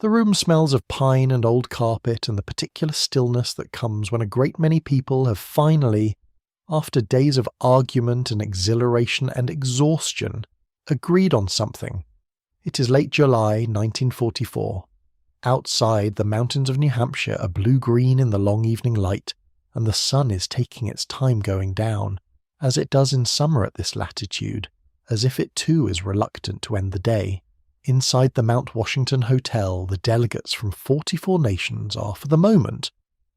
The room smells of pine and old carpet and the particular stillness that comes when a great many people have finally, after days of argument and exhilaration and exhaustion, agreed on something. It is late July 1944. Outside, the mountains of New Hampshire are blue-green in the long evening light, and the sun is taking its time going down, as it does in summer at this latitude, as if it too is reluctant to end the day. Inside the Mount Washington Hotel, the delegates from 44 nations are, for the moment,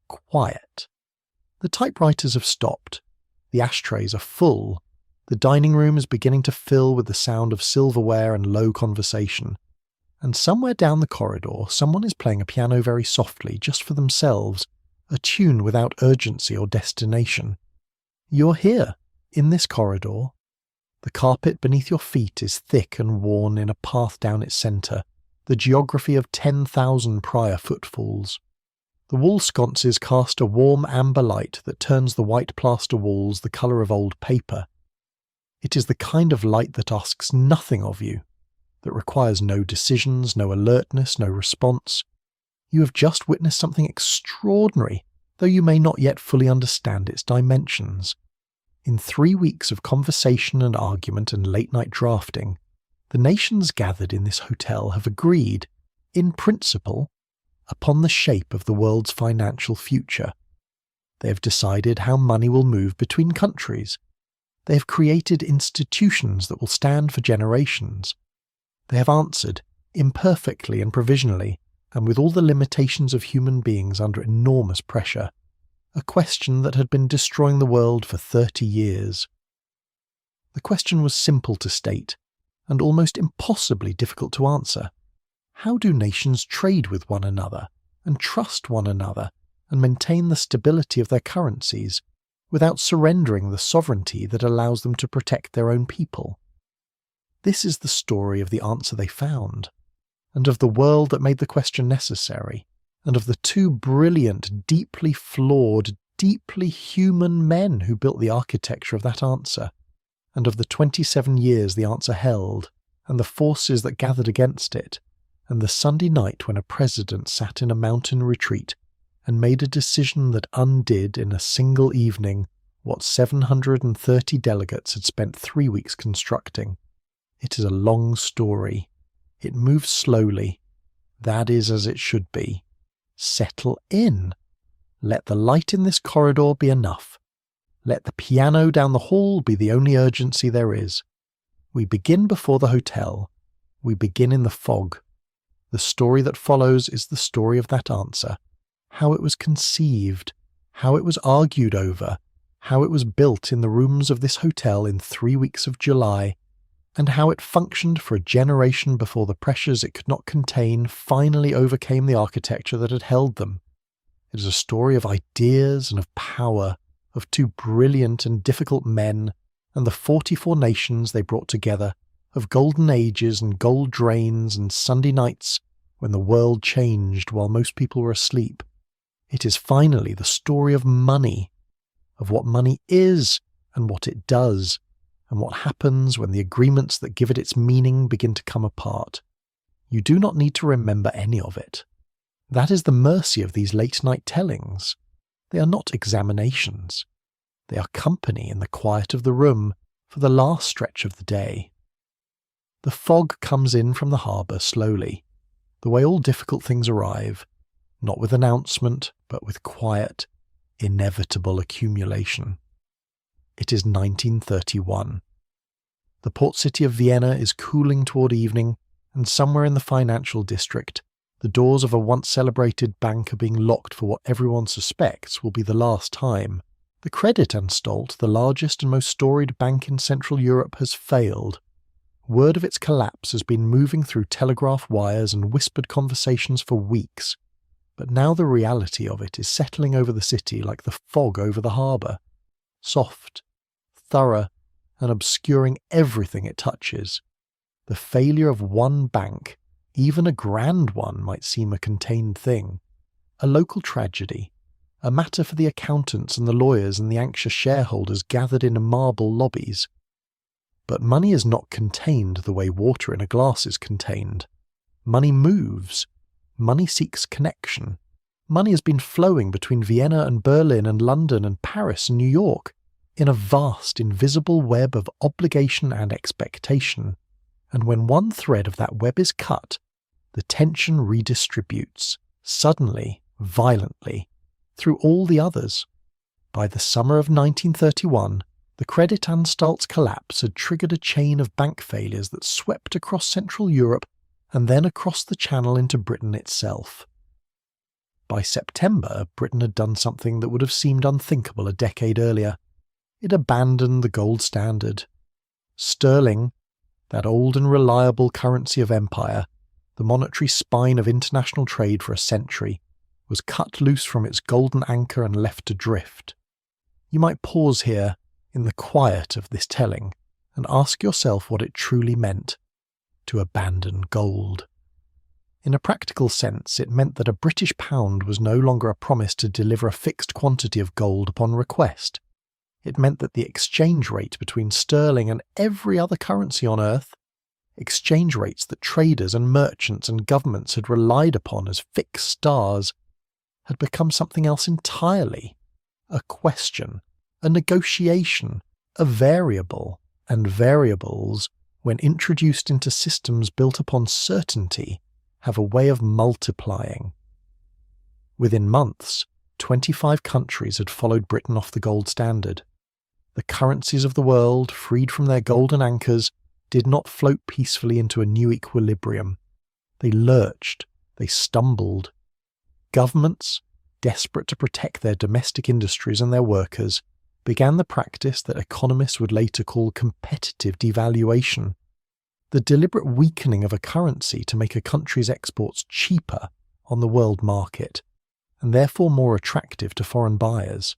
quiet. The typewriters have stopped. The ashtrays are full. The dining room is beginning to fill with the sound of silverware and low conversation. And somewhere down the corridor, someone is playing a piano very softly, just for themselves, a tune without urgency or destination. You're here, in this corridor. The carpet beneath your feet is thick and worn in a path down its centre, the geography of 10,000 prior footfalls. The wall sconces cast a warm amber light that turns the white plaster walls the colour of old paper. It is the kind of light that asks nothing of you, that requires no decisions, no alertness, no response. You have just witnessed something extraordinary, though you may not yet fully understand its dimensions. In 3 weeks of conversation and argument and late-night drafting, the nations gathered in this hotel have agreed, in principle, upon the shape of the world's financial future. They have decided how money will move between countries. They have created institutions that will stand for generations. They have answered, imperfectly and provisionally, and with all the limitations of human beings under enormous pressure, a question that had been destroying the world for 30 years. The question was simple to state, and almost impossibly difficult to answer. How do nations trade with one another, and trust one another, and maintain the stability of their currencies, without surrendering the sovereignty that allows them to protect their own people? This is the story of the answer they found, and of the world that made the question necessary, and of the two brilliant, deeply flawed, deeply human men who built the architecture of that answer, and of the 27 years the answer held, and the forces that gathered against it, and the Sunday night when a president sat in a mountain retreat and made a decision that undid in a single evening what 730 delegates had spent 3 weeks constructing. It is a long story. It moves slowly. That is as it should be. Settle in. Let the light in this corridor be enough. Let the piano down the hall be the only urgency there is. We begin before the hotel. We begin in the fog. The story that follows is the story of that answer, how it was conceived, how it was argued over, how it was built in the rooms of this hotel in 3 weeks of July, and how it functioned for a generation before the pressures it could not contain finally overcame the architecture that had held them. It is a story of ideas and of power, of two brilliant and difficult men, and the 44 nations they brought together, of golden ages and gold drains and Sunday nights when the world changed while most people were asleep. It is finally the story of money, of what money is and what it does, and what happens when the agreements that give it its meaning begin to come apart. You do not need to remember any of it. That is the mercy of these late-night tellings. They are not examinations. They are company in the quiet of the room for the last stretch of the day. The fog comes in from the harbour slowly, the way all difficult things arrive, not with announcement, but with quiet, inevitable accumulation. It is 1931. The port city of Vienna is cooling toward evening, and somewhere in the financial district, the doors of a once celebrated bank are being locked for what everyone suspects will be the last time. The Kreditanstalt, the largest and most storied bank in Central Europe, has failed. Word of its collapse has been moving through telegraph wires and whispered conversations for weeks, but now the reality of it is settling over the city like the fog over the harbour, soft, thorough, and obscuring everything it touches. The failure of one bank, even a grand one, might seem a contained thing, a local tragedy, a matter for the accountants and the lawyers and the anxious shareholders gathered in marble lobbies. But money is not contained the way water in a glass is contained. Money moves. Money seeks connection. Money has been flowing between Vienna and Berlin and London and Paris and New York in a vast, invisible web of obligation and expectation. And when one thread of that web is cut, the tension redistributes, suddenly, violently, through all the others. By the summer of 1931, the Creditanstalt collapse had triggered a chain of bank failures that swept across Central Europe and then across the Channel into Britain itself. By September, Britain had done something that would have seemed unthinkable a decade earlier. It abandoned the gold standard. Sterling, that old and reliable currency of empire, the monetary spine of international trade for a century, was cut loose from its golden anchor and left adrift. You might pause here, in the quiet of this telling, and ask yourself what it truly meant to abandon gold. In a practical sense, it meant that a British pound was no longer a promise to deliver a fixed quantity of gold upon request. It meant that the exchange rate between sterling and every other currency on earth, exchange rates that traders and merchants and governments had relied upon as fixed stars, had become something else entirely. A question, a negotiation, a variable, and variables, when introduced into systems built upon certainty, have a way of multiplying. Within months, 25 countries had followed Britain off the gold standard. The currencies of the world, freed from their golden anchors, did not float peacefully into a new equilibrium. They lurched, they stumbled. Governments, desperate to protect their domestic industries and their workers, began the practice that economists would later call competitive devaluation, the deliberate weakening of a currency to make a country's exports cheaper on the world market, and therefore more attractive to foreign buyers.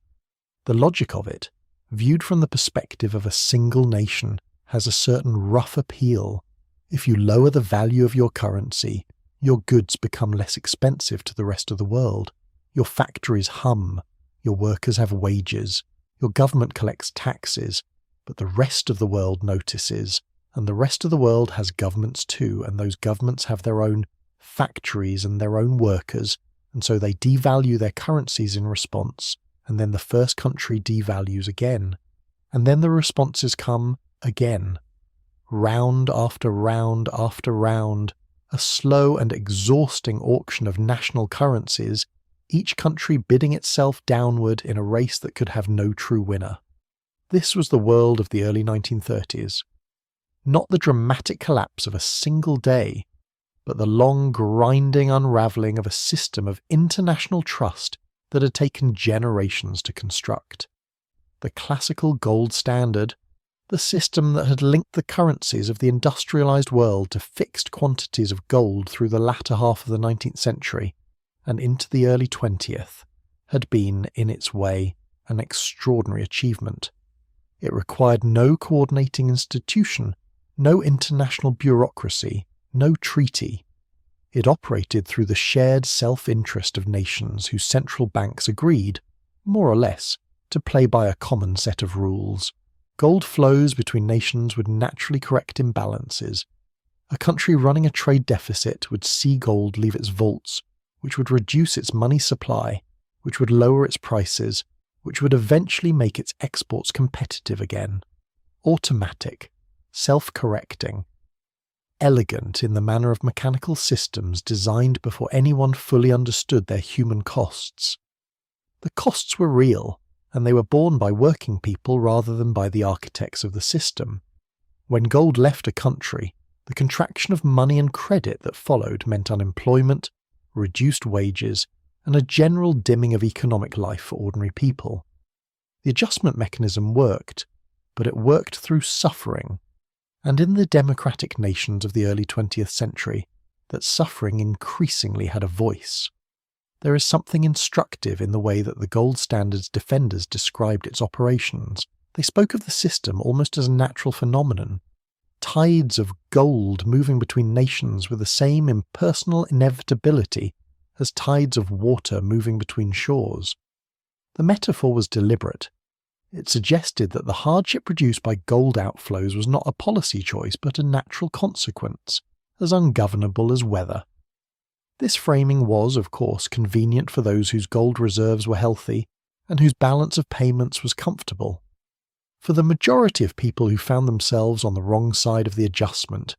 The logic of it, viewed from the perspective of a single nation, has a certain rough appeal. If you lower the value of your currency, your goods become less expensive to the rest of the world. Your factories hum, your workers have wages, your government collects taxes, but the rest of the world notices, and the rest of the world has governments too, and those governments have their own factories and their own workers, and so they devalue their currencies in response, and then the first country devalues again, and then the responses come again. Round after round after round, a slow and exhausting auction of national currencies, each country bidding itself downward in a race that could have no true winner. This was the world of the early 1930s. Not the dramatic collapse of a single day, but the long grinding unravelling of a system of international trust that had taken generations to construct. The classical gold standard, the system that had linked the currencies of the industrialised world to fixed quantities of gold through the latter half of the 19th century and into the early 20th, had been, in its way, an extraordinary achievement. It required no coordinating institution, no international bureaucracy, no treaty. It operated through the shared self-interest of nations whose central banks agreed, more or less, to play by a common set of rules. Gold flows between nations would naturally correct imbalances. A country running a trade deficit would see gold leave its vaults, which would reduce its money supply, which would lower its prices, which would eventually make its exports competitive again. Automatic, self-correcting, elegant in the manner of mechanical systems designed before anyone fully understood their human costs. The costs were real, and they were borne by working people rather than by the architects of the system. When gold left a country, the contraction of money and credit that followed meant unemployment, reduced wages, and a general dimming of economic life for ordinary people. The adjustment mechanism worked, but it worked through suffering, and in the democratic nations of the early 20th century, that suffering increasingly had a voice. There is something instructive in the way that the gold standard's defenders described its operations. They spoke of the system almost as a natural phenomenon. Tides of gold moving between nations with the same impersonal inevitability as tides of water moving between shores. The metaphor was deliberate. It suggested that the hardship produced by gold outflows was not a policy choice but a natural consequence, as ungovernable as weather. This framing was, of course, convenient for those whose gold reserves were healthy and whose balance of payments was comfortable. For the majority of people who found themselves on the wrong side of the adjustment,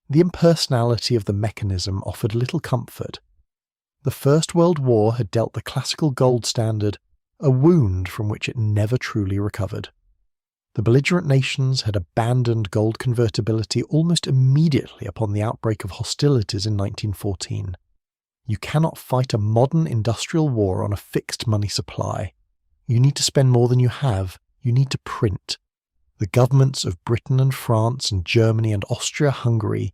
the impersonality of the mechanism offered little comfort. The First World War had dealt the classical gold standard a wound from which it never truly recovered. The belligerent nations had abandoned gold convertibility almost immediately upon the outbreak of hostilities in 1914. You cannot fight a modern industrial war on a fixed money supply. You need to spend more than you have. You need to print. The governments of Britain and France and Germany and Austria-Hungary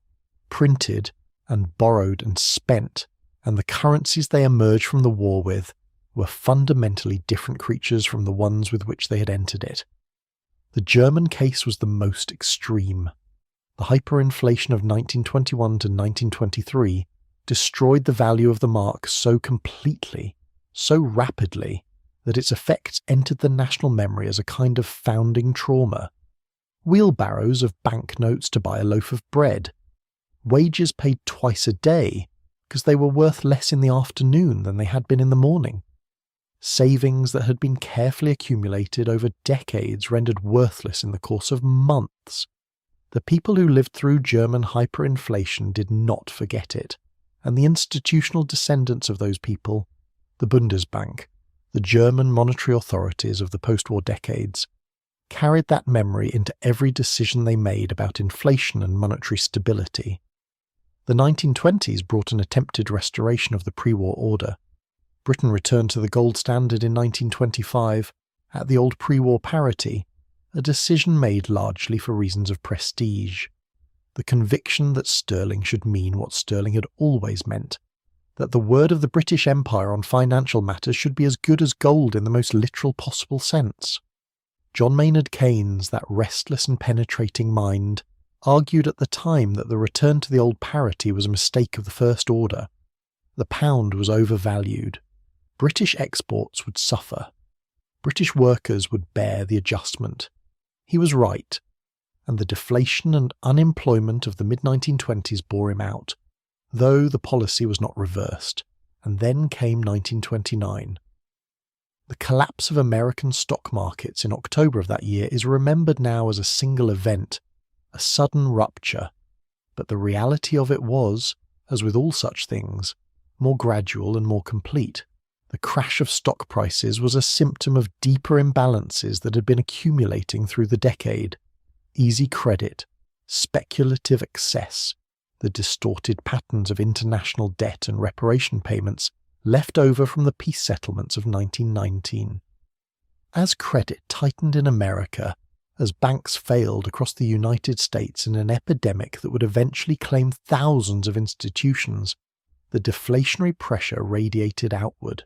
printed and borrowed and spent, and the currencies they emerged from the war with were fundamentally different creatures from the ones with which they had entered it. The German case was the most extreme. The hyperinflation of 1921 to 1923 destroyed the value of the mark so completely, so rapidly, that its effects entered the national memory as a kind of founding trauma. Wheelbarrows of banknotes to buy a loaf of bread. Wages paid twice a day, because they were worth less in the afternoon than they had been in the morning. Savings that had been carefully accumulated over decades rendered worthless in the course of months. The people who lived through German hyperinflation did not forget it, and the institutional descendants of those people, the Bundesbank, the German monetary authorities of the post-war decades, carried that memory into every decision they made about inflation and monetary stability. The 1920s brought an attempted restoration of the pre-war order. Britain returned to the gold standard in 1925 at the old pre-war parity, a decision made largely for reasons of prestige. The conviction that sterling should mean what sterling had always meant, that the word of the British Empire on financial matters should be as good as gold in the most literal possible sense. John Maynard Keynes, that restless and penetrating mind, argued at the time that the return to the old parity was a mistake of the first order. The pound was overvalued. British exports would suffer. British workers would bear the adjustment. He was right, and the deflation and unemployment of the mid-1920s bore him out, though the policy was not reversed, and then came 1929. The collapse of American stock markets in October of that year is remembered now as a single event, a sudden rupture, but the reality of it was, as with all such things, more gradual and more complete. The crash of stock prices was a symptom of deeper imbalances that had been accumulating through the decade. Easy credit, speculative excess, the distorted patterns of international debt and reparation payments left over from the peace settlements of 1919. As credit tightened in America, as banks failed across the United States in an epidemic that would eventually claim thousands of institutions, the deflationary pressure radiated outward.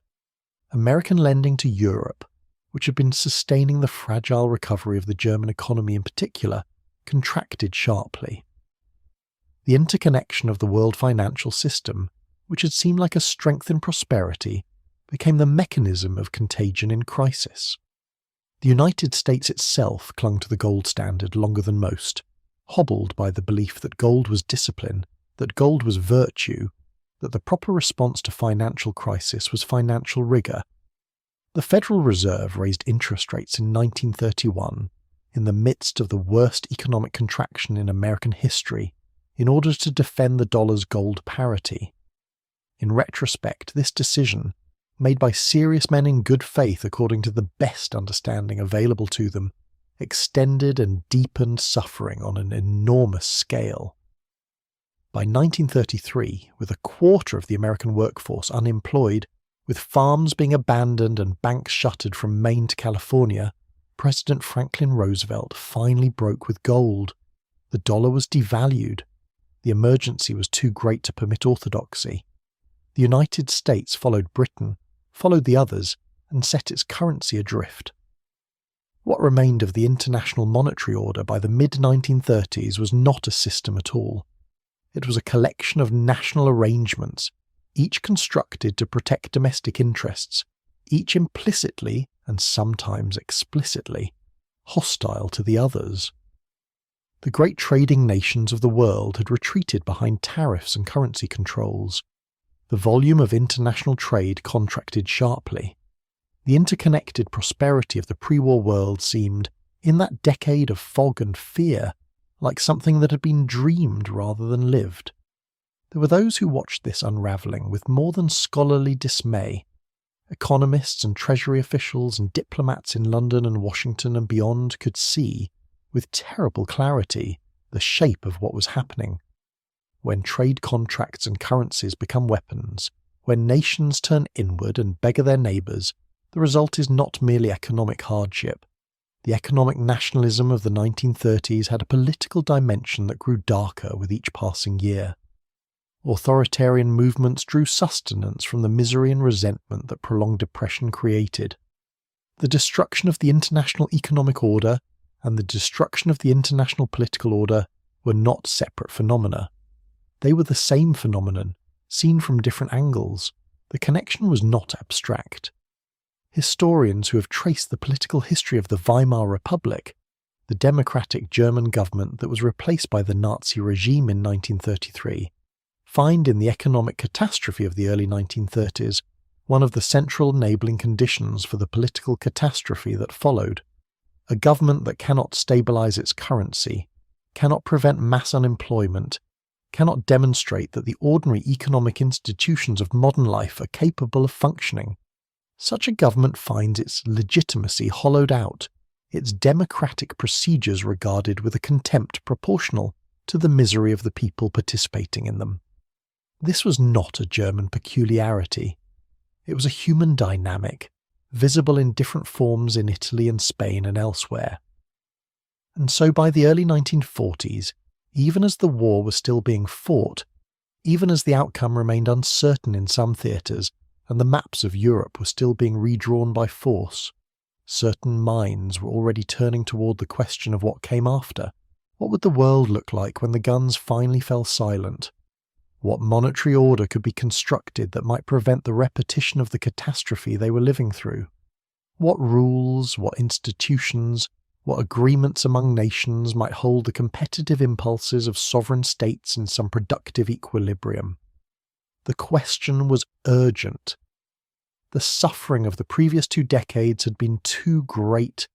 American lending to Europe, which had been sustaining the fragile recovery of the German economy in particular, contracted sharply. The interconnection of the world financial system, which had seemed like a strength in prosperity, became the mechanism of contagion in crisis. The United States itself clung to the gold standard longer than most, hobbled by the belief that gold was discipline, that gold was virtue, that the proper response to financial crisis was financial rigour. The Federal Reserve raised interest rates in 1931, in the midst of the worst economic contraction in American history, in order to defend the dollar's gold parity. In retrospect, this decision, made by serious men in good faith according to the best understanding available to them, extended and deepened suffering on an enormous scale. By 1933, with a quarter of the American workforce unemployed, with farms being abandoned and banks shuttered from Maine to California, President Franklin Roosevelt finally broke with gold. The dollar was devalued. The emergency was too great to permit orthodoxy. The United States followed Britain, followed the others, and set its currency adrift. What remained of the international monetary order by the mid-1930s was not a system at all. It was a collection of national arrangements, each constructed to protect domestic interests, each implicitly, and sometimes explicitly, hostile to the others. The great trading nations of the world had retreated behind tariffs and currency controls. the volume of international trade contracted sharply. The interconnected prosperity of the pre-war world seemed, in that decade of fog and fear, like something that had been dreamed rather than lived. There were those who watched this unravelling with more than scholarly dismay. Economists and treasury officials and diplomats in London and Washington and beyond could see, with terrible clarity, the shape of what was happening. When trade contracts and currencies become weapons, when nations turn inward and beggar their neighbours, the result is not merely economic hardship. The economic nationalism of the 1930s had a political dimension that grew darker with each passing year. Authoritarian movements drew sustenance from the misery and resentment that prolonged oppression created. The destruction of the international economic order and the destruction of the international political order were not separate phenomena. They were the same phenomenon, seen from different angles. The connection was not abstract. Historians who have traced the political history of the Weimar Republic, the democratic German government that was replaced by the Nazi regime in 1933, find in the economic catastrophe of the early 1930s one of the central enabling conditions for the political catastrophe that followed. A government that cannot stabilize its currency, cannot prevent mass unemployment, cannot demonstrate that the ordinary economic institutions of modern life are capable of functioning. Such a government finds its legitimacy hollowed out, its democratic procedures regarded with a contempt proportional to the misery of the people participating in them. This was not a German peculiarity. It was a human dynamic, visible in different forms in Italy and Spain and elsewhere. And so by the early 1940s, even as the war was still being fought, even as the outcome remained uncertain in some theatres, and the maps of Europe were still being redrawn by force, certain minds were already turning toward the question of what came after. What would the world look like when the guns finally fell silent? What monetary order could be constructed that might prevent the repetition of the catastrophe they were living through? What rules, what institutions, what agreements among nations might hold the competitive impulses of sovereign states in some productive equilibrium? The question was urgent. The suffering of the previous 2 decades had been too great,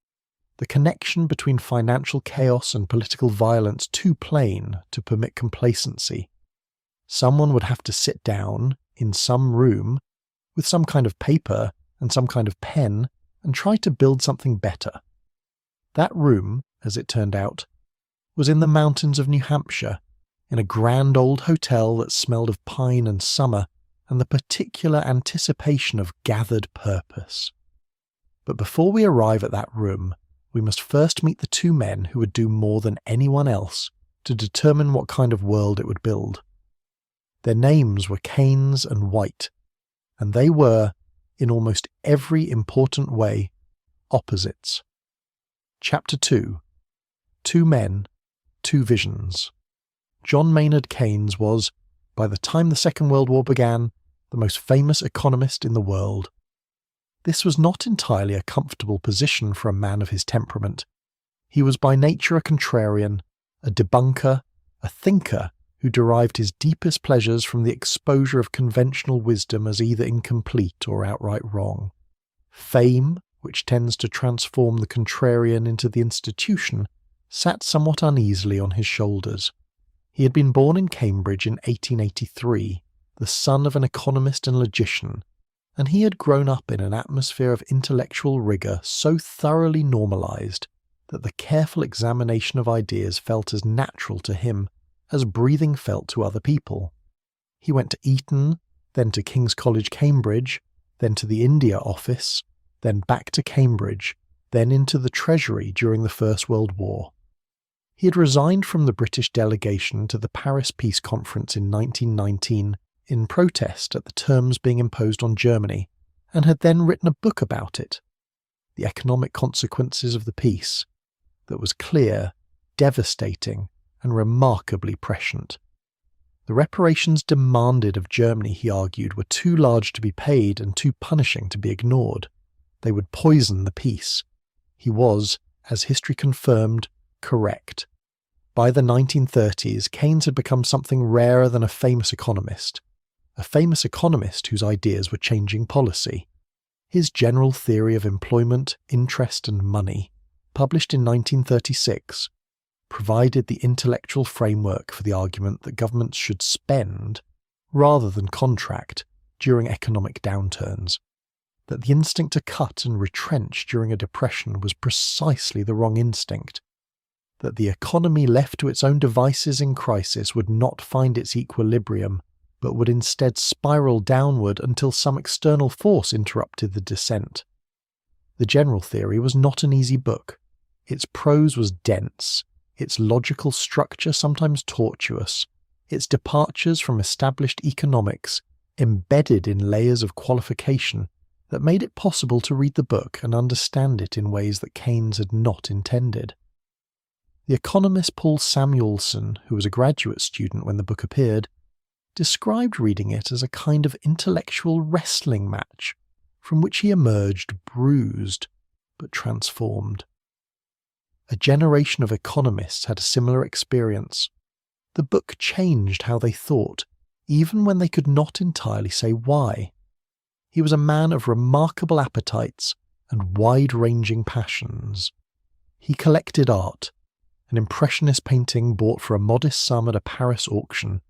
the connection between financial chaos and political violence too plain to permit complacency. Someone would have to sit down, in some room, with some kind of paper and some kind of pen, and try to build something better. That room, as it turned out, was in the mountains of New Hampshire, in a grand old hotel that smelled of pine and summer and the particular anticipation of gathered purpose. But before we arrive at that room, we must first meet the 2 men who would do more than anyone else to determine what kind of world it would build. Their names were Keynes and White, and they were, in almost every important way, opposites. Chapter 2. 2 Men, 2 Visions. John Maynard Keynes was, by the time the Second World War began, the most famous economist in the world. This was not entirely a comfortable position for a man of his temperament. He was by nature a contrarian, a debunker, a thinker who derived his deepest pleasures from the exposure of conventional wisdom as either incomplete or outright wrong. Fame, which tends to transform the contrarian into the institution, sat somewhat uneasily on his shoulders. He had been born in Cambridge in 1883, the son of an economist and logician, and he had grown up in an atmosphere of intellectual rigour so thoroughly normalised that the careful examination of ideas felt as natural to him as breathing felt to other people. He went to Eton, then to King's College, Cambridge, then to the India Office, then back to Cambridge, then into the Treasury during the First World War. He had resigned from the British delegation to the Paris Peace Conference in 1919 in protest at the terms being imposed on Germany, and had then written a book about it, The Economic Consequences of the Peace, that was clear, devastating, and remarkably prescient. The reparations demanded of Germany, he argued, were too large to be paid and too punishing to be ignored. They would poison the peace. He was, as history confirmed, correct. By the 1930s, Keynes had become something rarer than a famous economist. a famous economist whose ideas were changing policy. His General Theory of Employment, Interest and Money, published in 1936, provided the intellectual framework for the argument that governments should spend rather than contract during economic downturns, that the instinct to cut and retrench during a depression was precisely the wrong instinct, that the economy left to its own devices in crisis would not find its equilibrium, but would instead spiral downward until some external force interrupted the descent. The General Theory was not an easy book. Its prose was dense, its logical structure sometimes tortuous, its departures from established economics embedded in layers of qualification that made it possible to read the book and understand it in ways that Keynes had not intended. The economist Paul Samuelson, who was a graduate student when the book appeared, described reading it as a kind of intellectual wrestling match from which he emerged bruised but transformed. A generation of economists had a similar experience. The book changed how they thought, even when they could not entirely say why. He was a man of remarkable appetites and wide-ranging passions. He collected art, an impressionist painting bought for a modest sum at a Paris auction,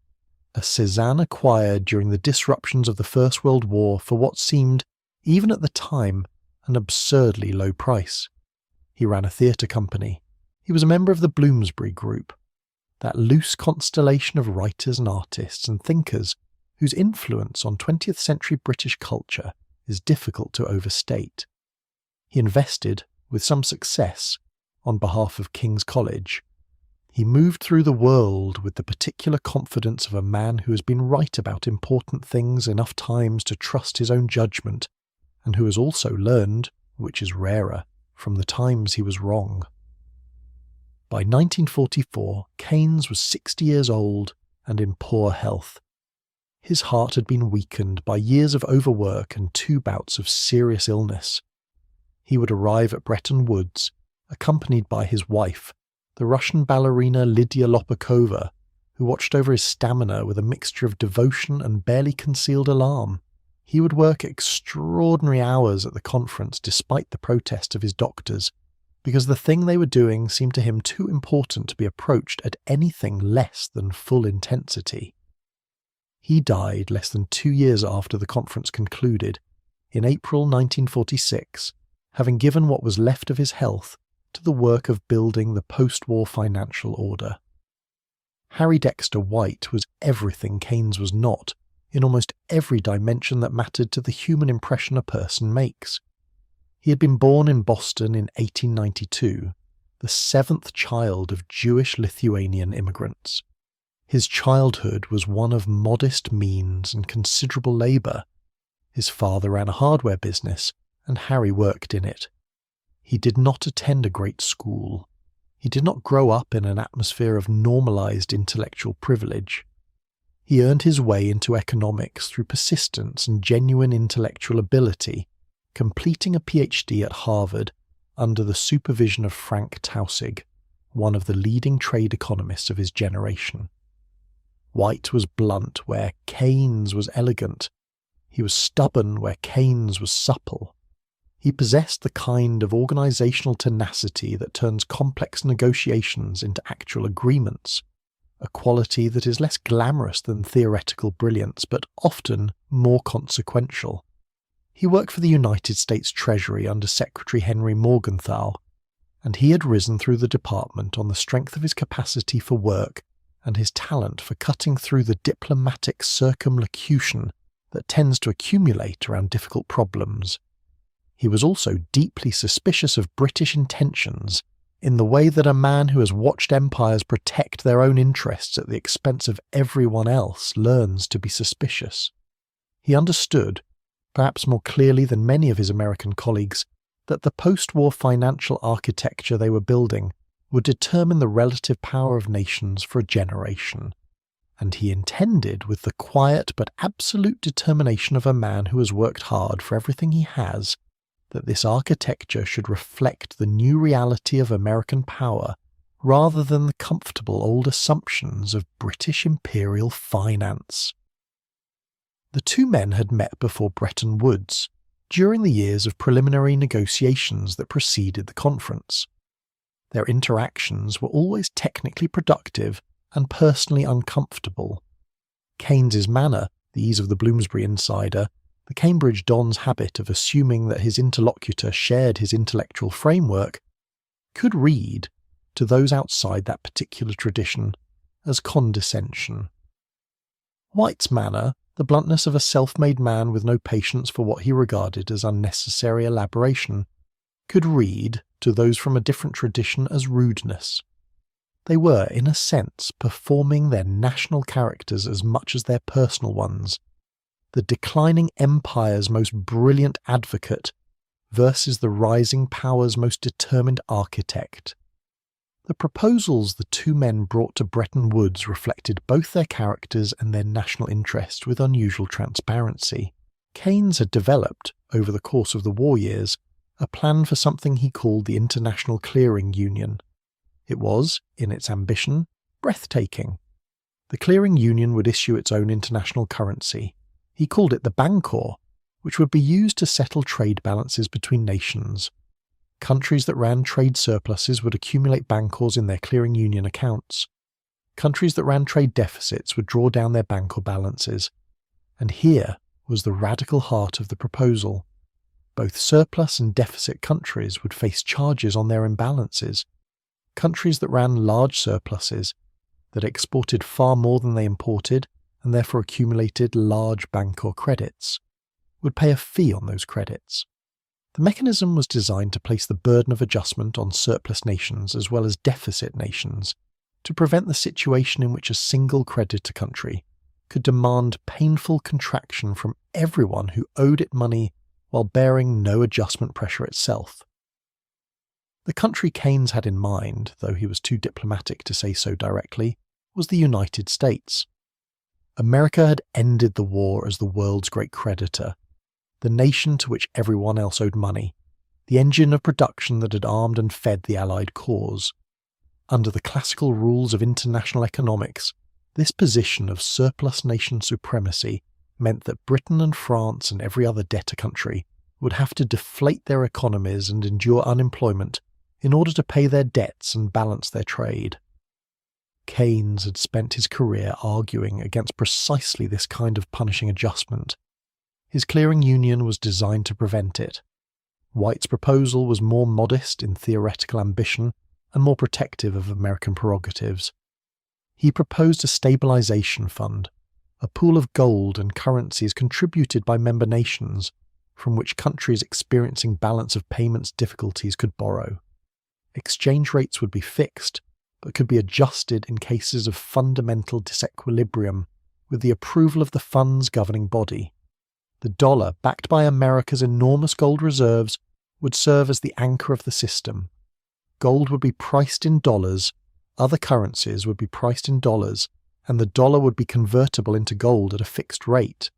a Cézanne acquired during the disruptions of the First World War for what seemed, even at the time, an absurdly low price. He ran a theatre company. He was a member of the Bloomsbury Group, that loose constellation of writers and artists and thinkers whose influence on 20th century British culture is difficult to overstate. He invested, with some success, on behalf of King's College. He moved through the world with the particular confidence of a man who has been right about important things enough times to trust his own judgment, and who has also learned, which is rarer, from the times he was wrong. By 1944, Keynes was 60 years old and in poor health. His heart had been weakened by years of overwork and 2 bouts of serious illness. He would arrive at Bretton Woods, accompanied by his wife, the Russian ballerina Lydia Lopakova, who watched over his stamina with a mixture of devotion and barely concealed alarm. He would work extraordinary hours at the conference despite the protest of his doctors, because the thing they were doing seemed to him too important to be approached at anything less than full intensity. He died less than 2 years after the conference concluded, in April 1946, having given what was left of his health to the work of building the post-war financial order. Harry Dexter White was everything Keynes was not, in almost every dimension that mattered to the human impression a person makes. He had been born in Boston in 1892, the 7th child of Jewish Lithuanian immigrants. His childhood was one of modest means and considerable labour. His father ran a hardware business, and Harry worked in it. He did not attend a great school. He did not grow up in an atmosphere of normalised intellectual privilege. He earned his way into economics through persistence and genuine intellectual ability, completing a PhD at Harvard under the supervision of Frank Taussig, one of the leading trade economists of his generation. White was blunt where Keynes was elegant. He was stubborn where Keynes was supple. He possessed the kind of organisational tenacity that turns complex negotiations into actual agreements, a quality that is less glamorous than theoretical brilliance, but often more consequential. He worked for the United States Treasury under Secretary Henry Morgenthau, and he had risen through the department on the strength of his capacity for work and his talent for cutting through the diplomatic circumlocution that tends to accumulate around difficult problems. He was also deeply suspicious of British intentions in the way that a man who has watched empires protect their own interests at the expense of everyone else learns to be suspicious. He understood, perhaps more clearly than many of his American colleagues, that the post-war financial architecture they were building would determine the relative power of nations for a generation, and he intended, with the quiet but absolute determination of a man who has worked hard for everything he has, that this architecture should reflect the new reality of American power rather than the comfortable old assumptions of British imperial finance. The two men had met before Bretton Woods, during the years of preliminary negotiations that preceded the conference. Their interactions were always technically productive and personally uncomfortable. Keynes's manner, the ease of the Bloomsbury insider, the Cambridge Don's habit of assuming that his interlocutor shared his intellectual framework, could read, to those outside that particular tradition, as condescension. White's manner, the bluntness of a self-made man with no patience for what he regarded as unnecessary elaboration, could read, to those from a different tradition, as rudeness. They were, in a sense, performing their national characters as much as their personal ones, the declining empire's most brilliant advocate versus the rising power's most determined architect. The proposals the two men brought to Bretton Woods reflected both their characters and their national interest with unusual transparency. Keynes had developed, over the course of the war years, a plan for something he called the International Clearing Union. It was, in its ambition, breathtaking. The Clearing Union would issue its own international currency. He called it the Bancor, which would be used to settle trade balances between nations. Countries that ran trade surpluses would accumulate Bancors in their Clearing Union accounts. Countries that ran trade deficits would draw down their Bancor balances. And here was the radical heart of the proposal. Both surplus and deficit countries would face charges on their imbalances. Countries that ran large surpluses, that exported far more than they imported and therefore accumulated large Bancor credits, would pay a fee on those credits. The mechanism was designed to place the burden of adjustment on surplus nations as well as deficit nations, to prevent the situation in which a single creditor country could demand painful contraction from everyone who owed it money while bearing no adjustment pressure itself. The country Keynes had in mind, though he was too diplomatic to say so directly, was the United States. America had ended the war as the world's great creditor, the nation to which everyone else owed money, the engine of production that had armed and fed the Allied cause. Under the classical rules of international economics, this position of surplus nation supremacy meant that Britain and France and every other debtor country would have to deflate their economies and endure unemployment in order to pay their debts and balance their trade. Keynes had spent his career arguing against precisely this kind of punishing adjustment. His clearing union was designed to prevent it. White's proposal was more modest in theoretical ambition and more protective of American prerogatives. He proposed a stabilization fund, a pool of gold and currencies contributed by member nations, from which countries experiencing balance of payments difficulties could borrow. Exchange rates would be fixed, but could be adjusted in cases of fundamental disequilibrium with the approval of the fund's governing body. The dollar, backed by America's enormous gold reserves, would serve as the anchor of the system. Gold would be priced in dollars, other currencies would be priced in dollars, and the dollar would be convertible into gold at a fixed rate.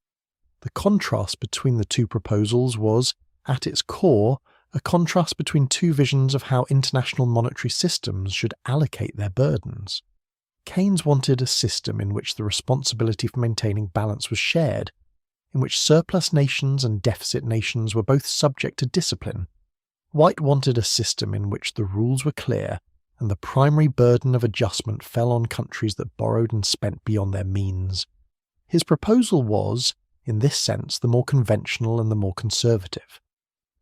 The contrast between the two proposals was, at its core, a contrast between two visions of how international monetary systems should allocate their burdens. Keynes wanted a system in which the responsibility for maintaining balance was shared, in which surplus nations and deficit nations were both subject to discipline. White wanted a system in which the rules were clear and the primary burden of adjustment fell on countries that borrowed and spent beyond their means. His proposal was, in this sense, the more conventional and the more conservative.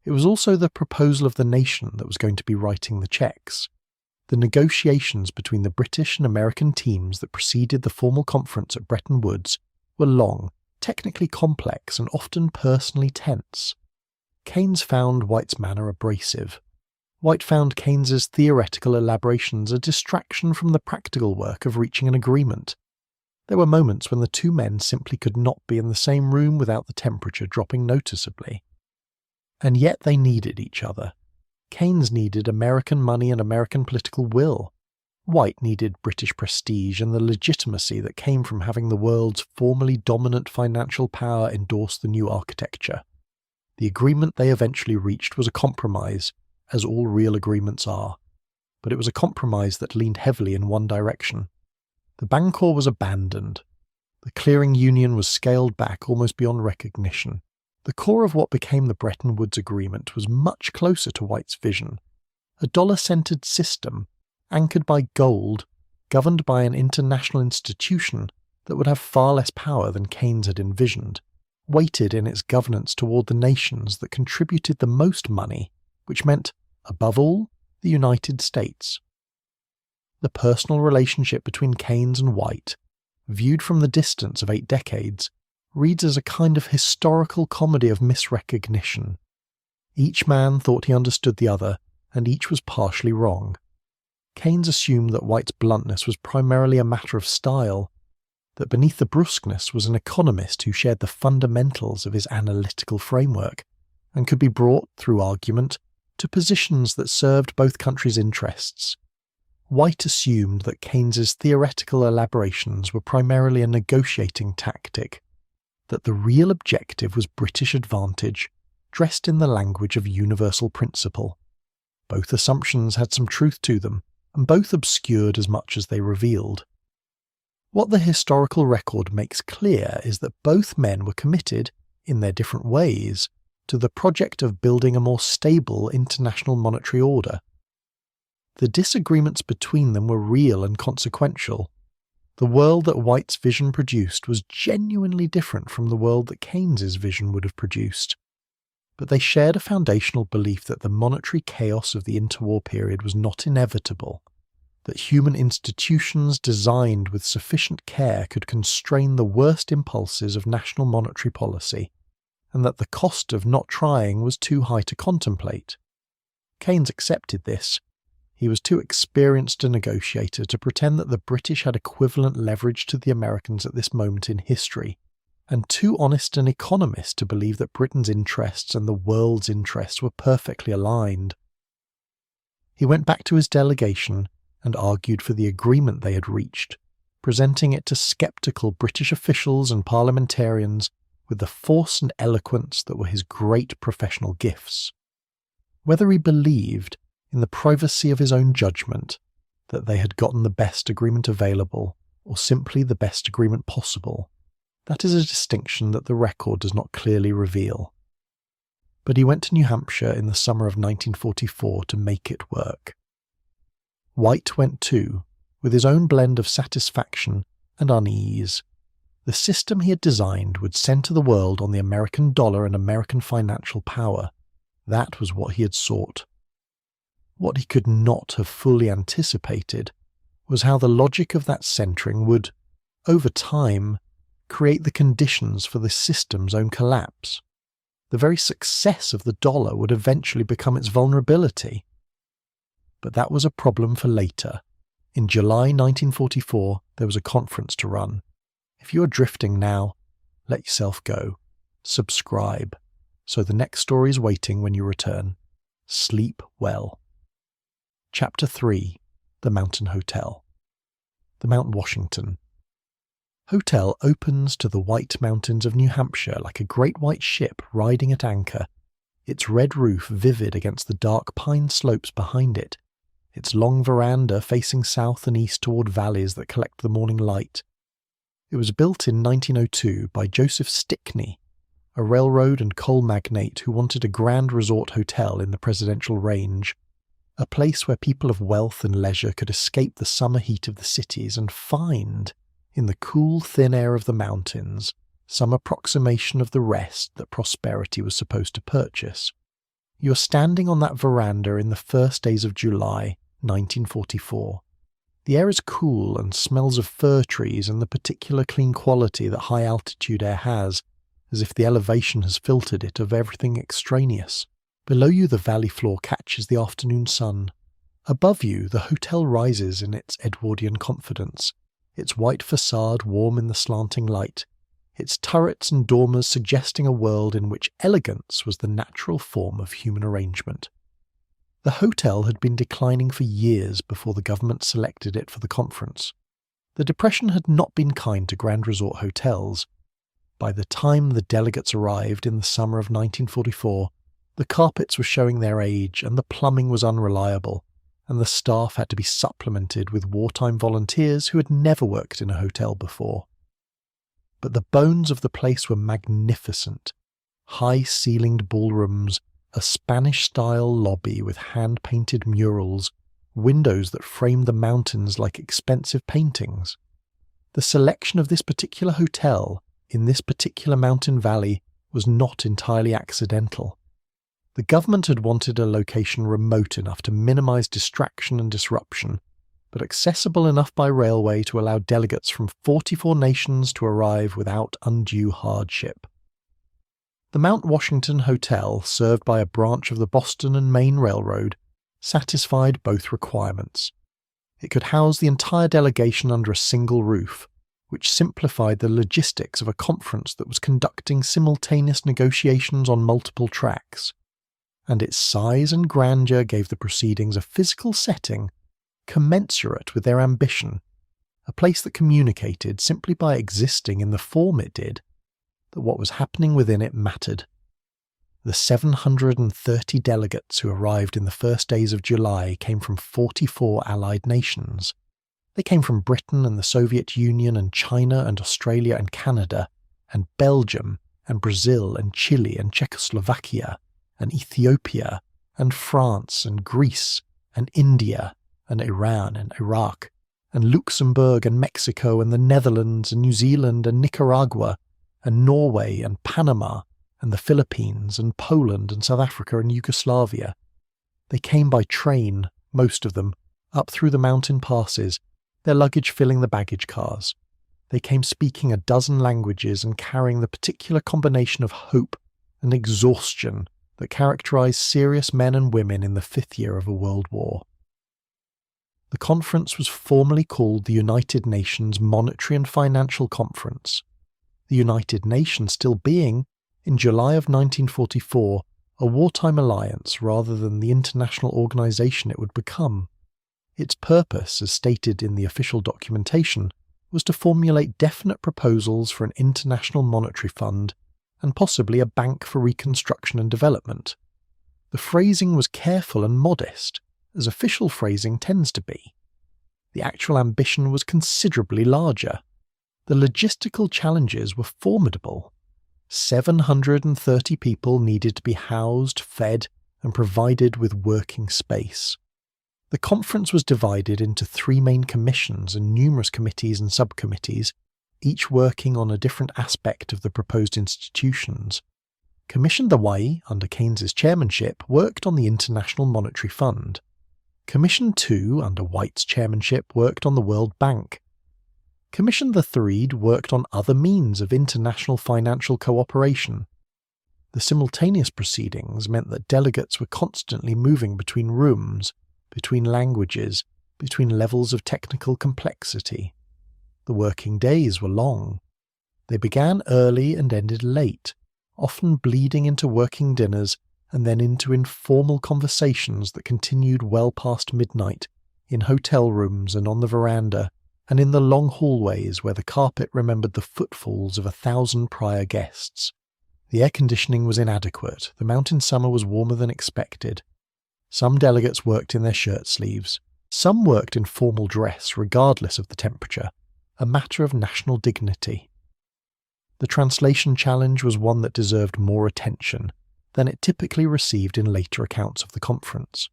It was also the proposal of the nation that was going to be writing the checks. The negotiations between the British and American teams that preceded the formal conference at Bretton Woods were long, technically complex, and often personally tense. Keynes found White's manner abrasive. White found Keynes's theoretical elaborations a distraction from the practical work of reaching an agreement. There were moments when the two men simply could not be in the same room without the temperature dropping noticeably. And yet they needed each other. Keynes needed American money and American political will. White needed British prestige and the legitimacy that came from having the world's formerly dominant financial power endorse the new architecture. The agreement they eventually reached was a compromise, as all real agreements are, but it was a compromise that leaned heavily in one direction. The Bancor was abandoned. The clearing union was scaled back almost beyond recognition. The core of what became the Bretton Woods Agreement was much closer to White's vision. A dollar-centered system, anchored by gold, governed by an international institution that would have far less power than Keynes had envisioned, weighted in its governance toward the nations that contributed the most money, which meant, above all, the United States. The personal relationship between Keynes and White, viewed from the distance of 8 decades, reads as a kind of historical comedy of misrecognition. Each man thought he understood the other, and each was partially wrong. Keynes assumed that White's bluntness was primarily a matter of style, that beneath the brusqueness was an economist who shared the fundamentals of his analytical framework, and could be brought, through argument, to positions that served both countries' interests. White assumed that Keynes's theoretical elaborations were primarily a negotiating tactic, that the real objective was British advantage, dressed in the language of universal principle. Both assumptions had some truth to them, and both obscured as much as they revealed. What the historical record makes clear is that both men were committed, in their different ways, to the project of building a more stable international monetary order. The disagreements between them were real and consequential. The world that White's vision produced was genuinely different from the world that Keynes's vision would have produced. But they shared a foundational belief that the monetary chaos of the interwar period was not inevitable, that human institutions designed with sufficient care could constrain the worst impulses of national monetary policy, and that the cost of not trying was too high to contemplate. Keynes accepted this. He was too experienced a negotiator to pretend that the British had equivalent leverage to the Americans at this moment in history, and too honest an economist to believe that Britain's interests and the world's interests were perfectly aligned. He went back to his delegation and argued for the agreement they had reached, presenting it to sceptical British officials and parliamentarians with the force and eloquence that were his great professional gifts. Whether he believed, in the privacy of his own judgment, that they had gotten the best agreement available, or simply the best agreement possible, that is a distinction that the record does not clearly reveal. But he went to New Hampshire in the summer of 1944 to make it work. White went too, with his own blend of satisfaction and unease. The system he had designed would centre the world on the American dollar and American financial power. That was what he had sought. What he could not have fully anticipated was how the logic of that centering would, over time, create the conditions for the system's own collapse. The very success of the dollar would eventually become its vulnerability. But that was a problem for later. In July 1944, there was a conference to run. If you are drifting now, let yourself go. Subscribe, so the next story is waiting when you return. Sleep well. Chapter 3. The Mountain Hotel. The Mount Washington. Hotel opens to the White Mountains of New Hampshire like a great white ship riding at anchor, its red roof vivid against the dark pine slopes behind it, its long veranda facing south and east toward valleys that collect the morning light. It was built in 1902 by Joseph Stickney, a railroad and coal magnate who wanted a grand resort hotel in the presidential range, a place where people of wealth and leisure could escape the summer heat of the cities and find, in the cool, thin air of the mountains, some approximation of the rest that prosperity was supposed to purchase. You are standing on that veranda in the first days of July, 1944. The air is cool and smells of fir trees and the particular clean quality that high-altitude air has, as if the elevation has filtered it of everything extraneous. Below you the valley floor catches the afternoon sun. Above you the hotel rises in its Edwardian confidence, its white facade warm in the slanting light, its turrets and dormers suggesting a world in which elegance was the natural form of human arrangement. The hotel had been declining for years before the government selected it for the conference. The Depression had not been kind to grand resort hotels. By the time the delegates arrived in the summer of 1944, the carpets were showing their age and the plumbing was unreliable, and the staff had to be supplemented with wartime volunteers who had never worked in a hotel before. but the bones of the place were magnificent. High-ceilinged ballrooms, a Spanish-style lobby with hand-painted murals, windows that framed the mountains like expensive paintings. The selection of this particular hotel in this particular mountain valley was not entirely accidental. The government had wanted a location remote enough to minimize distraction and disruption, but accessible enough by railway to allow delegates from 44 nations to arrive without undue hardship. The Mount Washington Hotel, served by a branch of the Boston and Maine Railroad, satisfied both requirements. It could house the entire delegation under a single roof, which simplified the logistics of a conference that was conducting simultaneous negotiations on multiple tracks. And its size and grandeur gave the proceedings a physical setting commensurate with their ambition, a place that communicated simply by existing in the form it did, that what was happening within it mattered. The 730 delegates who arrived in the first days of July came from 44 allied nations. They came from Britain and the Soviet Union and China and Australia and Canada and Belgium and Brazil and Chile and Czechoslovakia and Ethiopia and France and Greece and India and Iran and Iraq and Luxembourg and Mexico and the Netherlands and New Zealand and Nicaragua and Norway and Panama and the Philippines and Poland and South Africa and Yugoslavia. They came by train, most of them, up through the mountain passes, their luggage filling the baggage cars. They came speaking a dozen languages and carrying the particular combination of hope and exhaustion that characterized serious men and women in the 5th year of a world war. The conference was formally called the United Nations Monetary and Financial Conference, the United Nations still being, in July of 1944, a wartime alliance rather than the international organization it would become. Its purpose, as stated in the official documentation, was to formulate definite proposals for an international monetary fund and possibly a bank for reconstruction and development. The phrasing was careful and modest, as official phrasing tends to be. The actual ambition was considerably larger. The logistical challenges were formidable. 730 people needed to be housed, fed, and provided with working space. The conference was divided into 3 main commissions and numerous committees and subcommittees, each working on a different aspect of the proposed institutions. Commission Hawaii, under Keynes's chairmanship, worked on the International Monetary Fund. Commission 2, under White's chairmanship, worked on the World Bank. Commission the Threed worked on other means of international financial cooperation. The simultaneous proceedings meant that delegates were constantly moving between rooms, between languages, between levels of technical complexity. The working days were long. They began early and ended late, often bleeding into working dinners and then into informal conversations that continued well past midnight, in hotel rooms and on the veranda, and in the long hallways where the carpet remembered the footfalls of 1,000 prior guests. The air conditioning was inadequate. The mountain summer was warmer than expected. Some delegates worked in their shirt sleeves. Some worked in formal dress, regardless of the temperature, a matter of national dignity. The translation challenge was one that deserved more attention than it typically received in later accounts of the conference.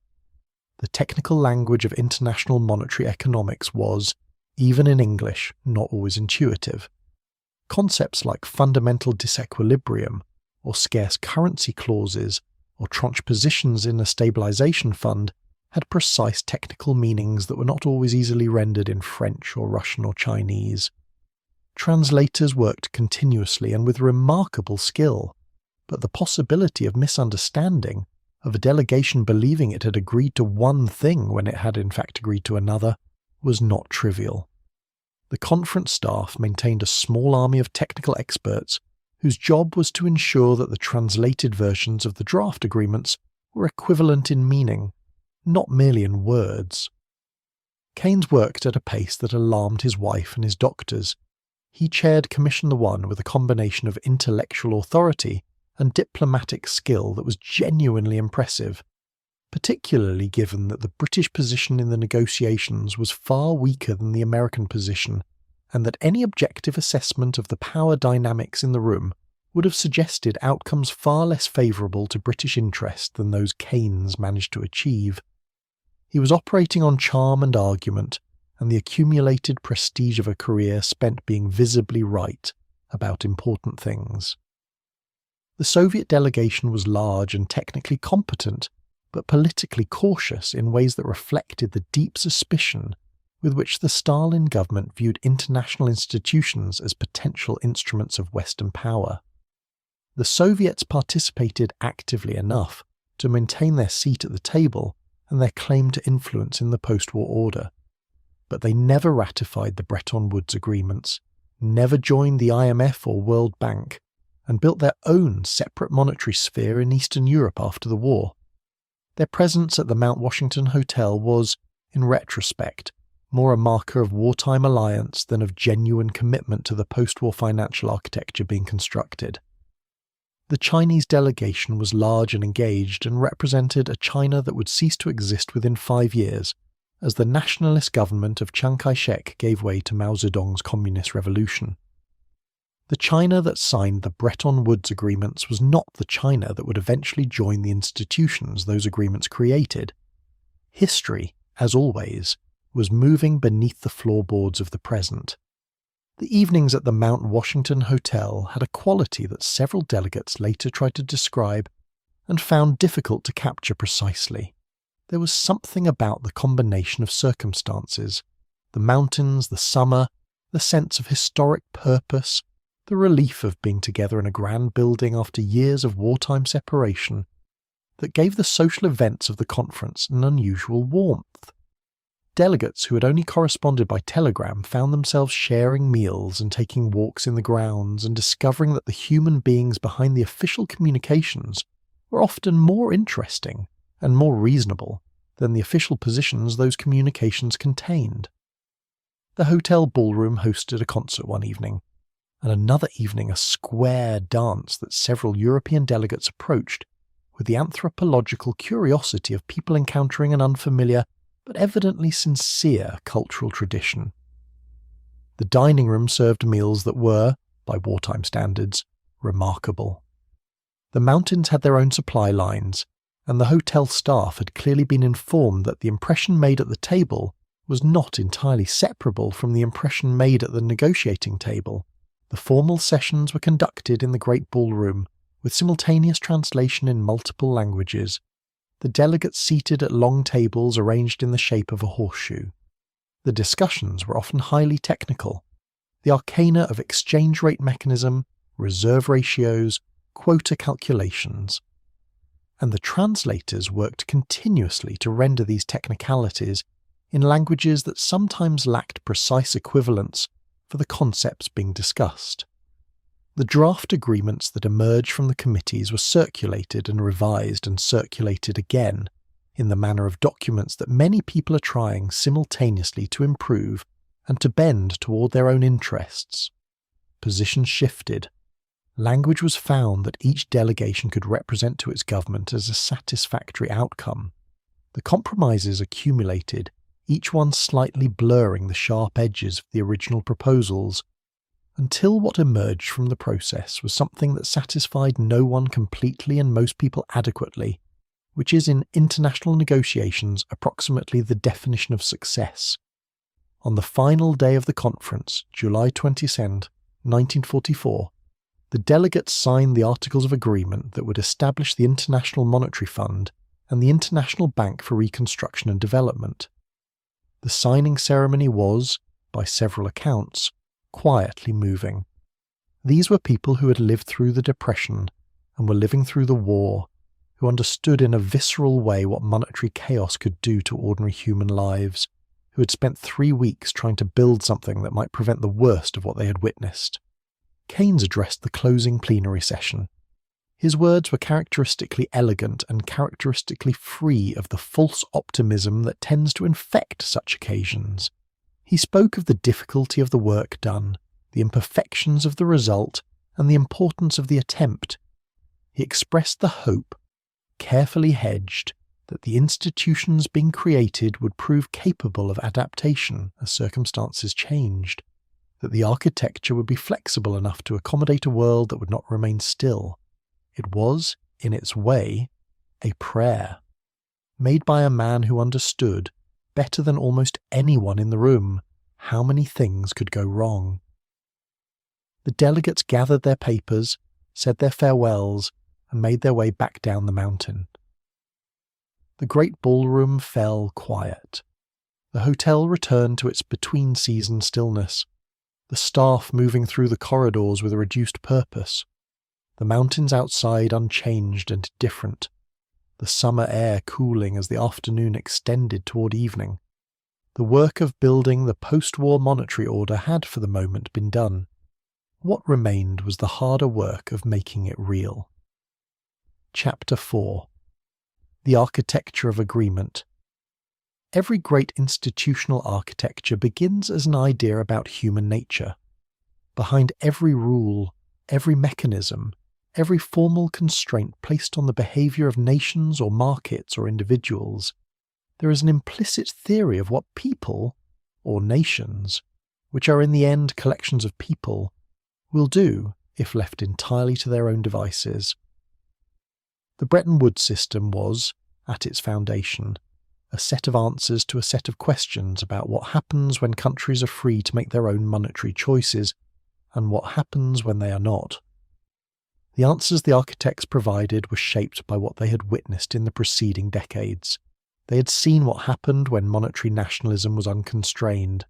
The technical language of international monetary economics was, even in English, not always intuitive. Concepts like fundamental disequilibrium, or scarce currency clauses, or tranche positions in a stabilization fund had precise technical meanings that were not always easily rendered in French or Russian or Chinese. Translators worked continuously and with remarkable skill, but the possibility of misunderstanding, of a delegation believing it had agreed to one thing when it had in fact agreed to another, was not trivial. The conference staff maintained a small army of technical experts whose job was to ensure that the translated versions of the draft agreements were equivalent in meaning, not merely in words. Keynes worked at a pace that alarmed his wife and his doctors. He chaired Commission 1 with a combination of intellectual authority and diplomatic skill that was genuinely impressive, particularly given that the British position in the negotiations was far weaker than the American position, and that any objective assessment of the power dynamics in the room would have suggested outcomes far less favourable to British interest than those Keynes managed to achieve. He was operating on charm and argument, and the accumulated prestige of a career spent being visibly right about important things. The Soviet delegation was large and technically competent, but politically cautious in ways that reflected the deep suspicion with which the Stalin government viewed international institutions as potential instruments of Western power. The Soviets participated actively enough to maintain their seat at the table and their claim to influence in the post-war order, but they never ratified the Bretton Woods agreements, never joined the IMF or World Bank, and built their own separate monetary sphere in Eastern Europe after the war. Their presence at the Mount Washington Hotel was, in retrospect, more a marker of wartime alliance than of genuine commitment to the post-war financial architecture being constructed. The Chinese delegation was large and engaged and represented a China that would cease to exist within 5 years, as the nationalist government of Chiang Kai-shek gave way to Mao Zedong's communist revolution. The China that signed the Bretton Woods agreements was not the China that would eventually join the institutions those agreements created. History, as always, was moving beneath the floorboards of the present. The evenings at the Mount Washington Hotel had a quality that several delegates later tried to describe and found difficult to capture precisely. There was something about the combination of circumstances, the mountains, the summer, the sense of historic purpose, the relief of being together in a grand building after years of wartime separation, that gave the social events of the conference an unusual warmth. Delegates who had only corresponded by telegram found themselves sharing meals and taking walks in the grounds and discovering that the human beings behind the official communications were often more interesting and more reasonable than the official positions those communications contained. The hotel ballroom hosted a concert one evening, and another evening a square dance that several European delegates approached with the anthropological curiosity of people encountering an unfamiliar but evidently sincere cultural tradition. The dining room served meals that were, by wartime standards, remarkable. The mountains had their own supply lines, and the hotel staff had clearly been informed that the impression made at the table was not entirely separable from the impression made at the negotiating table. The formal sessions were conducted in the great ballroom, with simultaneous translation in multiple languages, the delegates seated at long tables arranged in the shape of a horseshoe. The discussions were often highly technical. The arcana of exchange rate mechanism, reserve ratios, quota calculations. And the translators worked continuously to render these technicalities in languages that sometimes lacked precise equivalents for the concepts being discussed. The draft agreements that emerged from the committees were circulated and revised and circulated again, in the manner of documents that many people are trying simultaneously to improve and to bend toward their own interests. Positions shifted. Language was found that each delegation could represent to its government as a satisfactory outcome. The compromises accumulated, each one slightly blurring the sharp edges of the original proposals, until what emerged from the process was something that satisfied no one completely and most people adequately, which is in international negotiations approximately the definition of success. On the final day of the conference, July 22nd, 1944, the delegates signed the Articles of Agreement that would establish the International Monetary Fund and the International Bank for Reconstruction and Development. The signing ceremony was, by several accounts, quietly moving. These were people who had lived through the Depression and were living through the war, who understood in a visceral way what monetary chaos could do to ordinary human lives, who had spent 3 weeks trying to build something that might prevent the worst of what they had witnessed. Keynes addressed the closing plenary session. His words were characteristically elegant and characteristically free of the false optimism that tends to infect such occasions. He spoke of the difficulty of the work done, the imperfections of the result, and the importance of the attempt. He expressed the hope, carefully hedged, that the institutions being created would prove capable of adaptation as circumstances changed. that the architecture would be flexible enough to accommodate a world that would not remain still. It was, in its way, a prayer, made by a man who understood, better than almost anyone in the room, how many things could go wrong. The delegates gathered their papers, said their farewells, and made their way back down the mountain. The great ballroom fell quiet. The hotel returned to its between-season stillness, the staff moving through the corridors with a reduced purpose, the mountains outside unchanged and different, the summer air cooling as the afternoon extended toward evening. The work of building the post-war monetary order had for the moment been done. What remained was the harder work of making it real. Chapter 4. The Architecture of Agreement. Every great institutional architecture begins as an idea about human nature. Behind every rule, every mechanism, every formal constraint placed on the behaviour of nations or markets or individuals, there is an implicit theory of what people, or nations, which are in the end collections of people, will do if left entirely to their own devices. The Bretton Woods System was, at its foundation, a set of answers to a set of questions about what happens when countries are free to make their own monetary choices, and what happens when they are not. The answers the architects provided were shaped by what they had witnessed in the preceding decades. They had seen what happened when monetary nationalism was unconstrained.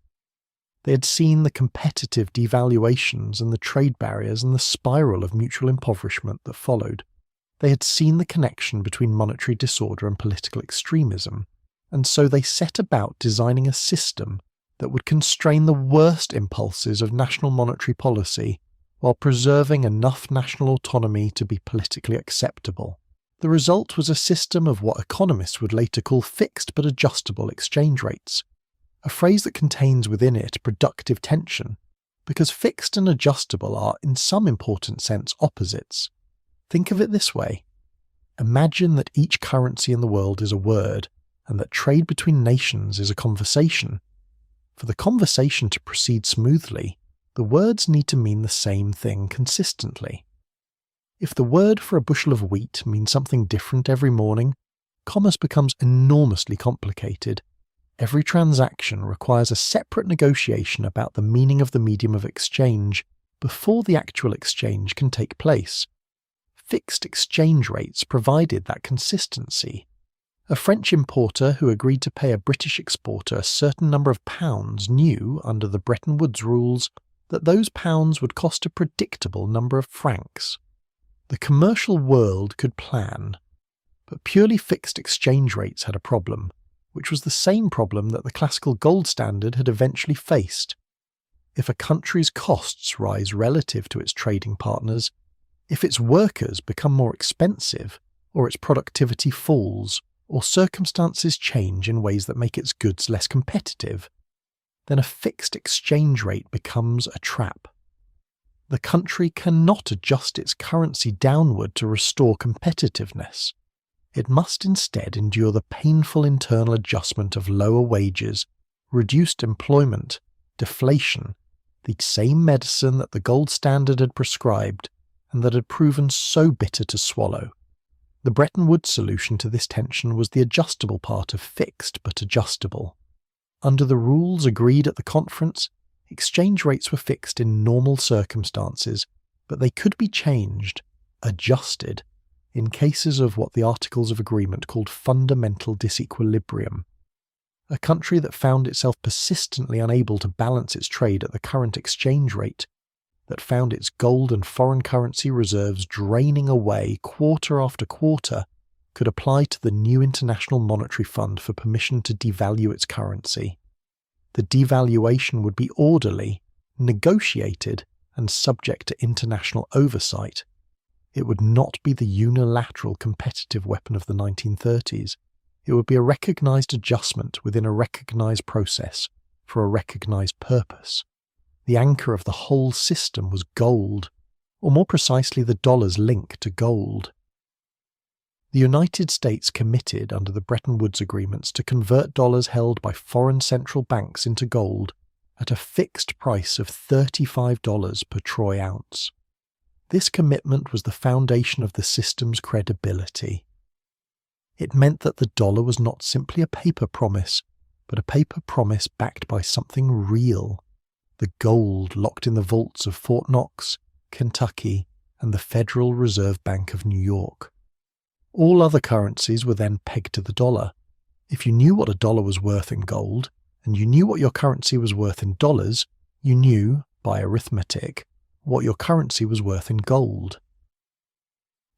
They had seen the competitive devaluations and the trade barriers and the spiral of mutual impoverishment that followed. They had seen the connection between monetary disorder and political extremism, and so they set about designing a system that would constrain the worst impulses of national monetary policy while preserving enough national autonomy to be politically acceptable. The result was a system of what economists would later call fixed but adjustable exchange rates, a phrase that contains within it productive tension, because fixed and adjustable are, in some important sense, opposites. Think of it this way. Imagine that each currency in the world is a word, and that trade between nations is a conversation. For the conversation to proceed smoothly, the words need to mean the same thing consistently. If the word for a bushel of wheat means something different every morning, commerce becomes enormously complicated. Every transaction requires a separate negotiation about the meaning of the medium of exchange before the actual exchange can take place. Fixed exchange rates provided that consistency. A French importer who agreed to pay a British exporter a certain number of pounds knew, under the Bretton Woods rules, that those pounds would cost a predictable number of francs. The commercial world could plan, but purely fixed exchange rates had a problem, which was the same problem that the classical gold standard had eventually faced. If a country's costs rise relative to its trading partners, if its workers become more expensive, or its productivity falls, or circumstances change in ways that make its goods less competitive, then a fixed exchange rate becomes a trap. The country cannot adjust its currency downward to restore competitiveness. It must instead endure the painful internal adjustment of lower wages, reduced employment, deflation, the same medicine that the gold standard had prescribed and that had proven so bitter to swallow. The Bretton Woods solution to this tension was the adjustable part of fixed but adjustable. Under the rules agreed at the conference, exchange rates were fixed in normal circumstances, but they could be changed, adjusted, in cases of what the Articles of Agreement called fundamental disequilibrium. A country that found itself persistently unable to balance its trade at the current exchange rate, that found its gold and foreign currency reserves draining away quarter after quarter, could apply to the new International Monetary Fund for permission to devalue its currency. The devaluation would be orderly, negotiated, and subject to international oversight. It would not be the unilateral competitive weapon of the 1930s. It would be a recognised adjustment within a recognised process for a recognised purpose. The anchor of the whole system was gold, or more precisely the dollar's link to gold. The United States committed under the Bretton Woods agreements to convert dollars held by foreign central banks into gold at a fixed price of $35 per troy ounce. This commitment was the foundation of the system's credibility. It meant that the dollar was not simply a paper promise, but a paper promise backed by something real: the gold locked in the vaults of Fort Knox, Kentucky, and the Federal Reserve Bank of New York. All other currencies were then pegged to the dollar. If you knew what a dollar was worth in gold, and you knew what your currency was worth in dollars, you knew, by arithmetic, what your currency was worth in gold.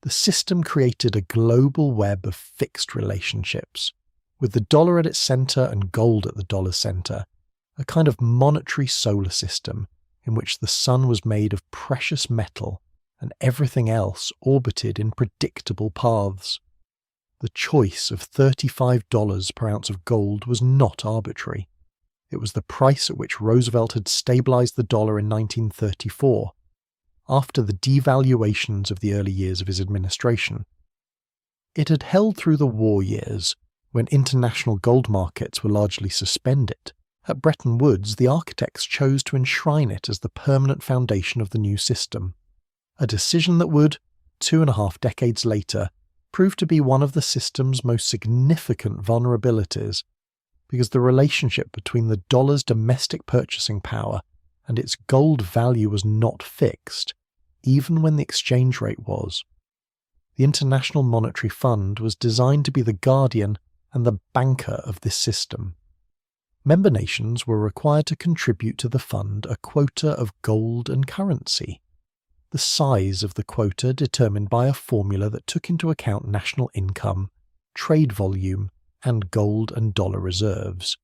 The system created a global web of fixed relationships, with the dollar at its centre and gold at the dollar's centre, a kind of monetary solar system in which the sun was made of precious metal and everything else orbited in predictable paths. The choice of $35 per ounce of gold was not arbitrary. It was the price at which Roosevelt had stabilized the dollar in 1934, after the devaluations of the early years of his administration. It had held through the war years, when international gold markets were largely suspended. At Bretton Woods, the architects chose to enshrine it as the permanent foundation of the new system, a decision that would, 2.5 decades later, prove to be one of the system's most significant vulnerabilities, because the relationship between the dollar's domestic purchasing power and its gold value was not fixed, even when the exchange rate was. The International Monetary Fund was designed to be the guardian and the banker of this system. Member nations were required to contribute to the fund a quota of gold and currency. The size of the quota determined by a formula that took into account national income, trade volume, and gold and dollar reserves.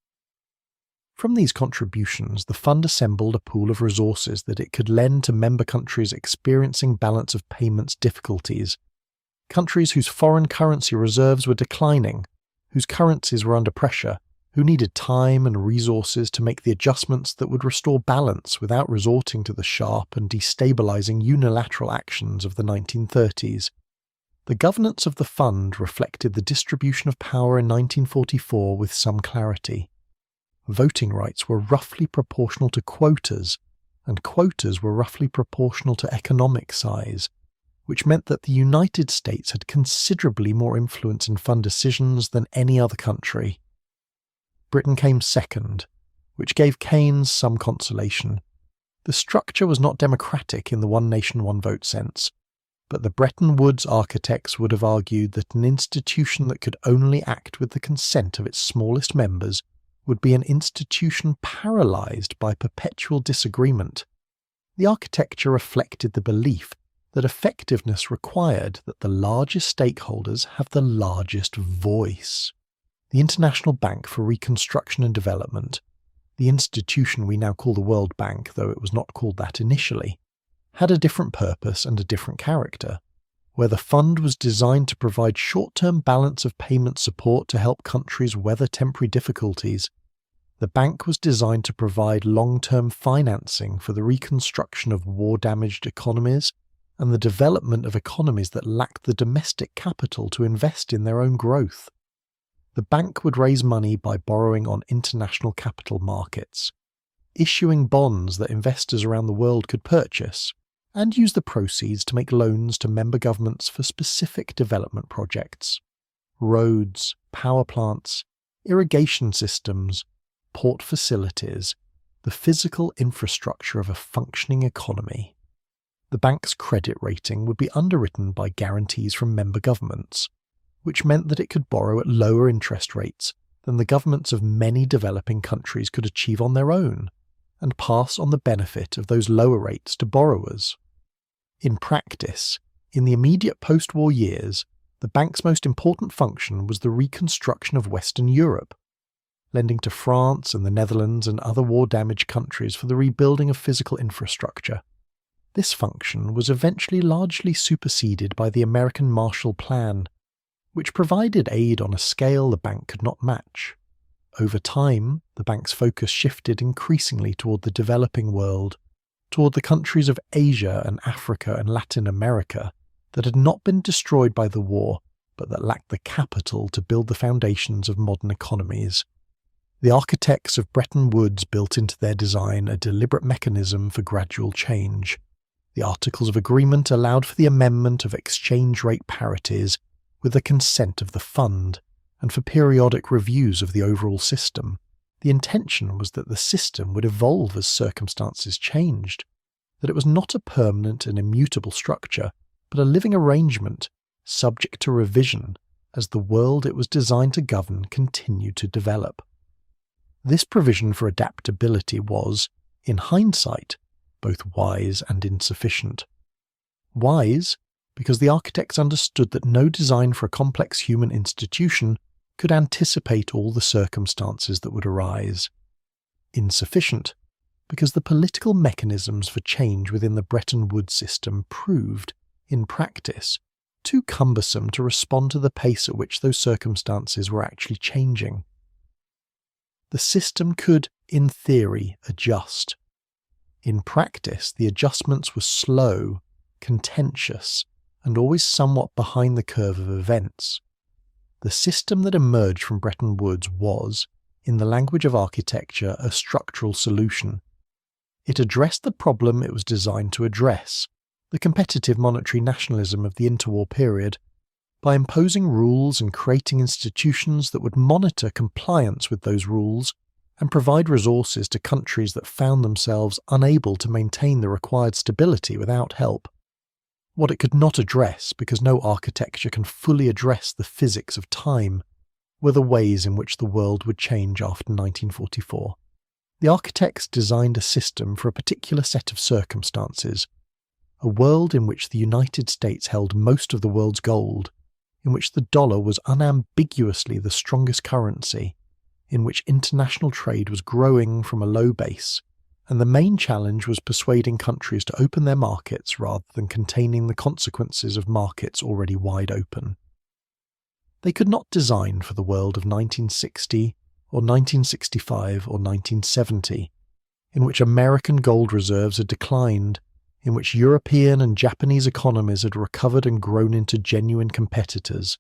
From these contributions, the fund assembled a pool of resources that it could lend to member countries experiencing balance of payments difficulties, countries whose foreign currency reserves were declining, whose currencies were under pressure, who needed time and resources to make the adjustments that would restore balance without resorting to the sharp and destabilizing unilateral actions of the 1930s. The governance of the fund reflected the distribution of power in 1944 with some clarity. Voting rights were roughly proportional to quotas, and quotas were roughly proportional to economic size, which meant that the United States had considerably more influence in fund decisions than any other country. Britain came second, which gave Keynes some consolation. The structure was not democratic in the one nation, one vote sense, but the Bretton Woods architects would have argued that an institution that could only act with the consent of its smallest members would be an institution paralysed by perpetual disagreement. The architecture reflected the belief that effectiveness required that the largest stakeholders have the largest voice. The International Bank for Reconstruction and Development, the institution we now call the World Bank, though it was not called that initially, had a different purpose and a different character. Where the fund was designed to provide short-term balance of payment support to help countries weather temporary difficulties, the bank was designed to provide long-term financing for the reconstruction of war-damaged economies and the development of economies that lacked the domestic capital to invest in their own growth. The bank would raise money by borrowing on international capital markets, issuing bonds that investors around the world could purchase, and use the proceeds to make loans to member governments for specific development projects: roads, power plants, irrigation systems, port facilities, the physical infrastructure of a functioning economy. The bank's credit rating would be underwritten by guarantees from member governments, which meant that it could borrow at lower interest rates than the governments of many developing countries could achieve on their own, and pass on the benefit of those lower rates to borrowers. In practice, in the immediate post-war years, the bank's most important function was the reconstruction of Western Europe, lending to France and the Netherlands and other war-damaged countries for the rebuilding of physical infrastructure. This function was eventually largely superseded by the American Marshall Plan, which provided aid on a scale the bank could not match. Over time, the bank's focus shifted increasingly toward the developing world, toward the countries of Asia and Africa and Latin America that had not been destroyed by the war, but that lacked the capital to build the foundations of modern economies. The architects of Bretton Woods built into their design a deliberate mechanism for gradual change. The Articles of Agreement allowed for the amendment of exchange rate parities with the consent of the fund, and for periodic reviews of the overall system. The intention was that the system would evolve as circumstances changed, that it was not a permanent and immutable structure, but a living arrangement, subject to revision as the world it was designed to govern continued to develop. This provision for adaptability was, in hindsight, both wise and insufficient. Wise, because the architects understood that no design for a complex human institution could anticipate all the circumstances that would arise. Insufficient, because the political mechanisms for change within the Bretton Woods system proved, in practice, too cumbersome to respond to the pace at which those circumstances were actually changing. The system could, in theory, adjust. In practice, the adjustments were slow, contentious, and always somewhat behind the curve of events. The system that emerged from Bretton Woods was, in the language of architecture, a structural solution. It addressed the problem it was designed to address, the competitive monetary nationalism of the interwar period, by imposing rules and creating institutions that would monitor compliance with those rules and provide resources to countries that found themselves unable to maintain the required stability without help. What it could not address, because no architecture can fully address the physics of time, were the ways in which the world would change after 1944. The architects designed a system for a particular set of circumstances, a world in which the United States held most of the world's gold, in which the dollar was unambiguously the strongest currency, in which international trade was growing from a low base, and the main challenge was persuading countries to open their markets rather than containing the consequences of markets already wide open. They could not design for the world of 1960 or 1965 or 1970, in which American gold reserves had declined, in which European and Japanese economies had recovered and grown into genuine competitors,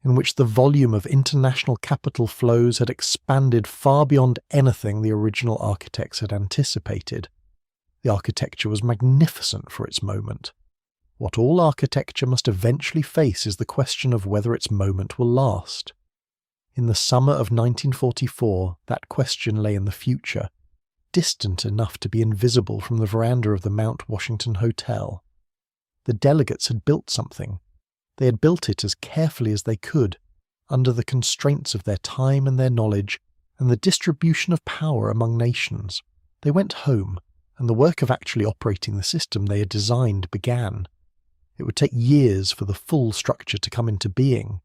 in which the volume of international capital flows had expanded far beyond anything the original architects had anticipated. The architecture was magnificent for its moment. What all architecture must eventually face is the question of whether its moment will last. In the summer of 1944, that question lay in the future, distant enough to be invisible from the veranda of the Mount Washington Hotel. The delegates had built something. They had built it as carefully as they could, under the constraints of their time and their knowledge, and the distribution of power among nations. They went home, and the work of actually operating the system they had designed began. It would take years for the full structure to come into being.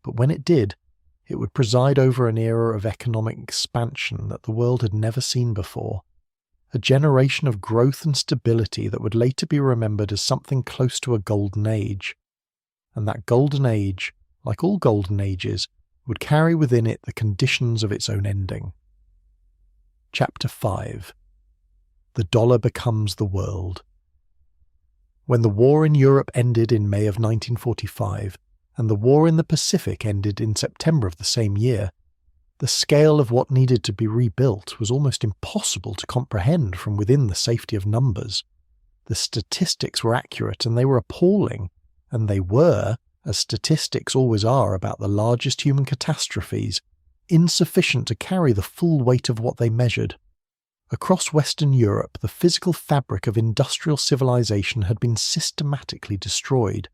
But when it did, it would preside over an era of economic expansion that the world had never seen before, a generation of growth and stability that would later be remembered as something close to a golden age. And that golden age, like all golden ages, would carry within it the conditions of its own ending. Chapter 5. The dollar becomes the world. When the war in Europe ended in May of 1945, and the war in the Pacific ended in September of the same year, the scale of what needed to be rebuilt was almost impossible to comprehend from within the safety of numbers. The statistics were accurate and they were appalling, and they were, as statistics always are about the largest human catastrophes, insufficient to carry the full weight of what they measured. Across Western Europe, the physical fabric of industrial civilization had been systematically destroyed.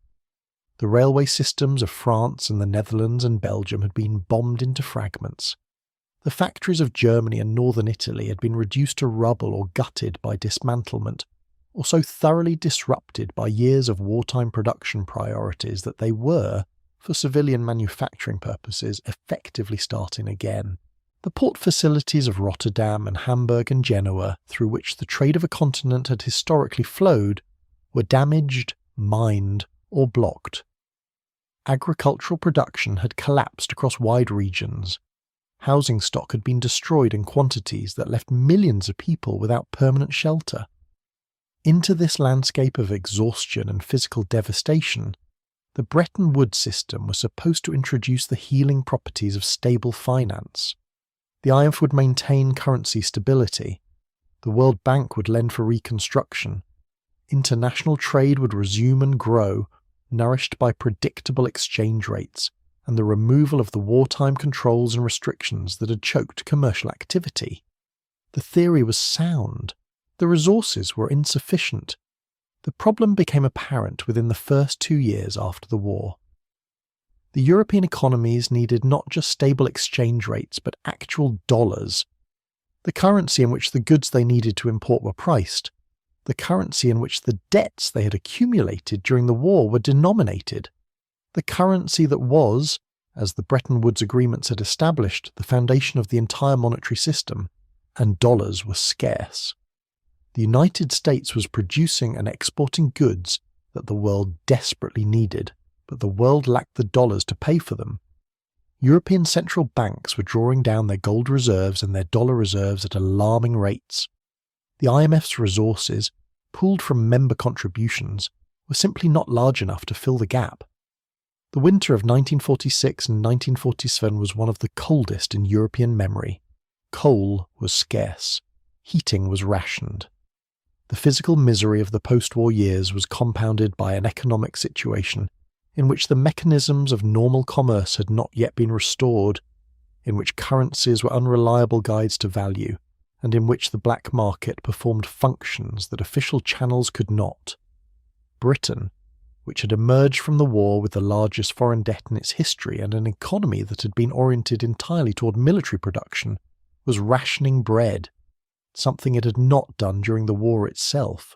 The railway systems of France and the Netherlands and Belgium had been bombed into fragments. The factories of Germany and northern Italy had been reduced to rubble or gutted by dismantlement, or so thoroughly disrupted by years of wartime production priorities that they were, for civilian manufacturing purposes, effectively starting again. The port facilities of Rotterdam and Hamburg and Genoa, through which the trade of a continent had historically flowed, were damaged, mined, or blocked. Agricultural production had collapsed across wide regions. Housing stock had been destroyed in quantities that left millions of people without permanent shelter. Into this landscape of exhaustion and physical devastation, the Bretton Woods system was supposed to introduce the healing properties of stable finance. The IMF would maintain currency stability. The World Bank would lend for reconstruction. International trade would resume and grow, nourished by predictable exchange rates and the removal of the wartime controls and restrictions that had choked commercial activity. The theory was sound. The resources were insufficient. The problem became apparent within the first 2 years after the war. The European economies needed not just stable exchange rates, but actual dollars. The currency in which the goods they needed to import were priced. The currency in which the debts they had accumulated during the war were denominated. The currency that was, as the Bretton Woods agreements had established, the foundation of the entire monetary system, and dollars were scarce. The United States was producing and exporting goods that the world desperately needed, but the world lacked the dollars to pay for them. European central banks were drawing down their gold reserves and their dollar reserves at alarming rates. The IMF's resources, pooled from member contributions, were simply not large enough to fill the gap. The winter of 1946 and 1947 was one of the coldest in European memory. Coal was scarce. Heating was rationed. The physical misery of the post-war years was compounded by an economic situation in which the mechanisms of normal commerce had not yet been restored, in which currencies were unreliable guides to value, and in which the black market performed functions that official channels could not. Britain, which had emerged from the war with the largest foreign debt in its history and an economy that had been oriented entirely toward military production, was rationing bread, something it had not done during the war itself.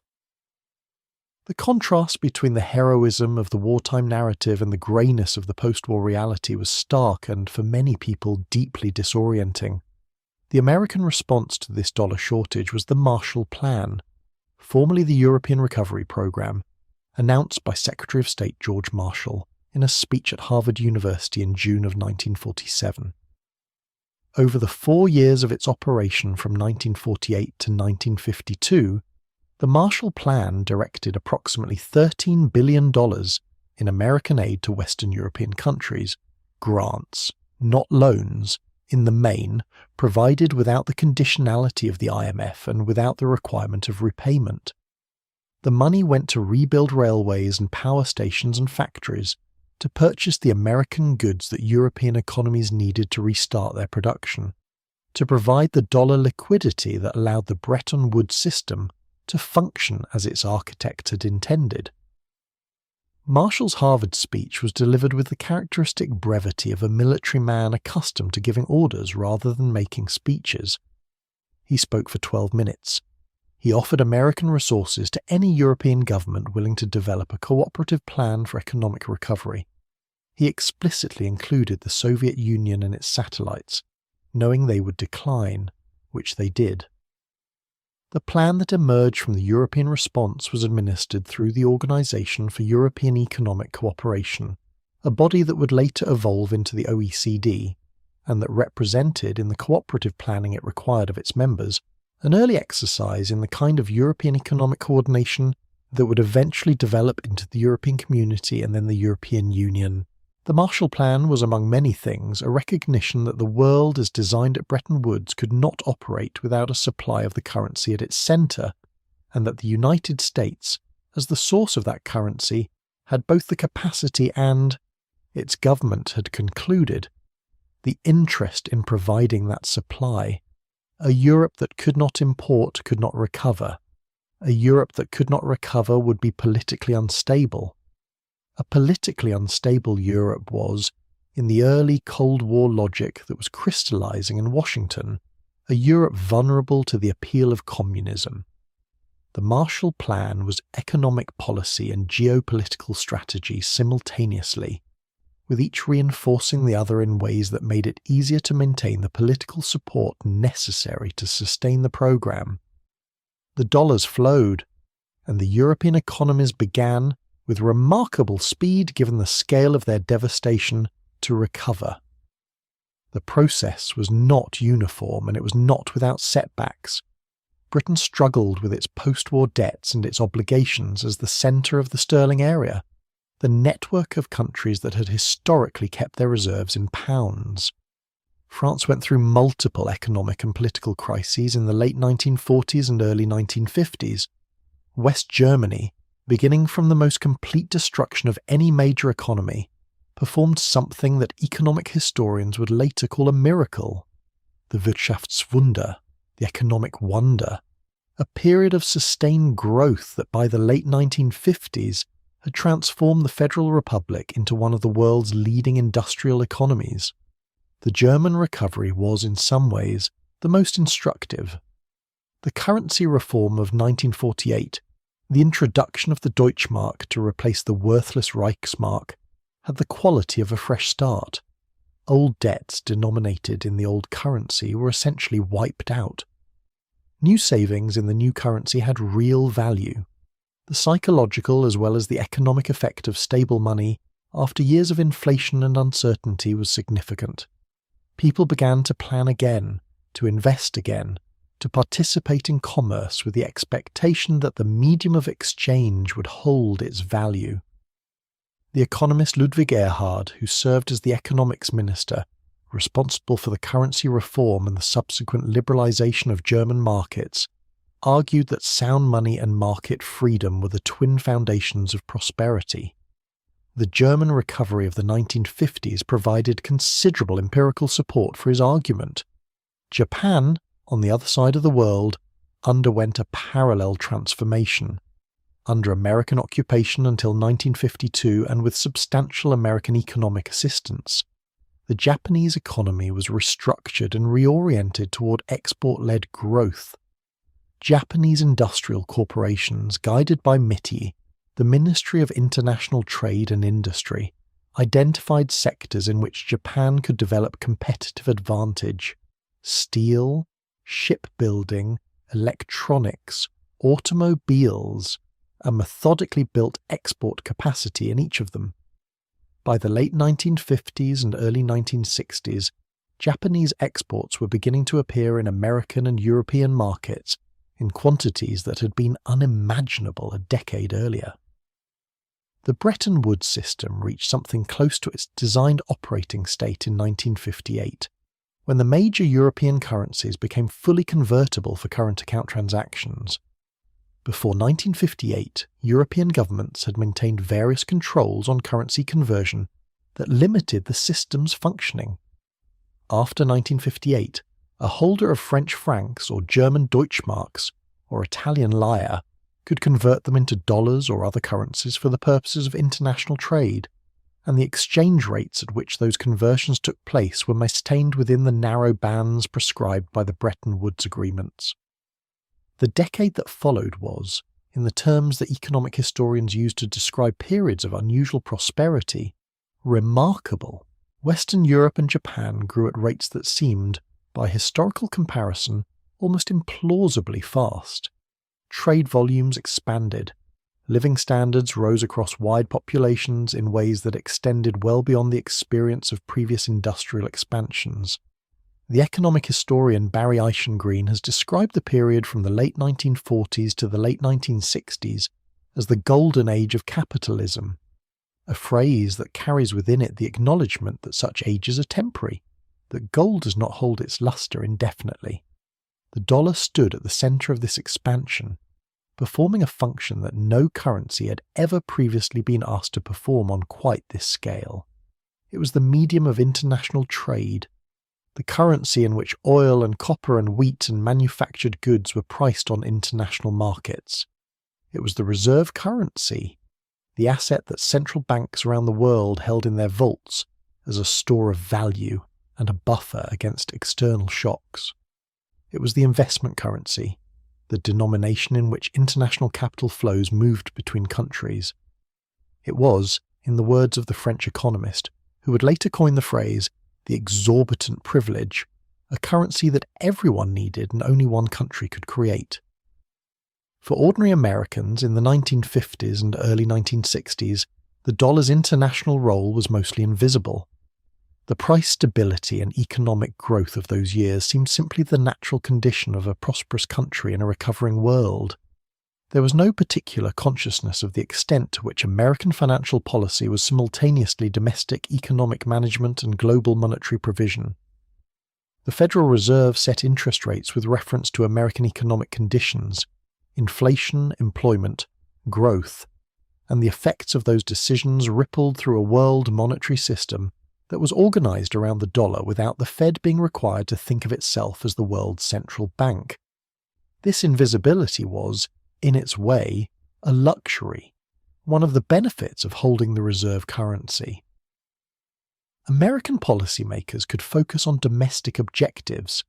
The contrast between the heroism of the wartime narrative and the greyness of the post-war reality was stark and, for many people, deeply disorienting. The American response to this dollar shortage was the Marshall Plan, formerly the European Recovery Program, announced by Secretary of State George Marshall in a speech at Harvard University in June of 1947. Over the 4 years of its operation from 1948 to 1952, the Marshall Plan directed approximately $13 billion in American aid to Western European countries, grants, not loans, in the main, provided without the conditionality of the IMF and without the requirement of repayment. The money went to rebuild railways and power stations and factories, to purchase the American goods that European economies needed to restart their production, to provide the dollar liquidity that allowed the Bretton Woods System to function as its architect had intended. Marshall's Harvard speech was delivered with the characteristic brevity of a military man accustomed to giving orders rather than making speeches. He spoke for 12 minutes. He offered American resources to any European government willing to develop a cooperative plan for economic recovery. He explicitly included the Soviet Union and its satellites, knowing they would decline, which they did. The plan that emerged from the European response was administered through the Organization for European Economic Cooperation, a body that would later evolve into the OECD, and that represented, in the cooperative planning it required of its members, an early exercise in the kind of European economic coordination that would eventually develop into the European Community and then the European Union. The Marshall Plan was, among many things, a recognition that the world as designed at Bretton Woods could not operate without a supply of the currency at its centre, and that the United States, as the source of that currency, had both the capacity and, its government had concluded, the interest in providing that supply. A Europe that could not import could not recover. A Europe that could not recover would be politically unstable. A politically unstable Europe was, in the early Cold War logic that was crystallizing in Washington, a Europe vulnerable to the appeal of communism. The Marshall Plan was economic policy and geopolitical strategy simultaneously, with each reinforcing the other in ways that made it easier to maintain the political support necessary to sustain the program. The dollars flowed, and the European economies began, with remarkable speed given the scale of their devastation, to recover. The process was not uniform and it was not without setbacks. Britain struggled with its post-war debts and its obligations as the centre of the sterling area, the network of countries that had historically kept their reserves in pounds. France went through multiple economic and political crises in the late 1940s and early 1950s. West Germany, beginning from the most complete destruction of any major economy, performed something that economic historians would later call a miracle, the Wirtschaftswunder, the economic wonder, a period of sustained growth that by the late 1950s had transformed the Federal Republic into one of the world's leading industrial economies. The German recovery was, in some ways, the most instructive. The currency reform of 1948, the introduction of the Deutschmark to replace the worthless Reichsmark, had the quality of a fresh start. Old debts denominated in the old currency were essentially wiped out. New savings in the new currency had real value. The psychological as well as the economic effect of stable money after years of inflation and uncertainty was significant. People began to plan again, to invest again, to participate in commerce with the expectation that the medium of exchange would hold its value. The economist Ludwig Erhard, who served as the economics minister, responsible for the currency reform and the subsequent liberalization of German markets, argued that sound money and market freedom were the twin foundations of prosperity. The German recovery of the 1950s provided considerable empirical support for his argument. Japan, on the other side of the world, underwent a parallel transformation. Under American occupation until 1952 and with substantial American economic assistance, the Japanese economy was restructured and reoriented toward export-led growth. Japanese industrial corporations, guided by MITI, the Ministry of International Trade and Industry, identified sectors in which Japan could develop competitive advantage: steel, shipbuilding, electronics, automobiles, a methodically built export capacity in each of them. By the late 1950s and early 1960s, Japanese exports were beginning to appear in American and European markets in quantities that had been unimaginable a decade earlier. The Bretton Woods System reached something close to its designed operating state in 1958, when the major European currencies became fully convertible for current account transactions. Before 1958, European governments had maintained various controls on currency conversion that limited the system's functioning. After 1958, a holder of French francs or German Deutschmarks or Italian lire could convert them into dollars or other currencies for the purposes of international trade, and the exchange rates at which those conversions took place were maintained within the narrow bands prescribed by the Bretton Woods agreements. The decade that followed was, in the terms that economic historians use to describe periods of unusual prosperity, remarkable. Western Europe and Japan grew at rates that seemed, by historical comparison, almost implausibly fast. Trade volumes expanded. Living standards rose across wide populations in ways that extended well beyond the experience of previous industrial expansions. The economic historian Barry Eichengreen has described the period from the late 1940s to the late 1960s as the golden age of capitalism, a phrase that carries within it the acknowledgement that such ages are temporary, that gold does not hold its luster indefinitely. The dollar stood at the centre of this expansion, performing a function that no currency had ever previously been asked to perform on quite this scale. It was the medium of international trade, the currency in which oil and copper and wheat and manufactured goods were priced on international markets. It was the reserve currency, the asset that central banks around the world held in their vaults as a store of value and a buffer against external shocks. It was the investment currency, the denomination in which international capital flows moved between countries. It was, in the words of the French economist, who would later coin the phrase, the exorbitant privilege, a currency that everyone needed and only one country could create. For ordinary Americans in the 1950s and early 1960s, the dollar's international role was mostly invisible. The price stability and economic growth of those years seemed simply the natural condition of a prosperous country in a recovering world. There was no particular consciousness of the extent to which American financial policy was simultaneously domestic economic management and global monetary provision. The Federal Reserve set interest rates with reference to American economic conditions, inflation, employment, growth, and the effects of those decisions rippled through a world monetary system that was organized around the dollar without the Fed being required to think of itself as the world's central bank. This invisibility was, in its way, a luxury, one of the benefits of holding the reserve currency. American policymakers could focus on domestic objectives.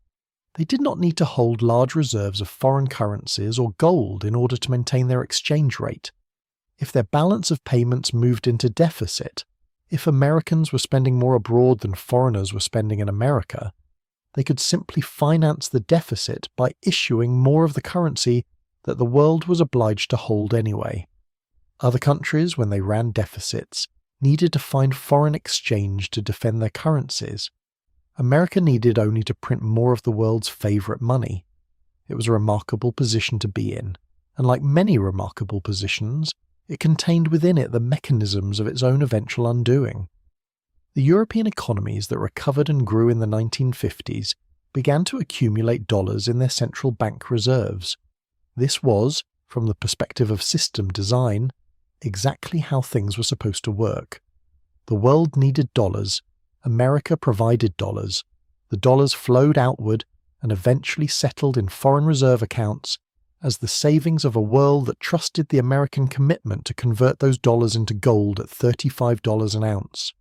They did not need to hold large reserves of foreign currencies or gold in order to maintain their exchange rate. If their balance of payments moved into deficit, if Americans were spending more abroad than foreigners were spending in America, they could simply finance the deficit by issuing more of the currency that the world was obliged to hold anyway. Other countries, when they ran deficits, needed to find foreign exchange to defend their currencies. America needed only to print more of the world's favourite money. It was a remarkable position to be in, and like many remarkable positions, it contained within it the mechanisms of its own eventual undoing. The European economies that recovered and grew in the 1950s began to accumulate dollars in their central bank reserves. This was, from the perspective of system design, exactly how things were supposed to work. The world needed dollars, America provided dollars, the dollars flowed outward and eventually settled in foreign reserve accounts as the savings of a world that trusted the American commitment to convert those dollars into gold at $35 an ounce.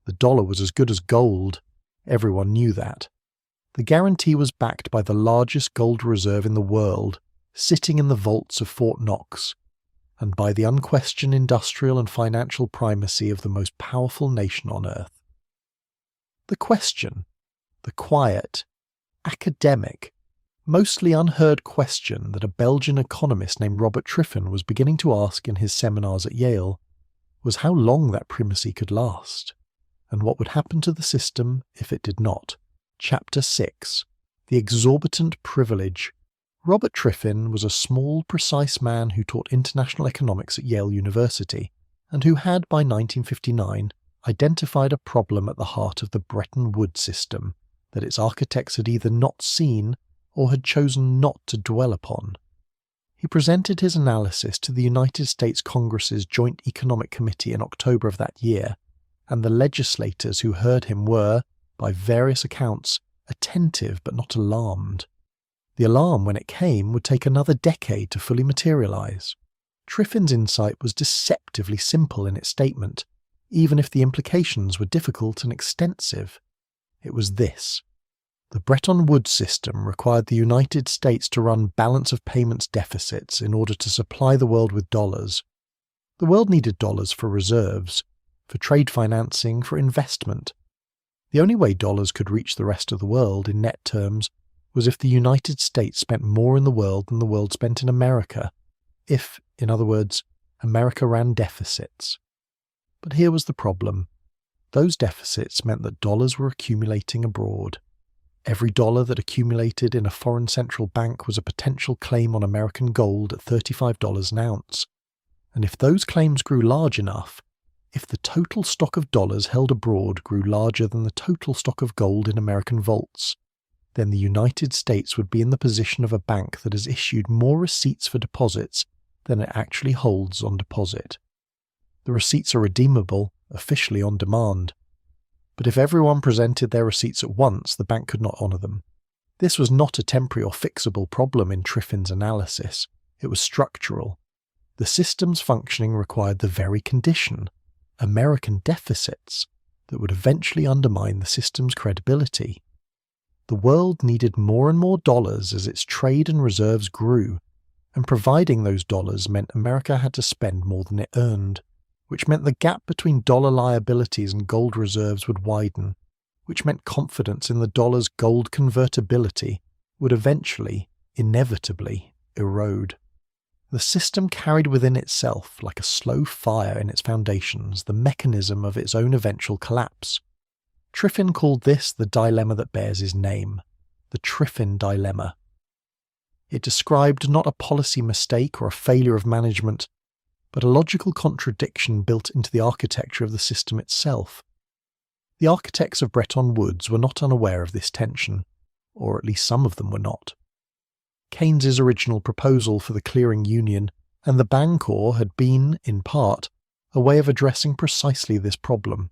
The dollar was as good as gold. Everyone knew that. The guarantee was backed by the largest gold reserve in the world, sitting in the vaults of Fort Knox, and by the unquestioned industrial and financial primacy of the most powerful nation on earth. The question, the quiet, academic, mostly unheard question that a Belgian economist named Robert Triffin was beginning to ask in his seminars at Yale, was how long that primacy could last, and what would happen to the system if it did not. Chapter 6. The Exorbitant Privilege. Robert Triffin was a small, precise man who taught international economics at Yale University, and who had, by 1959, identified a problem at the heart of the Bretton Woods System that its architects had either not seen or had chosen not to dwell upon. He presented his analysis to the United States Congress's Joint Economic Committee in October of that year, and the legislators who heard him were, by various accounts, attentive but not alarmed. The alarm, when it came, would take another decade to fully materialize. Triffin's insight was deceptively simple in its statement, even if the implications were difficult and extensive. It was this. The Bretton Woods System required the United States to run balance of payments deficits in order to supply the world with dollars. The world needed dollars for reserves, for trade financing, for investment. The only way dollars could reach the rest of the world in net terms was if the United States spent more in the world than the world spent in America, if, in other words, America ran deficits. But here was the problem. Those deficits meant that dollars were accumulating abroad. Every dollar that accumulated in a foreign central bank was a potential claim on American gold at $35 an ounce. And if those claims grew large enough, if the total stock of dollars held abroad grew larger than the total stock of gold in American vaults, then the United States would be in the position of a bank that has issued more receipts for deposits than it actually holds on deposit. The receipts are redeemable, officially on demand. But if everyone presented their receipts at once, the bank could not honour them. This was not a temporary or fixable problem in Triffin's analysis. It was structural. The system's functioning required the very condition, American deficits, that would eventually undermine the system's credibility. The world needed more and more dollars as its trade and reserves grew, and providing those dollars meant America had to spend more than it earned, which meant the gap between dollar liabilities and gold reserves would widen, which meant confidence in the dollar's gold convertibility would eventually, inevitably, erode. The system carried within itself, like a slow fire in its foundations, the mechanism of its own eventual collapse. Triffin called this the dilemma that bears his name, the Triffin dilemma. It described not a policy mistake or a failure of management, but a logical contradiction built into the architecture of the system itself. The architects of Bretton Woods were not unaware of this tension, or at least some of them were not. Keynes's original proposal for the clearing union and the Bancor had been, in part, a way of addressing precisely this problem,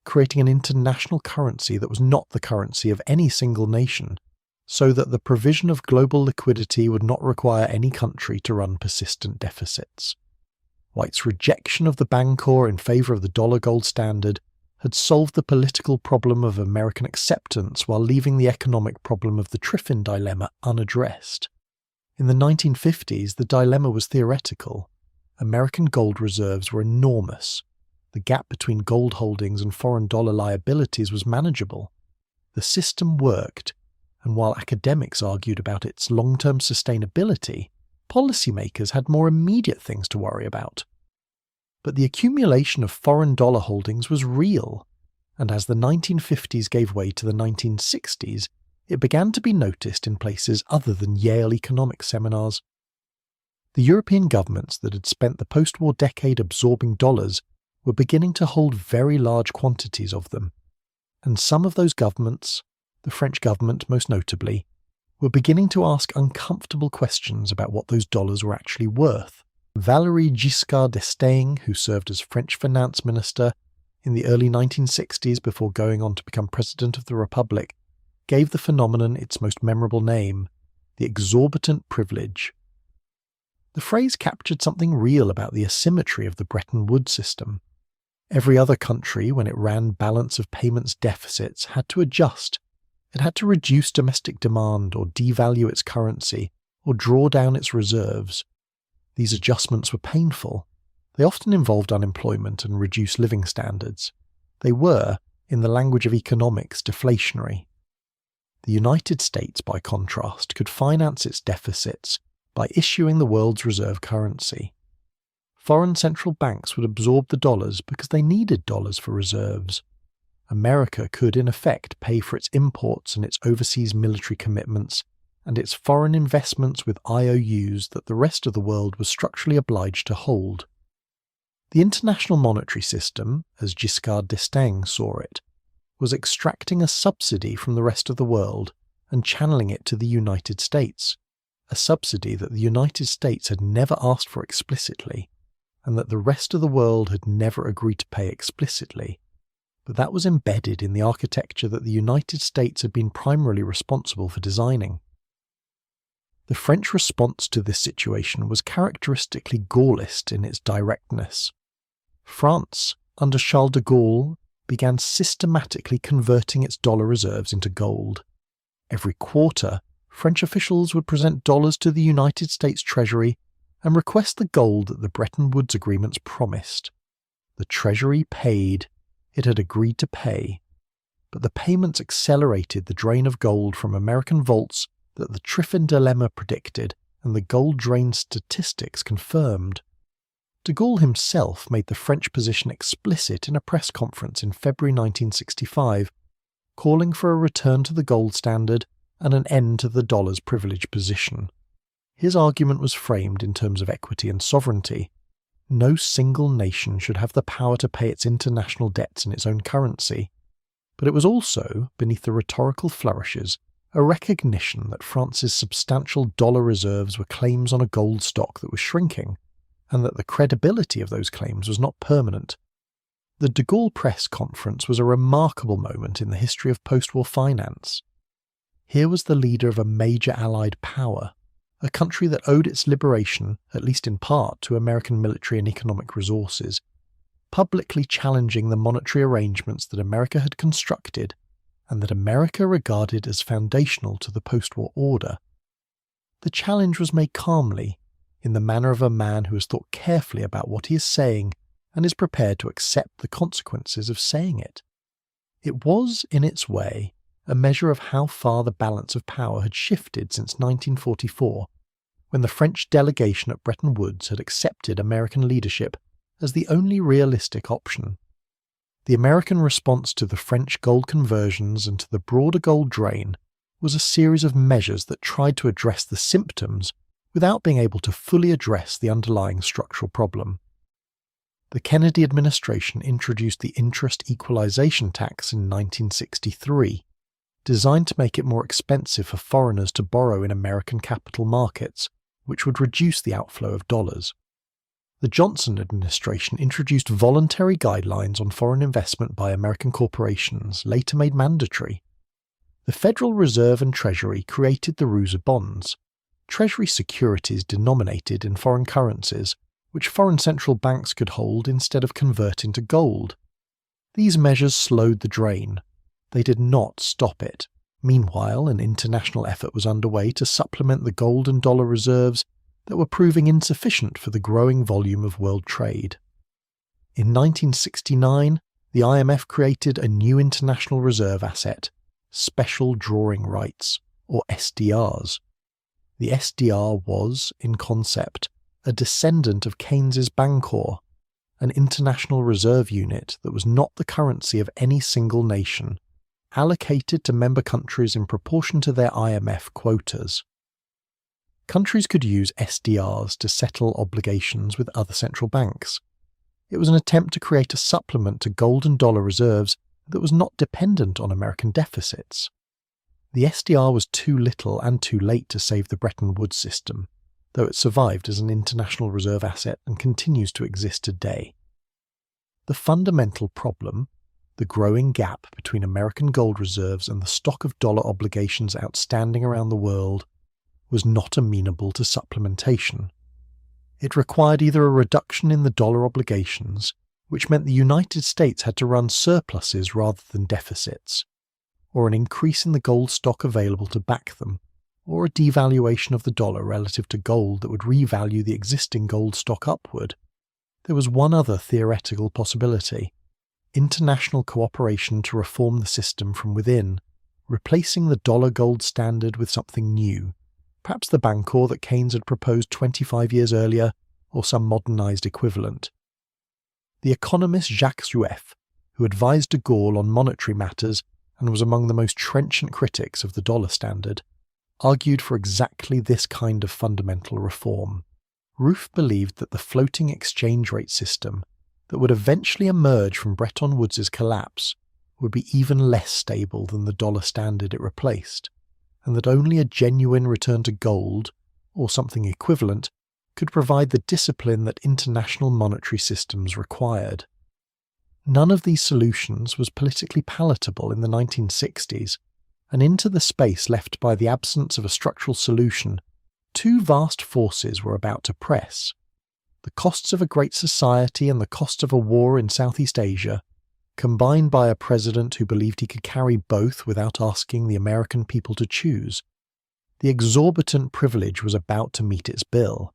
creating an international currency that was not the currency of any single nation, so that the provision of global liquidity would not require any country to run persistent deficits. White's rejection of the Bancor in favour of the dollar-gold standard had solved the political problem of American acceptance while leaving the economic problem of the Triffin dilemma unaddressed. In the 1950s, the dilemma was theoretical. American gold reserves were enormous. The gap between gold holdings and foreign dollar liabilities was manageable. The system worked, and while academics argued about its long-term sustainability, policymakers had more immediate things to worry about. But the accumulation of foreign dollar holdings was real, and as the 1950s gave way to the 1960s, it began to be noticed in places other than Yale economics seminars. The European governments that had spent the post-war decade absorbing dollars were beginning to hold very large quantities of them, and some of those governments, the French government most notably, were beginning to ask uncomfortable questions about what those dollars were actually worth. Valéry Giscard d'Estaing, who served as French finance minister in the early 1960s before going on to become president of the Republic, gave the phenomenon its most memorable name, the exorbitant privilege. The phrase captured something real about the asymmetry of the Bretton Woods system. Every other country, when it ran balance of payments deficits, had to adjust. It had to reduce domestic demand or devalue its currency or draw down its reserves. These adjustments were painful. They often involved unemployment and reduced living standards. They were, in the language of economics, deflationary. The United States, by contrast, could finance its deficits by issuing the world's reserve currency. Foreign central banks would absorb the dollars because they needed dollars for reserves. America could, in effect, pay for its imports and its overseas military commitments and its foreign investments with IOUs that the rest of the world was structurally obliged to hold. The international monetary system, as Giscard d'Estaing saw it, was extracting a subsidy from the rest of the world and channeling it to the United States, a subsidy that the United States had never asked for explicitly, and that the rest of the world had never agreed to pay explicitly, but that was embedded in the architecture that the United States had been primarily responsible for designing. The French response to this situation was characteristically Gaullist in its directness. France, under Charles de Gaulle, began systematically converting its dollar reserves into gold. Every quarter, French officials would present dollars to the United States Treasury and request the gold that the Bretton Woods agreements promised. The Treasury paid. It had agreed to pay. But the payments accelerated the drain of gold from American vaults that the Triffin dilemma predicted and the gold drain statistics confirmed. De Gaulle himself made the French position explicit in a press conference in February 1965, calling for a return to the gold standard and an end to the dollar's privileged position. His argument was framed in terms of equity and sovereignty. No single nation should have the power to pay its international debts in its own currency. But it was also, beneath the rhetorical flourishes, a recognition that France's substantial dollar reserves were claims on a gold stock that was shrinking, and that the credibility of those claims was not permanent. The de Gaulle press conference was a remarkable moment in the history of post-war finance. Here was the leader of a major Allied power, a country that owed its liberation, at least in part, to American military and economic resources, publicly challenging the monetary arrangements that America had constructed and that America regarded as foundational to the post-war order. The challenge was made calmly, in the manner of a man who has thought carefully about what he is saying and is prepared to accept the consequences of saying it. It was, in its way, a measure of how far the balance of power had shifted since 1944, when the French delegation at Bretton Woods had accepted American leadership as the only realistic option. The American response to the French gold conversions and to the broader gold drain was a series of measures that tried to address the symptoms without being able to fully address the underlying structural problem. The Kennedy administration introduced the interest equalization tax in 1963, designed to make it more expensive for foreigners to borrow in American capital markets, which would reduce the outflow of dollars. The Johnson administration introduced voluntary guidelines on foreign investment by American corporations, later made mandatory. The Federal Reserve and Treasury created the ruse of bonds, Treasury securities denominated in foreign currencies, which foreign central banks could hold instead of converting to gold. These measures slowed the drain. They did not stop it. Meanwhile, an international effort was underway to supplement the gold and dollar reserves that were proving insufficient for the growing volume of world trade. In 1969, the IMF created a new international reserve asset, Special Drawing Rights, or SDRs. The SDR was, in concept, a descendant of Keynes's Bancor, an international reserve unit that was not the currency of any single nation, allocated to member countries in proportion to their IMF quotas. Countries could use SDRs to settle obligations with other central banks. It was an attempt to create a supplement to gold and dollar reserves that was not dependent on American deficits. The SDR was too little and too late to save the Bretton Woods System, though it survived as an international reserve asset and continues to exist today. The fundamental problem, the growing gap between American gold reserves and the stock of dollar obligations outstanding around the world, was not amenable to supplementation. It required either a reduction in the dollar obligations, which meant the United States had to run surpluses rather than deficits, or an increase in the gold stock available to back them, or a devaluation of the dollar relative to gold that would revalue the existing gold stock upward. There was one other theoretical possibility: international cooperation to reform the system from within, replacing the dollar-gold standard with something new, perhaps the Bancor that Keynes had proposed 25 years earlier, or some modernized equivalent. The economist Jacques Rueff, who advised de Gaulle on monetary matters and was among the most trenchant critics of the dollar standard, argued for exactly this kind of fundamental reform. Rueff believed that the floating exchange rate system that would eventually emerge from Bretton Woods' collapse would be even less stable than the dollar standard it replaced, and that only a genuine return to gold, or something equivalent, could provide the discipline that international monetary systems required. None of these solutions was politically palatable in the 1960s, and into the space left by the absence of a structural solution, two vast forces were about to press: the costs of a great society and the cost of a war in Southeast Asia, combined by a president who believed he could carry both without asking the American people to choose. The exorbitant privilege was about to meet its bill.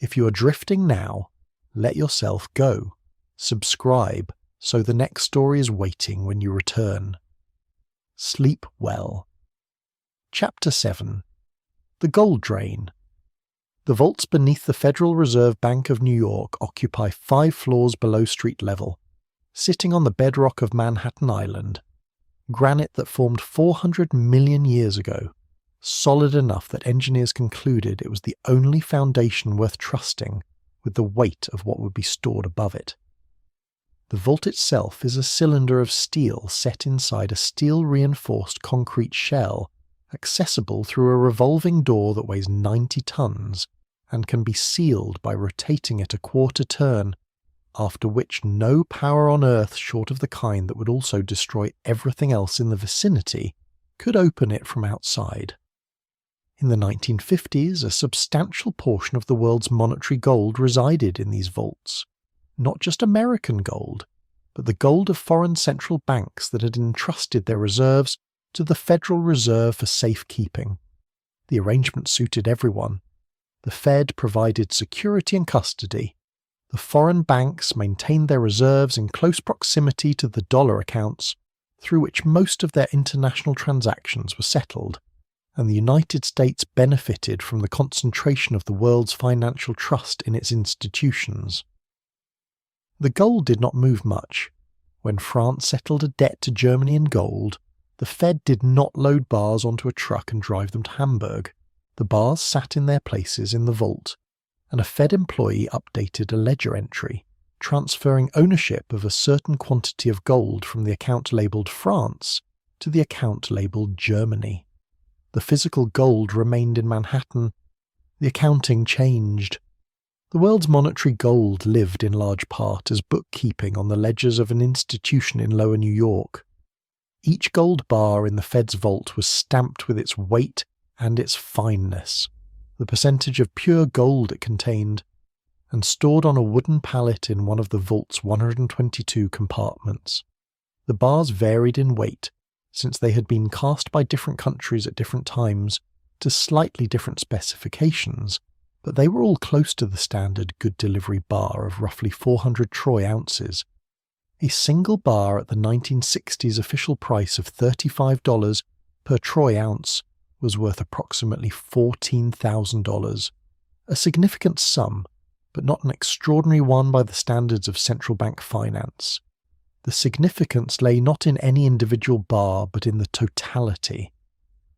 If you are drifting now, let yourself go. Subscribe, so the next story is waiting when you return. Sleep well. Chapter 7. The Gold Drain. The vaults beneath the Federal Reserve Bank of New York occupy 5 floors below street level, sitting on the bedrock of Manhattan Island, granite that formed 400 million years ago, solid enough that engineers concluded it was the only foundation worth trusting with the weight of what would be stored above it. The vault itself is a cylinder of steel set inside a steel-reinforced concrete shell, accessible through a revolving door that weighs 90 tons and can be sealed by rotating it a quarter turn, after which no power on Earth short of the kind that would also destroy everything else in the vicinity could open it from outside. In the 1950s, a substantial portion of the world's monetary gold resided in these vaults. Not just American gold, but the gold of foreign central banks that had entrusted their reserves to the Federal Reserve for safekeeping. The arrangement suited everyone. The Fed provided security and custody. The foreign banks maintained their reserves in close proximity to the dollar accounts, through which most of their international transactions were settled, and the United States benefited from the concentration of the world's financial trust in its institutions. The gold did not move much. When France settled a debt to Germany in gold, the Fed did not load bars onto a truck and drive them to Hamburg. The bars sat in their places in the vault, and a Fed employee updated a ledger entry transferring ownership of a certain quantity of gold from the account labelled France to the account labelled Germany. The physical gold remained in Manhattan. The accounting changed. The world's monetary gold lived in large part as bookkeeping on the ledgers of an institution in Lower New York. Each gold bar in the Fed's vault was stamped with its weight and its fineness, the percentage of pure gold it contained, and stored on a wooden pallet in one of the vault's 122 compartments. The bars varied in weight, since they had been cast by different countries at different times to slightly different specifications, but they were all close to the standard good delivery bar of roughly 400 troy ounces. A single bar at the 1960s official price of $35 per troy ounce was worth approximately $14,000, a significant sum, but not an extraordinary one by the standards of central bank finance. The significance lay not in any individual bar, but in the totality.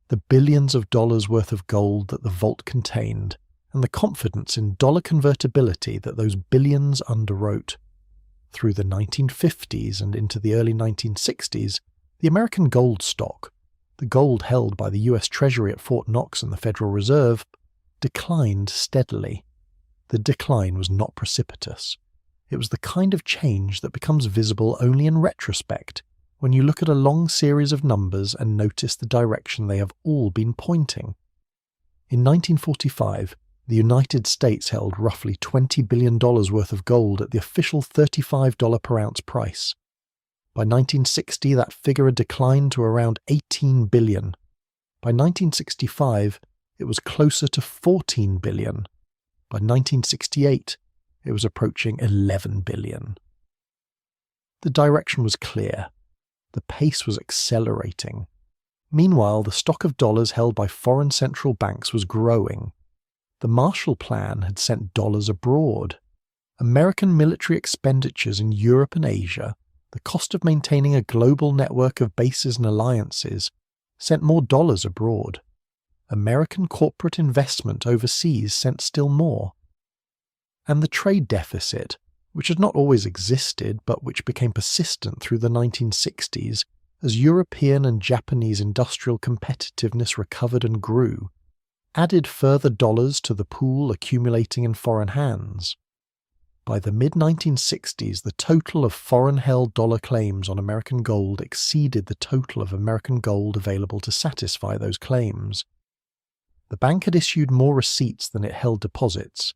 The billions of dollars worth of gold that the vault contained, and the confidence in dollar convertibility that those billions underwrote. Through the 1950s and into the early 1960s, the American gold stock, the gold held by the US Treasury at Fort Knox and the Federal Reserve, declined steadily. The decline was not precipitous. It was the kind of change that becomes visible only in retrospect, when you look at a long series of numbers and notice the direction they have all been pointing. In 1945, the United States held roughly $20 billion worth of gold at the official $35 per ounce price. By 1960, that figure had declined to around $18 billion. By 1965, it was closer to $14 billion. By 1968, it was approaching $11 billion. The direction was clear. The pace was accelerating. Meanwhile, the stock of dollars held by foreign central banks was growing. The Marshall Plan had sent dollars abroad. American military expenditures in Europe and Asia, the cost of maintaining a global network of bases and alliances, sent more dollars abroad. American corporate investment overseas sent still more. And the trade deficit, which had not always existed but which became persistent through the 1960s as European and Japanese industrial competitiveness recovered and grew, added further dollars to the pool accumulating in foreign hands. By the mid-1960s, the total of foreign-held dollar claims on American gold exceeded the total of American gold available to satisfy those claims. The bank had issued more receipts than it held deposits.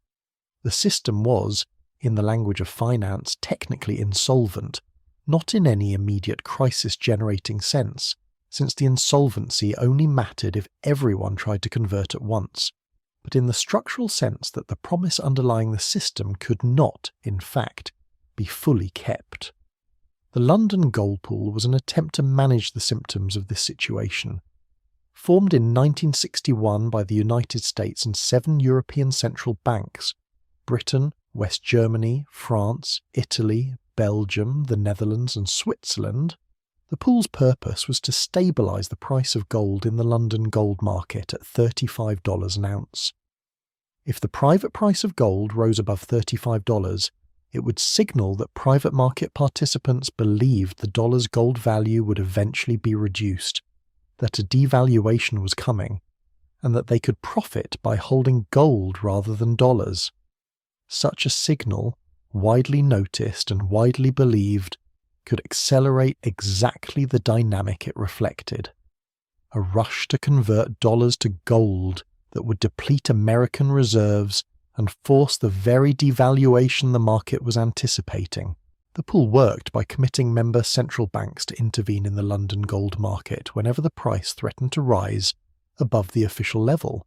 The system was, in the language of finance, technically insolvent, not in any immediate crisis-generating sense, since the insolvency only mattered if everyone tried to convert at once, but in the structural sense that the promise underlying the system could not, in fact, be fully kept. The London Gold Pool was an attempt to manage the symptoms of this situation. Formed in 1961 by the United States and 7 European central banks, Britain, West Germany, France, Italy, Belgium, the Netherlands and Switzerland, the pool's purpose was to stabilise the price of gold in the London gold market at $35 an ounce. If the private price of gold rose above $35, it would signal that private market participants believed the dollar's gold value would eventually be reduced, that a devaluation was coming, and that they could profit by holding gold rather than dollars. Such a signal, widely noticed and widely believed, could accelerate exactly the dynamic it reflected. A rush to convert dollars to gold that would deplete American reserves and force the very devaluation the market was anticipating. The pool worked by committing member central banks to intervene in the London gold market whenever the price threatened to rise above the official level,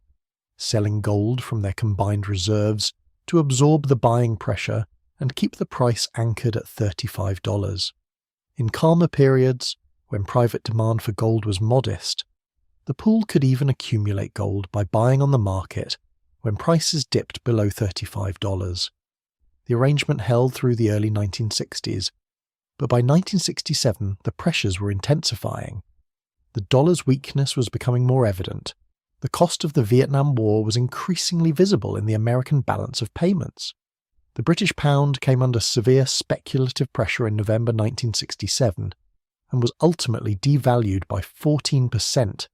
selling gold from their combined reserves to absorb the buying pressure and keep the price anchored at $35. In calmer periods, when private demand for gold was modest, the pool could even accumulate gold by buying on the market when prices dipped below $35. The arrangement held through the early 1960s, but by 1967 the pressures were intensifying. The dollar's weakness was becoming more evident. The cost of the Vietnam War was increasingly visible in the American balance of payments. The British pound came under severe speculative pressure in November 1967 and was ultimately devalued by 14%,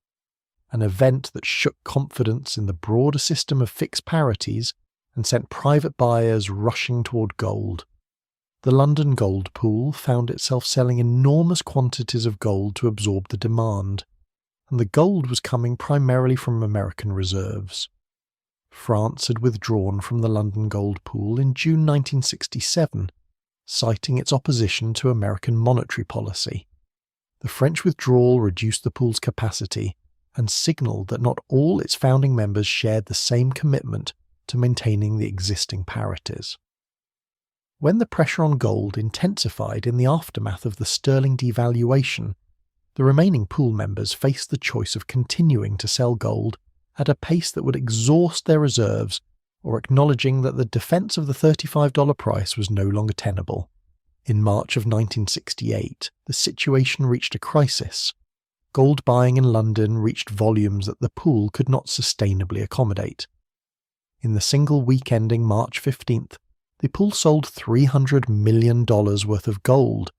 an event that shook confidence in the broader system of fixed parities and sent private buyers rushing toward gold. The London gold pool found itself selling enormous quantities of gold to absorb the demand, and the gold was coming primarily from American reserves. France had withdrawn from the London gold pool in June 1967, citing its opposition to American monetary policy. The French withdrawal reduced the pool's capacity and signalled that not all its founding members shared the same commitment to maintaining the existing parities. When the pressure on gold intensified in the aftermath of the sterling devaluation, the remaining pool members faced the choice of continuing to sell gold at a pace that would exhaust their reserves or acknowledging that the defence of the $35 price was no longer tenable. In March of 1968, the situation reached a crisis. Gold buying in London reached volumes that the pool could not sustainably accommodate. In the single week ending March 15th, the pool sold $300 million worth of gold,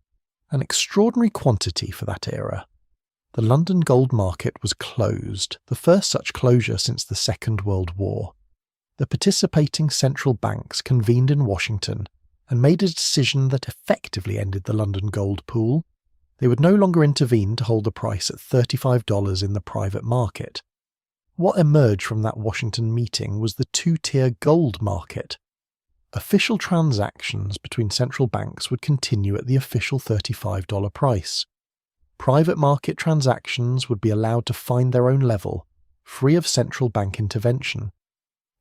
an extraordinary quantity for that era. The London gold market was closed, the first such closure since the Second World War. The participating central banks convened in Washington and made a decision that effectively ended the London gold pool. They would no longer intervene to hold the price at $35 in the private market. What emerged from that Washington meeting was the two-tier gold market. Official transactions between central banks would continue at the official $35 price. Private market transactions would be allowed to find their own level, free of central bank intervention.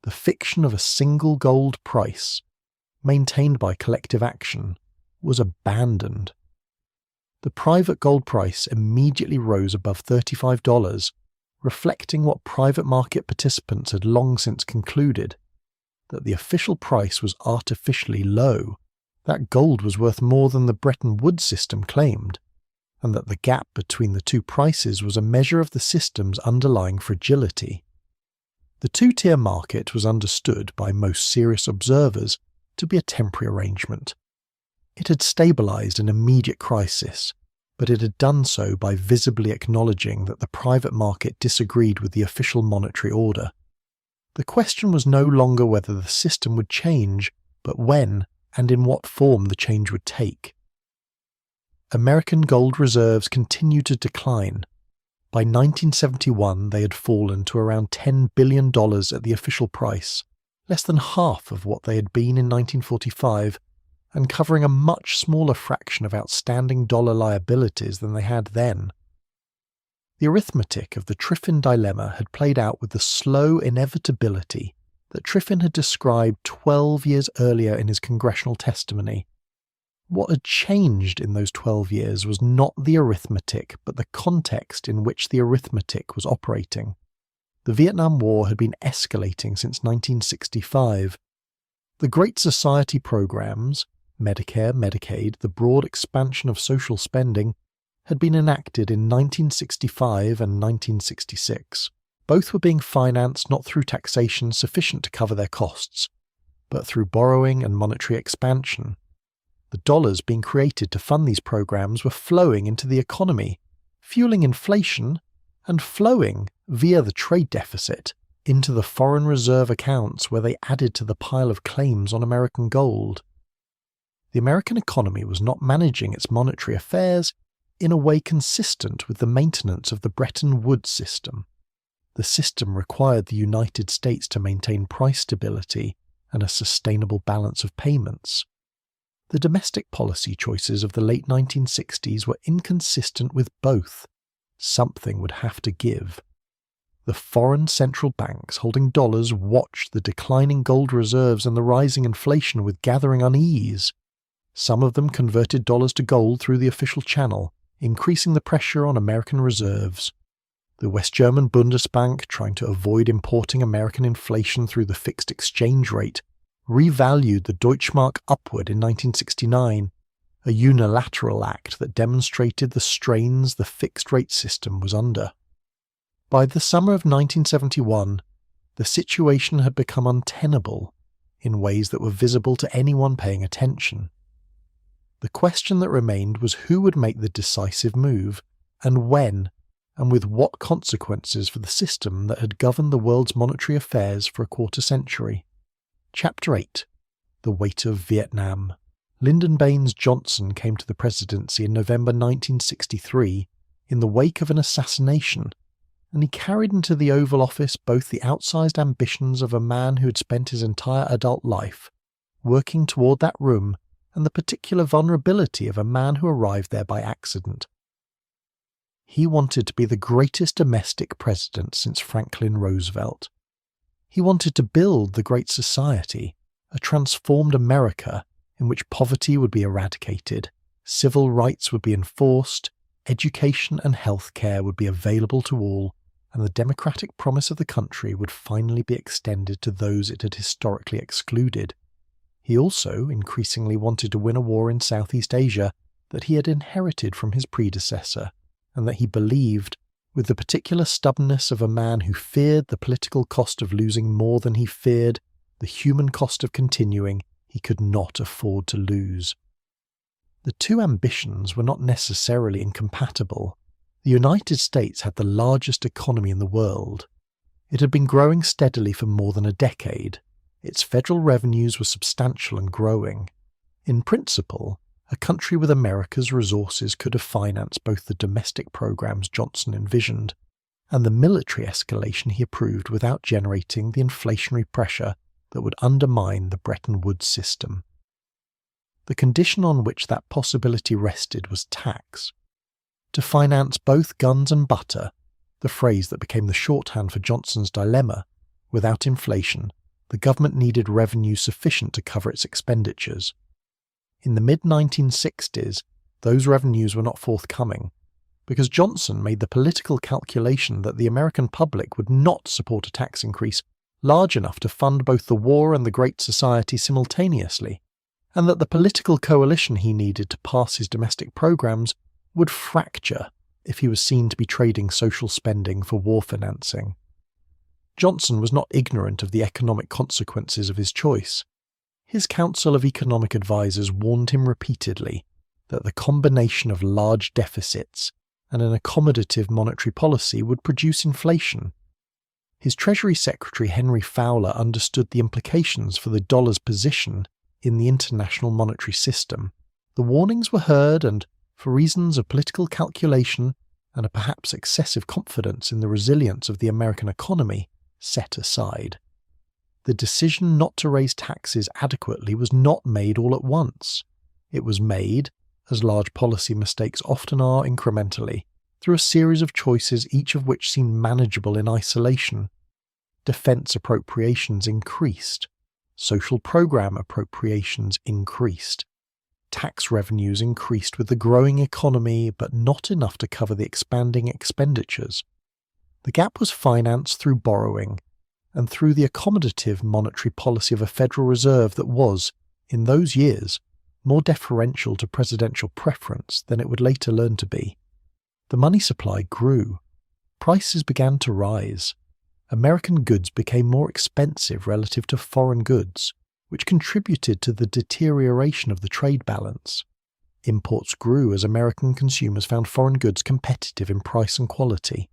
The fiction of a single gold price, maintained by collective action, was abandoned. The private gold price immediately rose above $35, reflecting what private market participants had long since concluded, that the official price was artificially low, that gold was worth more than the Bretton Woods System claimed, and that the gap between the two prices was a measure of the system's underlying fragility. The two-tier market was understood by most serious observers to be a temporary arrangement. It had stabilised an immediate crisis, but it had done so by visibly acknowledging that the private market disagreed with the official monetary order. The question was no longer whether the system would change, but when and in what form the change would take. American gold reserves continued to decline. By 1971 they had fallen to around $10 billion at the official price, less than half of what they had been in 1945, and covering a much smaller fraction of outstanding dollar liabilities than they had then. The arithmetic of the Triffin dilemma had played out with the slow inevitability that Triffin had described 12 years earlier in his congressional testimony. What had changed in those 12 years was not the arithmetic, but the context in which the arithmetic was operating. The Vietnam War had been escalating since 1965. The Great Society programs, Medicare, Medicaid, the broad expansion of social spending, had been enacted in 1965 and 1966. Both were being financed not through taxation sufficient to cover their costs, but through borrowing and monetary expansion. The dollars being created to fund these programs were flowing into the economy, fueling inflation, and flowing, via the trade deficit, into the foreign reserve accounts where they added to the pile of claims on American gold. The American economy was not managing its monetary affairs in a way consistent with the maintenance of the Bretton Woods System. The system required the United States to maintain price stability and a sustainable balance of payments. The domestic policy choices of the late 1960s were inconsistent with both. Something would have to give. The foreign central banks holding dollars watched the declining gold reserves and the rising inflation with gathering unease. Some of them converted dollars to gold through the official channel, increasing the pressure on American reserves. The West German Bundesbank, trying to avoid importing American inflation through the fixed exchange rate, revalued the Deutschmark upward in 1969, a unilateral act that demonstrated the strains the fixed-rate system was under. By the summer of 1971, the situation had become untenable. in ways that were visible to anyone paying attention. The question that remained was who would make the decisive move, and when, and with what consequences for the system that had governed the world's monetary affairs for a quarter century. Chapter 8. The Weight of Vietnam. Lyndon Baines Johnson came to the presidency in November 1963 in the wake of an assassination, and he carried into the Oval Office both the outsized ambitions of a man who had spent his entire adult life working toward that room and the particular vulnerability of a man who arrived there by accident. He wanted to be the greatest domestic president since Franklin Roosevelt. He wanted to build the Great Society, a transformed America in which poverty would be eradicated, civil rights would be enforced, education and health care would be available to all, and the democratic promise of the country would finally be extended to those it had historically excluded. He also increasingly wanted to win a war in Southeast Asia that he had inherited from his predecessor, and that he believed, with the particular stubbornness of a man who feared the political cost of losing more than he feared the human cost of continuing, he could not afford to lose. The two ambitions were not necessarily incompatible. The United States had the largest economy in the world. It had been growing steadily for more than a decade. Its federal revenues were substantial and growing. In principle, a country with America's resources could have financed both the domestic programs Johnson envisioned and the military escalation he approved without generating the inflationary pressure that would undermine the Bretton Woods System. The condition on which that possibility rested was tax. To finance both guns and butter, the phrase that became the shorthand for Johnson's dilemma, without inflation, the government needed revenue sufficient to cover its expenditures. In the mid-1960s, those revenues were not forthcoming, because Johnson made the political calculation that the American public would not support a tax increase large enough to fund both the war and the Great Society simultaneously, and that the political coalition he needed to pass his domestic programs would fracture if he was seen to be trading social spending for war financing. Johnson was not ignorant of the economic consequences of his choice. His council of economic advisers warned him repeatedly that the combination of large deficits and an accommodative monetary policy would produce inflation. His Treasury Secretary Henry Fowler understood the implications for the dollar's position in the international monetary system. The warnings were heard and, for reasons of political calculation and a perhaps excessive confidence in the resilience of the American economy, set aside. The decision not to raise taxes adequately was not made all at once. It was made, as large policy mistakes often are incrementally, through a series of choices each of which seemed manageable in isolation. Defense appropriations increased. Social program appropriations increased. Tax revenues increased with the growing economy, but not enough to cover the expanding expenditures. The gap was financed through borrowing, and through the accommodative monetary policy of a Federal Reserve that was, in those years, more deferential to presidential preference than it would later learn to be. The money supply grew. Prices began to rise. American goods became more expensive relative to foreign goods, which contributed to the deterioration of the trade balance. Imports grew as American consumers found foreign goods competitive in price and quality.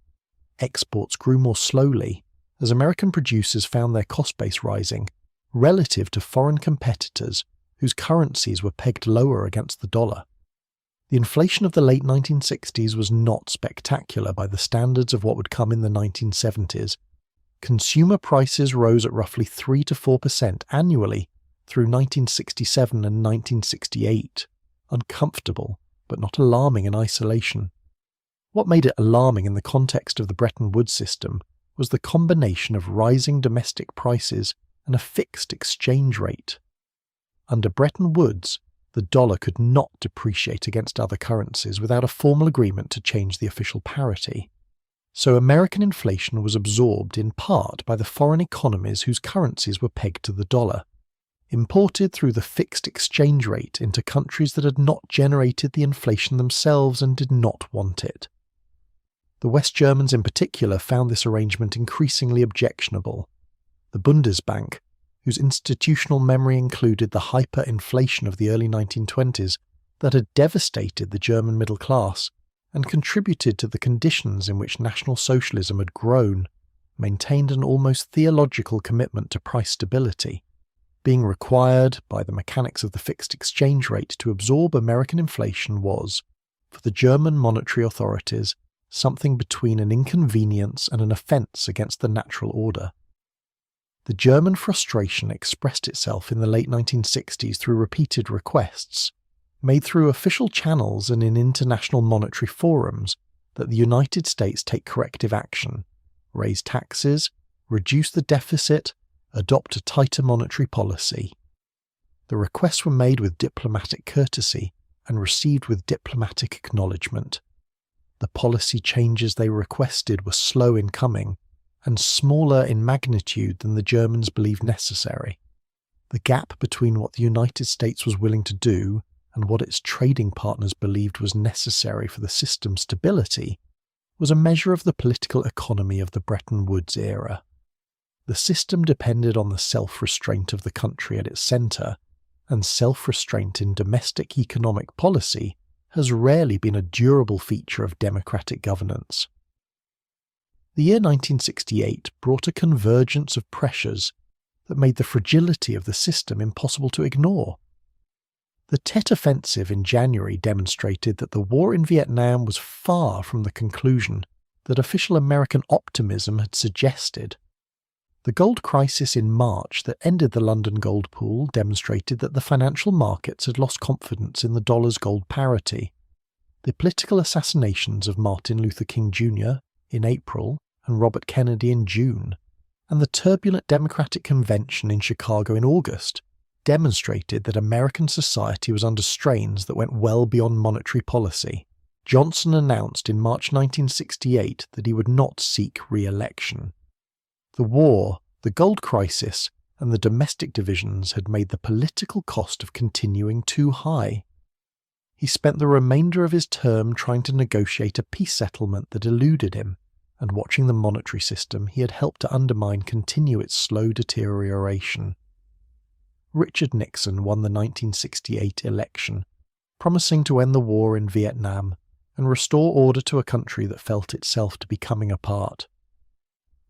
Exports grew more slowly as American producers found their cost base rising relative to foreign competitors whose currencies were pegged lower against the dollar. The inflation of the late 1960s was not spectacular by the standards of what would come in the 1970s. Consumer prices rose at roughly 3 to 4% annually through 1967 and 1968, uncomfortable but not alarming in isolation. What made it alarming in the context of the Bretton Woods system was the combination of rising domestic prices and a fixed exchange rate. Under Bretton Woods, the dollar could not depreciate against other currencies without a formal agreement to change the official parity. So American inflation was absorbed in part by the foreign economies whose currencies were pegged to the dollar, imported through the fixed exchange rate into countries that had not generated the inflation themselves and did not want it. The West Germans in particular found this arrangement increasingly objectionable. The Bundesbank, whose institutional memory included the hyperinflation of the early 1920s that had devastated the German middle class and contributed to the conditions in which National Socialism had grown, maintained an almost theological commitment to price stability, being required by the mechanics of the fixed exchange rate to absorb American inflation was, for the German monetary authorities, something between an inconvenience and an offence against the natural order. The German frustration expressed itself in the late 1960s through repeated requests, made through official channels and in international monetary forums, that the United States take corrective action, raise taxes, reduce the deficit, adopt a tighter monetary policy. The requests were made with diplomatic courtesy and received with diplomatic acknowledgement. The policy changes they requested were slow in coming and smaller in magnitude than the Germans believed necessary. The gap between what the United States was willing to do and what its trading partners believed was necessary for the system's stability was a measure of the political economy of the Bretton Woods era. The system depended on the self-restraint of the country at its centre, and self-restraint in domestic economic policy has rarely been a durable feature of democratic governance. The year 1968 brought a convergence of pressures that made the fragility of the system impossible to ignore. The Tet Offensive in January demonstrated that the war in Vietnam was far from the conclusion that official American optimism had suggested. The gold crisis in March that ended the London gold pool demonstrated that the financial markets had lost confidence in the dollar's gold parity. The political assassinations of Martin Luther King Jr. in April and Robert Kennedy in June, and the turbulent Democratic Convention in Chicago in August, demonstrated that American society was under strains that went well beyond monetary policy. Johnson announced in March 1968 that he would not seek re-election. The war, the gold crisis, and the domestic divisions had made the political cost of continuing too high. He spent the remainder of his term trying to negotiate a peace settlement that eluded him, and watching the monetary system he had helped to undermine continue its slow deterioration. Richard Nixon won the 1968 election, promising to end the war in Vietnam and restore order to a country that felt itself to be coming apart.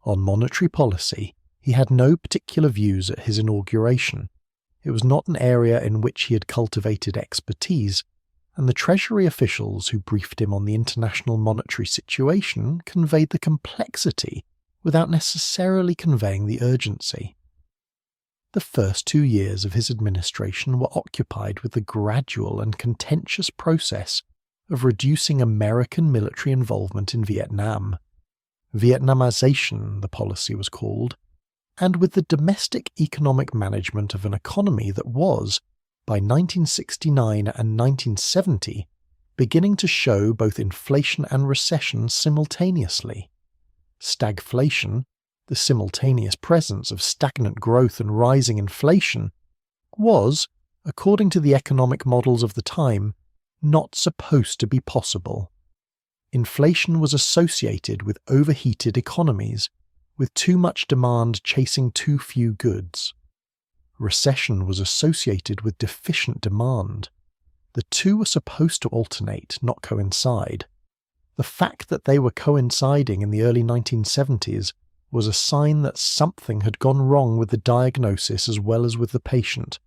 On monetary policy, he had no particular views at his inauguration. It was not an area in which he had cultivated expertise, and the Treasury officials who briefed him on the international monetary situation conveyed the complexity without necessarily conveying the urgency. The first 2 years of his administration were occupied with the gradual and contentious process of reducing American military involvement in Vietnam. Vietnamization, the policy was called, and with the domestic economic management of an economy that was, by 1969 and 1970, beginning to show both inflation and recession simultaneously. Stagflation, the simultaneous presence of stagnant growth and rising inflation, was, according to the economic models of the time, not supposed to be possible. Inflation was associated with overheated economies, with too much demand chasing too few goods. Recession was associated with deficient demand. The two were supposed to alternate, not coincide. The fact that they were coinciding in the early 1970s was a sign that something had gone wrong with the diagnosis as well as with the patient,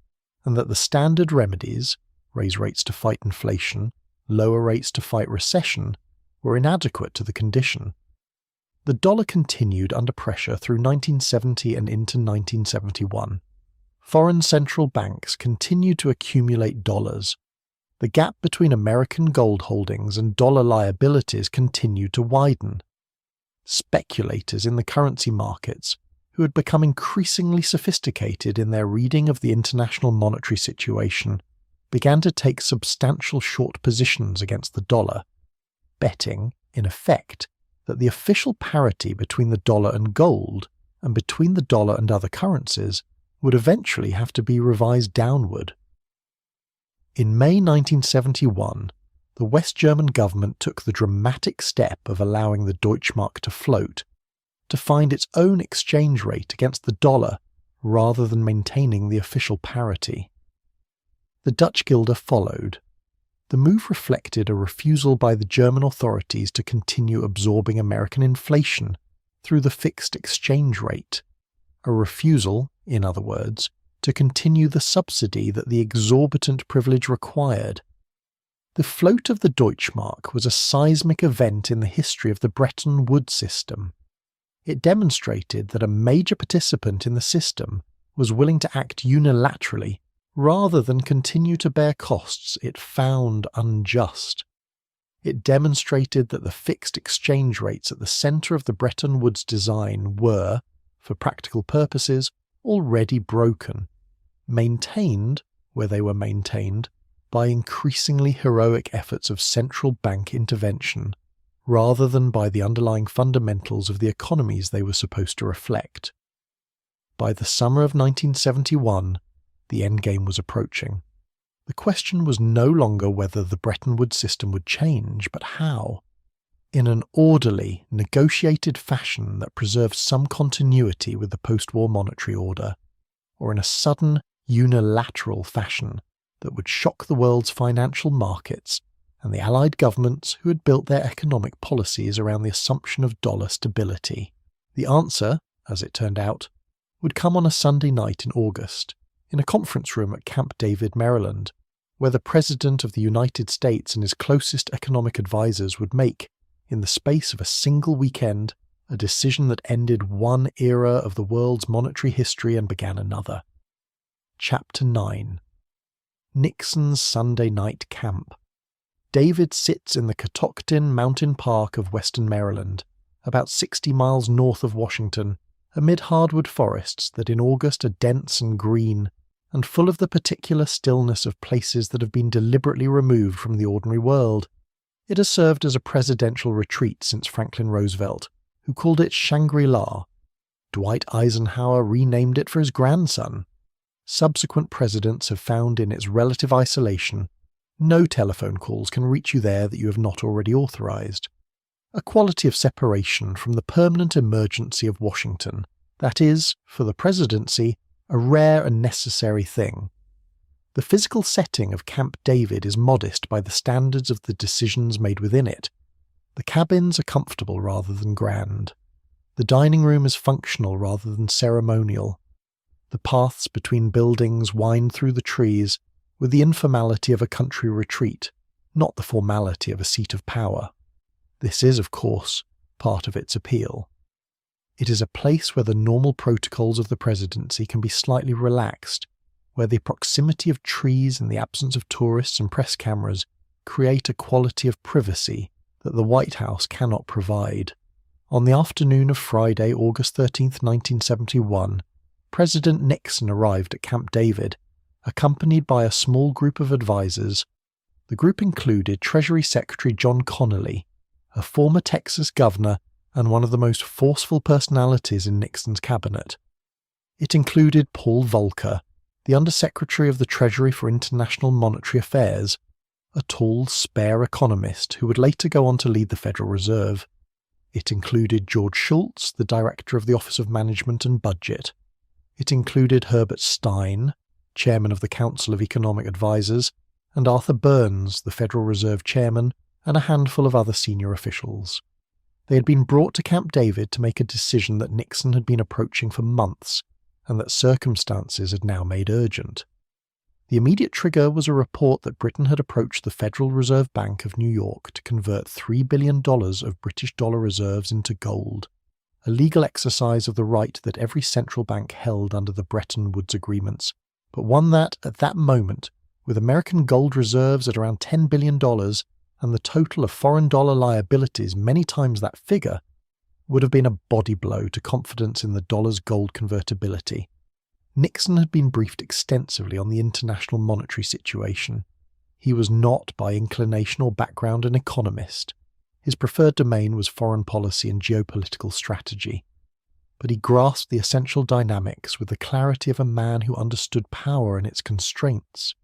and that the standard remedies, raise rates to fight inflation, lower rates to fight recession, were inadequate to the condition. The dollar continued under pressure through 1970 and into 1971. Foreign central banks continued to accumulate dollars. The gap between American gold holdings and dollar liabilities continued to widen. Speculators in the currency markets, who had become increasingly sophisticated in their reading of the international monetary situation, began to take substantial short positions against the dollar, betting, in effect, that the official parity between the dollar and gold, and between the dollar and other currencies, would eventually have to be revised downward. In May 1971, the West German government took the dramatic step of allowing the Deutschmark to float, to find its own exchange rate against the dollar rather than maintaining the official parity. The Dutch guilder followed. The move reflected a refusal by the German authorities to continue absorbing American inflation through the fixed exchange rate, a refusal, in other words, to continue the subsidy that the exorbitant privilege required. The float of the Deutschmark was a seismic event in the history of the Bretton Woods System. It demonstrated that a major participant in the system was willing to act unilaterally rather than continue to bear costs it found unjust. It demonstrated that the fixed exchange rates at the centre of the Bretton Woods design were, for practical purposes, already broken, maintained where they were maintained by increasingly heroic efforts of central bank intervention, rather than by the underlying fundamentals of the economies they were supposed to reflect. By the summer of 1971, the endgame was approaching. The question was no longer whether the Bretton Woods system would change, but how. In an orderly, negotiated fashion that preserved some continuity with the post-war monetary order, or in a sudden, unilateral fashion that would shock the world's financial markets and the Allied governments who had built their economic policies around the assumption of dollar stability. The answer, as it turned out, would come on a Sunday night in August, in a conference room at Camp David, Maryland, where the President of the United States and his closest economic advisors would make, in the space of a single weekend, a decision that ended one era of the world's monetary history and began another. Chapter 9. Nixon's Sunday Night Camp. David sits in the Catoctin Mountain Park of western Maryland, about 60 miles north of Washington, amid hardwood forests that in August are dense and green, and full of the particular stillness of places that have been deliberately removed from the ordinary world. It has served as a presidential retreat since Franklin Roosevelt, who called it Shangri-La. Dwight Eisenhower renamed it for his grandson. Subsequent presidents have found in its relative isolation no telephone calls can reach you there that you have not already authorized. A quality of separation from the permanent emergency of Washington that is, for the presidency, a rare and necessary thing. The physical setting of Camp David is modest by the standards of the decisions made within it. The cabins are comfortable rather than grand. The dining room is functional rather than ceremonial. The paths between buildings wind through the trees with the informality of a country retreat, not the formality of a seat of power. This is, of course, part of its appeal. It is a place where the normal protocols of the presidency can be slightly relaxed, where the proximity of trees and the absence of tourists and press cameras create a quality of privacy that the White House cannot provide. On the afternoon of Friday, August 13, 1971, President Nixon arrived at Camp David, accompanied by a small group of advisors. The group included Treasury Secretary John Connally, a former Texas governor and one of the most forceful personalities in Nixon's cabinet. It included Paul Volcker, the Undersecretary of the Treasury for International Monetary Affairs, a tall, spare economist who would later go on to lead the Federal Reserve. It included George Shultz, the Director of the Office of Management and Budget. It included Herbert Stein, Chairman of the Council of Economic Advisers, and Arthur Burns, the Federal Reserve Chairman, and a handful of other senior officials. They had been brought to Camp David to make a decision that Nixon had been approaching for months, and that circumstances had now made urgent. The immediate trigger was a report that Britain had approached the Federal Reserve Bank of New York to convert $3 billion of British dollar reserves into gold, a legal exercise of the right that every central bank held under the Bretton Woods agreements, but one that, at that moment, with American gold reserves at around $10 billion and the total of foreign dollar liabilities many times that figure, would have been a body blow to confidence in the dollar's gold convertibility. Nixon had been briefed extensively on the international monetary situation. He was not by inclination or background an economist. His preferred domain was foreign policy and geopolitical strategy. But he grasped the essential dynamics with the clarity of a man who understood power and its constraints.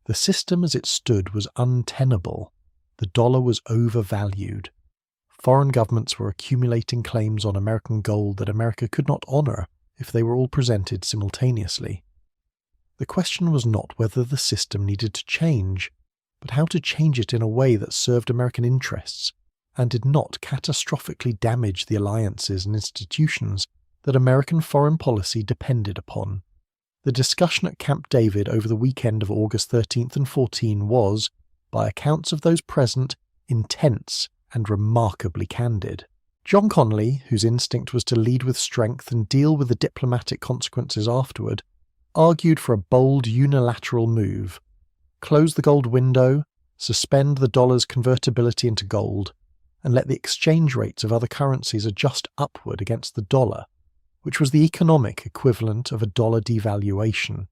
The system as it stood was untenable. The dollar was overvalued. Foreign governments were accumulating claims on American gold that America could not honour if they were all presented simultaneously. The question was not whether the system needed to change, but how to change it in a way that served American interests and did not catastrophically damage the alliances and institutions that American foreign policy depended upon. The discussion at Camp David over the weekend of August 13th and 14 was, by accounts of those present, intense and remarkably candid. John Connally, whose instinct was to lead with strength and deal with the diplomatic consequences afterward, argued for a bold unilateral move: close the gold window, suspend the dollar's convertibility into gold, and let the exchange rates of other currencies adjust upward against the dollar, which was the economic equivalent of a dollar devaluation.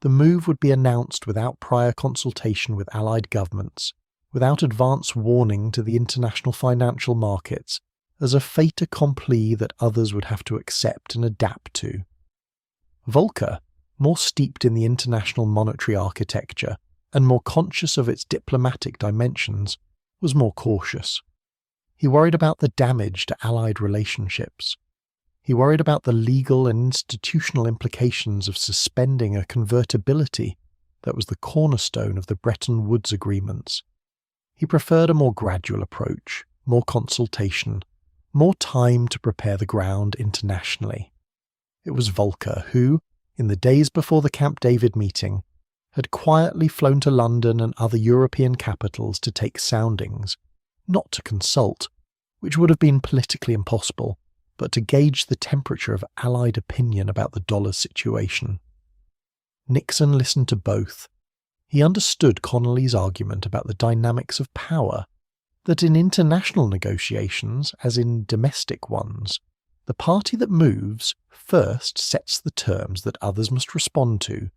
The move would be announced without prior consultation with Allied governments, without advance warning to the international financial markets, as a fait accompli that others would have to accept and adapt to. Volcker, more steeped in the international monetary architecture and more conscious of its diplomatic dimensions, was more cautious. He worried about the damage to Allied relationships. He worried about the legal and institutional implications of suspending a convertibility that was the cornerstone of the Bretton Woods agreements. He preferred a more gradual approach, more consultation, more time to prepare the ground internationally. It was Volcker who, in the days before the Camp David meeting, had quietly flown to London and other European capitals to take soundings, not to consult, which would have been politically impossible, but to gauge the temperature of Allied opinion about the dollar's situation. Nixon listened to both. He understood Connally's argument about the dynamics of power, that in international negotiations, as in domestic ones, the party that moves first sets the terms that others must respond to,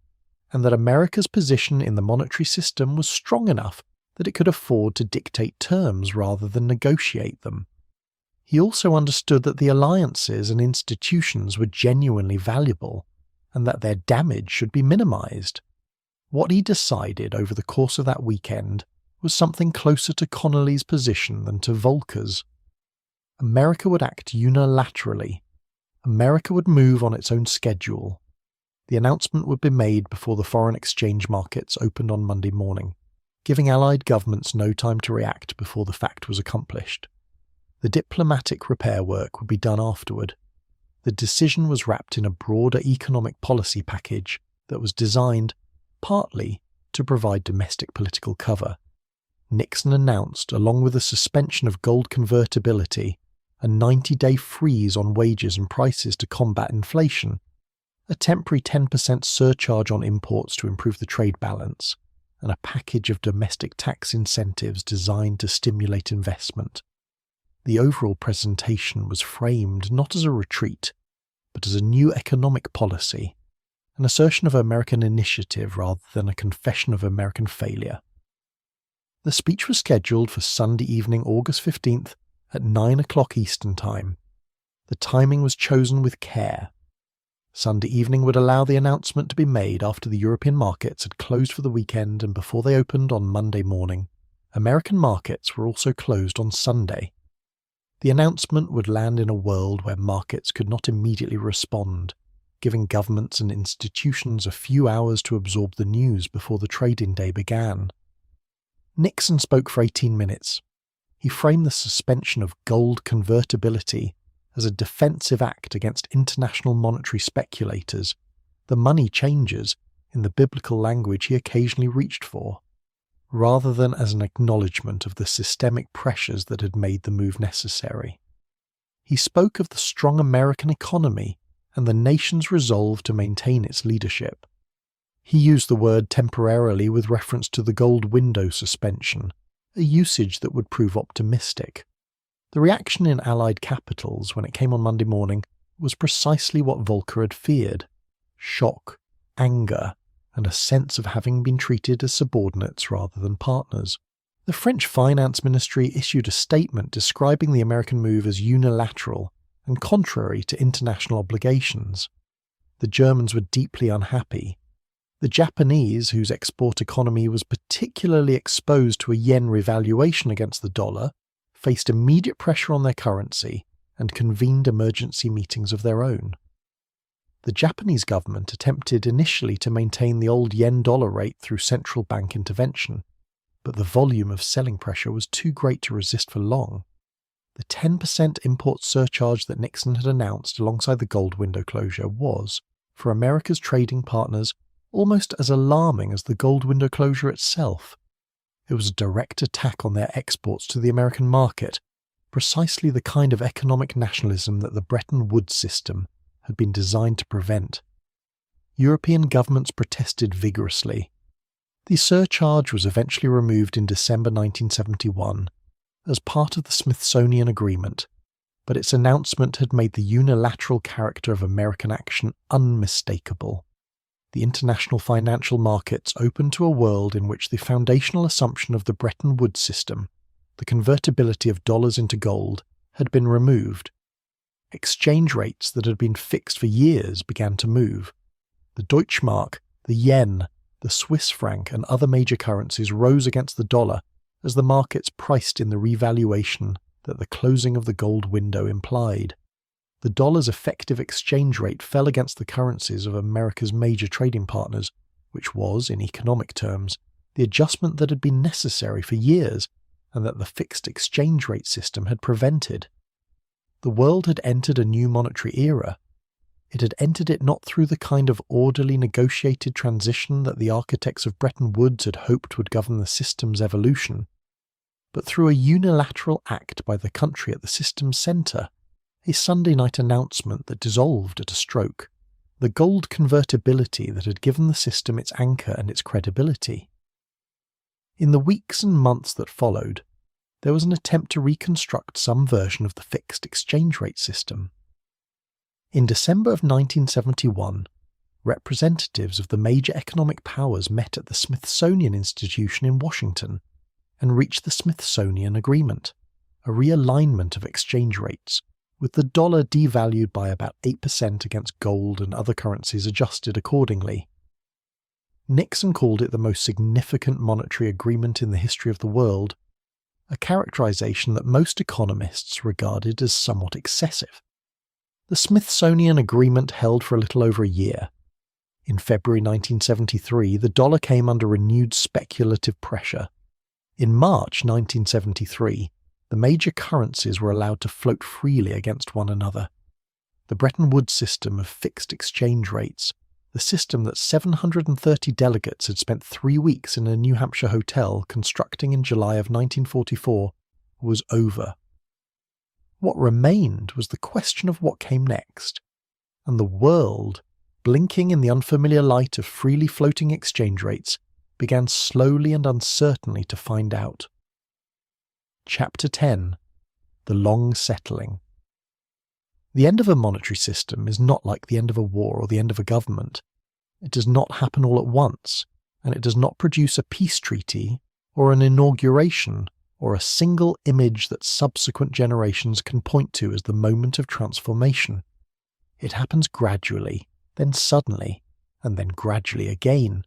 and that America's position in the monetary system was strong enough that it could afford to dictate terms rather than negotiate them. He also understood that the alliances and institutions were genuinely valuable, and that their damage should be minimized. What he decided over the course of that weekend was something closer to Connally's position than to Volcker's. America would act unilaterally. America would move on its own schedule. The announcement would be made before the foreign exchange markets opened on Monday morning, giving Allied governments no time to react before the fact was accomplished. The diplomatic repair work would be done afterward. The decision was wrapped in a broader economic policy package that was designed, partly, to provide domestic political cover. Nixon announced, along with the suspension of gold convertibility, a 90-day freeze on wages and prices to combat inflation, a temporary 10% surcharge on imports to improve the trade balance, and a package of domestic tax incentives designed to stimulate investment. The overall presentation was framed not as a retreat, but as a new economic policy, an assertion of American initiative rather than a confession of American failure. The speech was scheduled for Sunday evening, August 15th at 9 o'clock Eastern Time. The timing was chosen with care. Sunday evening would allow the announcement to be made after the European markets had closed for the weekend and before they opened on Monday morning. American markets were also closed on Sunday. The announcement would land in a world where markets could not immediately respond, giving governments and institutions a few hours to absorb the news before the trading day began. Nixon spoke for 18 minutes. He framed the suspension of gold convertibility as a defensive act against international monetary speculators, the money changers, in the biblical language he occasionally reached for, rather than as an acknowledgement of the systemic pressures that had made the move necessary. He spoke of the strong American economy and the nation's resolve to maintain its leadership. He used the word temporarily with reference to the gold window suspension, a usage that would prove optimistic. The reaction in Allied capitals when it came on Monday morning was precisely what Volcker had feared: shock, anger, and a sense of having been treated as subordinates rather than partners. The French Finance Ministry issued a statement describing the American move as unilateral and contrary to international obligations. The Germans were deeply unhappy. The Japanese, whose export economy was particularly exposed to a yen revaluation against the dollar, faced immediate pressure on their currency and convened emergency meetings of their own. The Japanese government attempted initially to maintain the old yen-dollar rate through central bank intervention, but the volume of selling pressure was too great to resist for long. The 10% import surcharge that Nixon had announced alongside the gold window closure was, for America's trading partners, almost as alarming as the gold window closure itself. It was a direct attack on their exports to the American market, precisely the kind of economic nationalism that the Bretton Woods System had been designed to prevent. European governments protested vigorously. The surcharge was eventually removed in December 1971 as part of the Smithsonian Agreement, but its announcement had made the unilateral character of American action unmistakable. The international financial markets opened to a world in which the foundational assumption of the Bretton Woods System, the convertibility of dollars into gold, had been removed. Exchange rates that had been fixed for years began to move. The Deutschmark, the yen, the Swiss franc and other major currencies rose against the dollar as the markets priced in the revaluation that the closing of the gold window implied. The dollar's effective exchange rate fell against the currencies of America's major trading partners, which was, in economic terms, the adjustment that had been necessary for years and that the fixed exchange rate system had prevented. The world had entered a new monetary era. It had entered it not through the kind of orderly negotiated transition that the architects of Bretton Woods had hoped would govern the system's evolution, but through a unilateral act by the country at the system's centre, a Sunday night announcement that dissolved at a stroke, the gold convertibility that had given the system its anchor and its credibility. In the weeks and months that followed, there was an attempt to reconstruct some version of the fixed exchange rate system. In December of 1971, representatives of the major economic powers met at the Smithsonian Institution in Washington and reached the Smithsonian Agreement, a realignment of exchange rates, with the dollar devalued by about 8% against gold and other currencies adjusted accordingly. Nixon called it the most significant monetary agreement in the history of the world, a characterization that most economists regarded as somewhat excessive. The Smithsonian Agreement held for a little over a year. In February 1973, the dollar came under renewed speculative pressure. In March 1973, the major currencies were allowed to float freely against one another. The Bretton Woods system of fixed exchange rates, the system that 730 delegates had spent 3 weeks in a New Hampshire hotel constructing in July of 1944, was over. What remained was the question of what came next, and the world, blinking in the unfamiliar light of freely floating exchange rates, began slowly and uncertainly to find out. Chapter 10. The Long Settling. The end of a monetary system is not like the end of a war or the end of a government. It does not happen all at once, and it does not produce a peace treaty or an inauguration or a single image that subsequent generations can point to as the moment of transformation. It happens gradually, then suddenly, and then gradually again,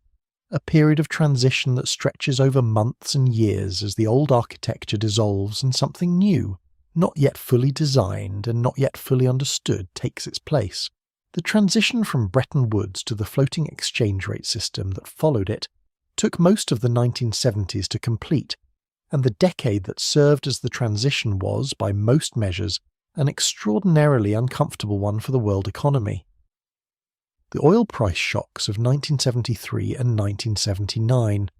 a period of transition that stretches over months and years as the old architecture dissolves and something new, not yet fully designed and not yet fully understood, takes its place. The transition from Bretton Woods to the floating exchange rate system that followed it took most of the 1970s to complete, and the decade that served as the transition was, by most measures, an extraordinarily uncomfortable one for the world economy. The oil price shocks of 1973 and 1979,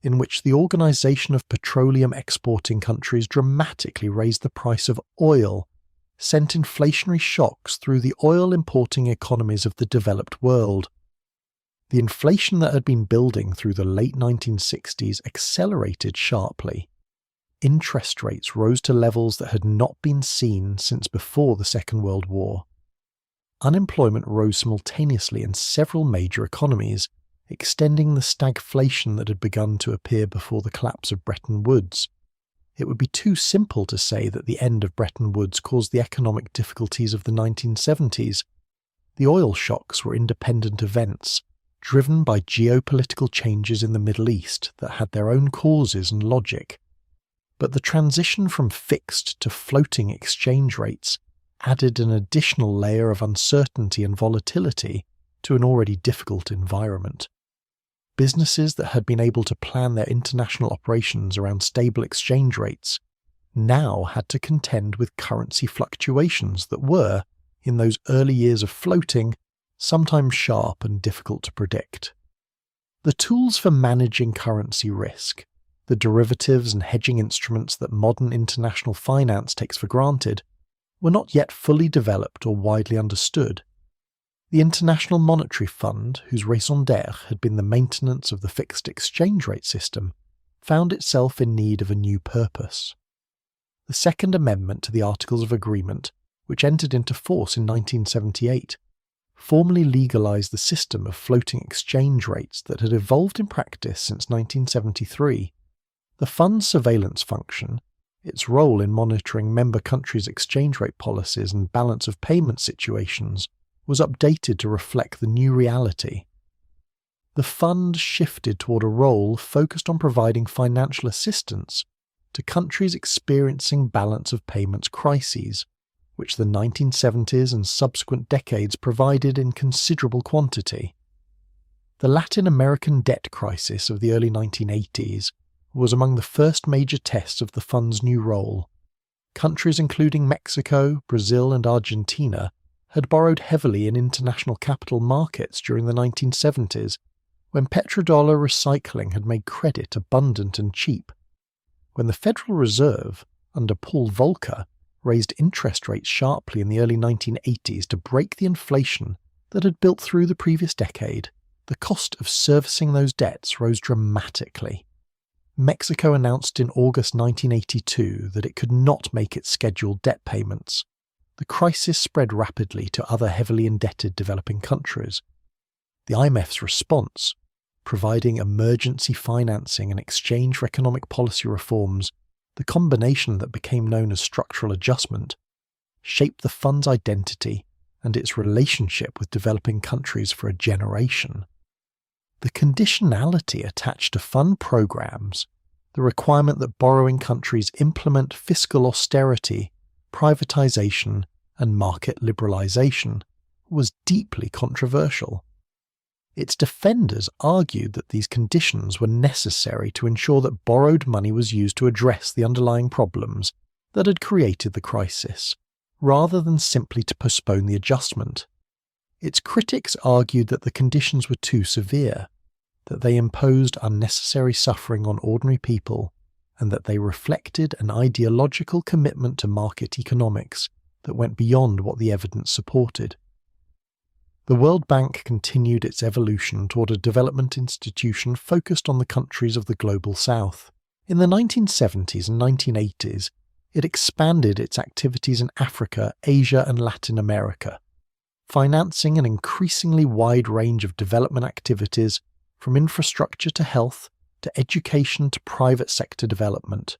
in which the Organization of Petroleum Exporting Countries dramatically raised the price of oil, sent inflationary shocks through the oil-importing economies of the developed world. The inflation that had been building through the late 1960s accelerated sharply. Interest rates rose to levels that had not been seen since before the Second World War. Unemployment rose simultaneously in several major economies, extending the stagflation that had begun to appear before the collapse of Bretton Woods. It would be too simple to say that the end of Bretton Woods caused the economic difficulties of the 1970s. The oil shocks were independent events, driven by geopolitical changes in the Middle East that had their own causes and logic. But the transition from fixed to floating exchange rates added an additional layer of uncertainty and volatility to an already difficult environment. Businesses that had been able to plan their international operations around stable exchange rates now had to contend with currency fluctuations that were, in those early years of floating, sometimes sharp and difficult to predict. The tools for managing currency risk, the derivatives and hedging instruments that modern international finance takes for granted, were not yet fully developed or widely understood. The International Monetary Fund, whose raison d'être had been the maintenance of the fixed exchange rate system, found itself in need of a new purpose. The Second Amendment to the Articles of Agreement, which entered into force in 1978, formally legalized the system of floating exchange rates that had evolved in practice since 1973. The fund's surveillance function, its role in monitoring member countries' exchange rate policies and balance of payment situations, was updated to reflect the new reality. The fund shifted toward a role focused on providing financial assistance to countries experiencing balance of payments crises, which the 1970s and subsequent decades provided in considerable quantity. The Latin American debt crisis of the early 1980s was among the first major tests of the fund's new role. Countries including Mexico, Brazil, and Argentina had borrowed heavily in international capital markets during the 1970s, when petrodollar recycling had made credit abundant and cheap. When the Federal Reserve, under Paul Volcker, raised interest rates sharply in the early 1980s to break the inflation that had built through the previous decade, the cost of servicing those debts rose dramatically. Mexico announced in August 1982 that it could not make its scheduled debt payments. The crisis spread rapidly to other heavily indebted developing countries. The IMF's response, providing emergency financing and exchange for economic policy reforms, the combination that became known as structural adjustment, shaped the fund's identity and its relationship with developing countries for a generation. The conditionality attached to fund programs, the requirement that borrowing countries implement fiscal austerity, privatization, and market liberalization, was deeply controversial. Its defenders argued that these conditions were necessary to ensure that borrowed money was used to address the underlying problems that had created the crisis, rather than simply to postpone the adjustment. Its critics argued that the conditions were too severe, that they imposed unnecessary suffering on ordinary people, and that they reflected an ideological commitment to market economics that went beyond what the evidence supported. The World Bank continued its evolution toward a development institution focused on the countries of the Global South. In the 1970s and 1980s, it expanded its activities in Africa, Asia, and Latin America, financing an increasingly wide range of development activities from infrastructure to health, to education to private sector development.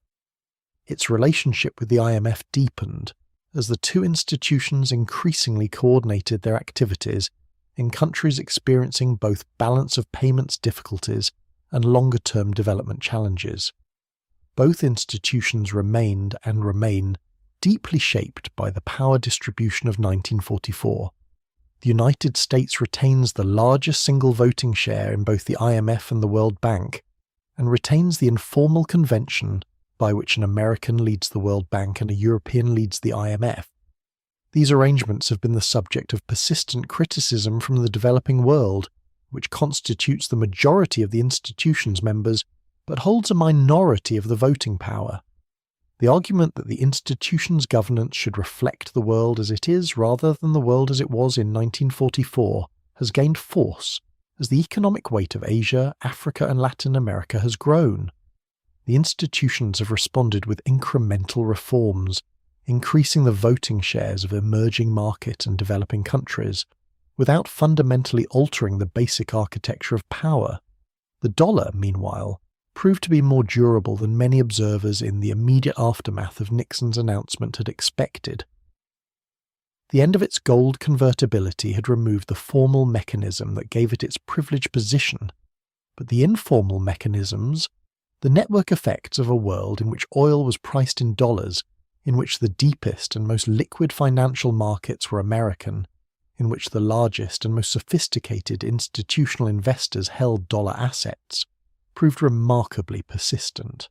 Its relationship with the IMF deepened as the two institutions increasingly coordinated their activities in countries experiencing both balance of payments difficulties and longer-term development challenges. Both institutions remained and remain deeply shaped by the power distribution of 1944. The United States retains the largest single voting share in both the IMF and the World Bank, and retains the informal convention by which an American leads the World Bank and a European leads the IMF. These arrangements have been the subject of persistent criticism from the developing world, which constitutes the majority of the institution's members, but holds a minority of the voting power. The argument that the institution's governance should reflect the world as it is rather than the world as it was in 1944 has gained force as the economic weight of Asia, Africa, and Latin America has grown. The institutions have responded with incremental reforms, increasing the voting shares of emerging market and developing countries, without fundamentally altering the basic architecture of power. The dollar, meanwhile, proved to be more durable than many observers in the immediate aftermath of Nixon's announcement had expected. The end of its gold convertibility had removed the formal mechanism that gave it its privileged position, but the informal mechanisms, the network effects of a world in which oil was priced in dollars, in which the deepest and most liquid financial markets were American, in which the largest and most sophisticated institutional investors held dollar assets, proved remarkably persistent.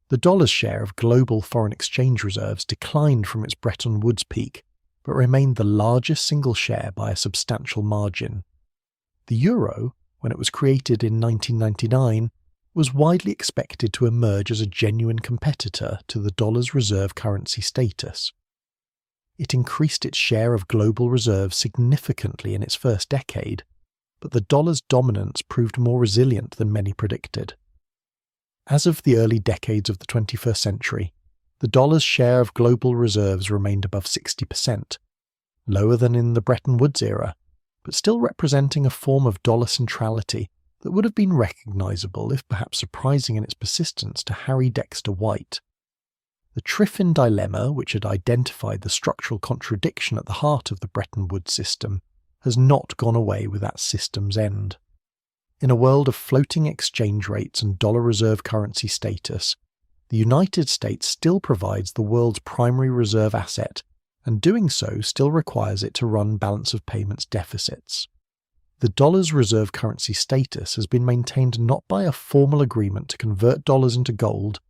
The dollar's share of global foreign exchange reserves declined from its Bretton Woods peak, but remained the largest single share by a substantial margin. The euro, when it was created in 1999, was widely expected to emerge as a genuine competitor to the dollar's reserve currency status. It increased its share of global reserves significantly in its first decade, but the dollar's dominance proved more resilient than many predicted. As of the early decades of the 21st century, the dollar's share of global reserves remained above 60%, lower than in the Bretton Woods era, but still representing a form of dollar centrality that would have been recognizable, if perhaps surprising in its persistence, to Harry Dexter White. The Triffin dilemma, which had identified the structural contradiction at the heart of the Bretton Woods system, has not gone away with that system's end. In a world of floating exchange rates and dollar reserve currency status, the United States still provides the world's primary reserve asset, and doing so still requires it to run balance of payments deficits. The dollar's reserve currency status has been maintained not by a formal agreement to convert dollars into gold,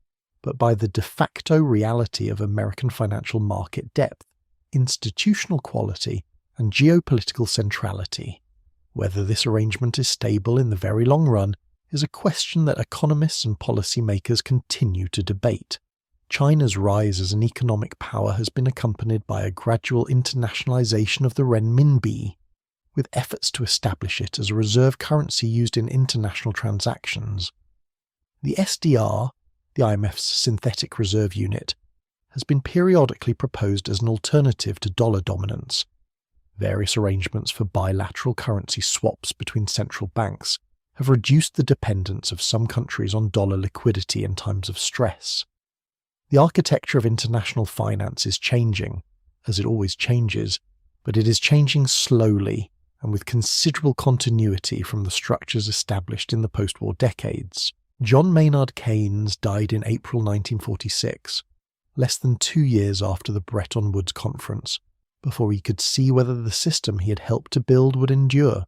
but by the de facto reality of American financial market depth, institutional quality, and geopolitical centrality. Whether this arrangement is stable in the very long run is a question that economists and policymakers continue to debate. China's rise as an economic power has been accompanied by a gradual internationalization of the renminbi, with efforts to establish it as a reserve currency used in international transactions. The SDR, the IMF's synthetic reserve unit, has been periodically proposed as an alternative to dollar dominance. Various arrangements for bilateral currency swaps between central banks have reduced the dependence of some countries on dollar liquidity in times of stress. The architecture of international finance is changing, as it always changes, but it is changing slowly and with considerable continuity from the structures established in the post-war decades. John Maynard Keynes died in April 1946, less than 2 years after the Bretton Woods Conference, before he could see whether the system he had helped to build would endure.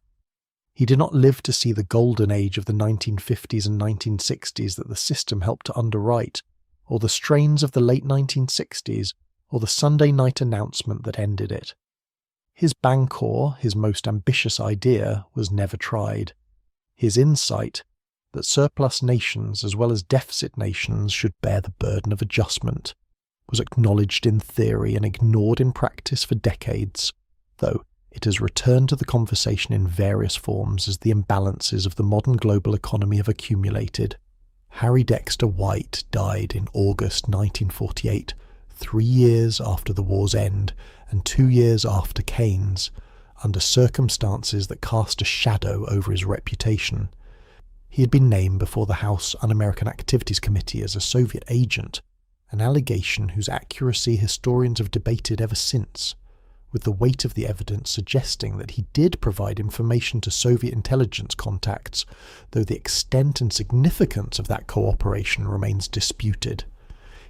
He did not live to see the golden age of the 1950s and 1960s that the system helped to underwrite, or the strains of the late 1960s, or the Sunday night announcement that ended it. His Bancor, his most ambitious idea, was never tried. His insight, that surplus nations as well as deficit nations should bear the burden of adjustment, was acknowledged in theory and ignored in practice for decades, though it has returned to the conversation in various forms as the imbalances of the modern global economy have accumulated. Harry Dexter White died in August 1948, 3 years after the war's end and 2 years after Keynes, under circumstances that cast a shadow over his reputation. He had been named before the House Un-American Activities Committee as a Soviet agent, an allegation whose accuracy historians have debated ever since, with the weight of the evidence suggesting that he did provide information to Soviet intelligence contacts, though the extent and significance of that cooperation remains disputed.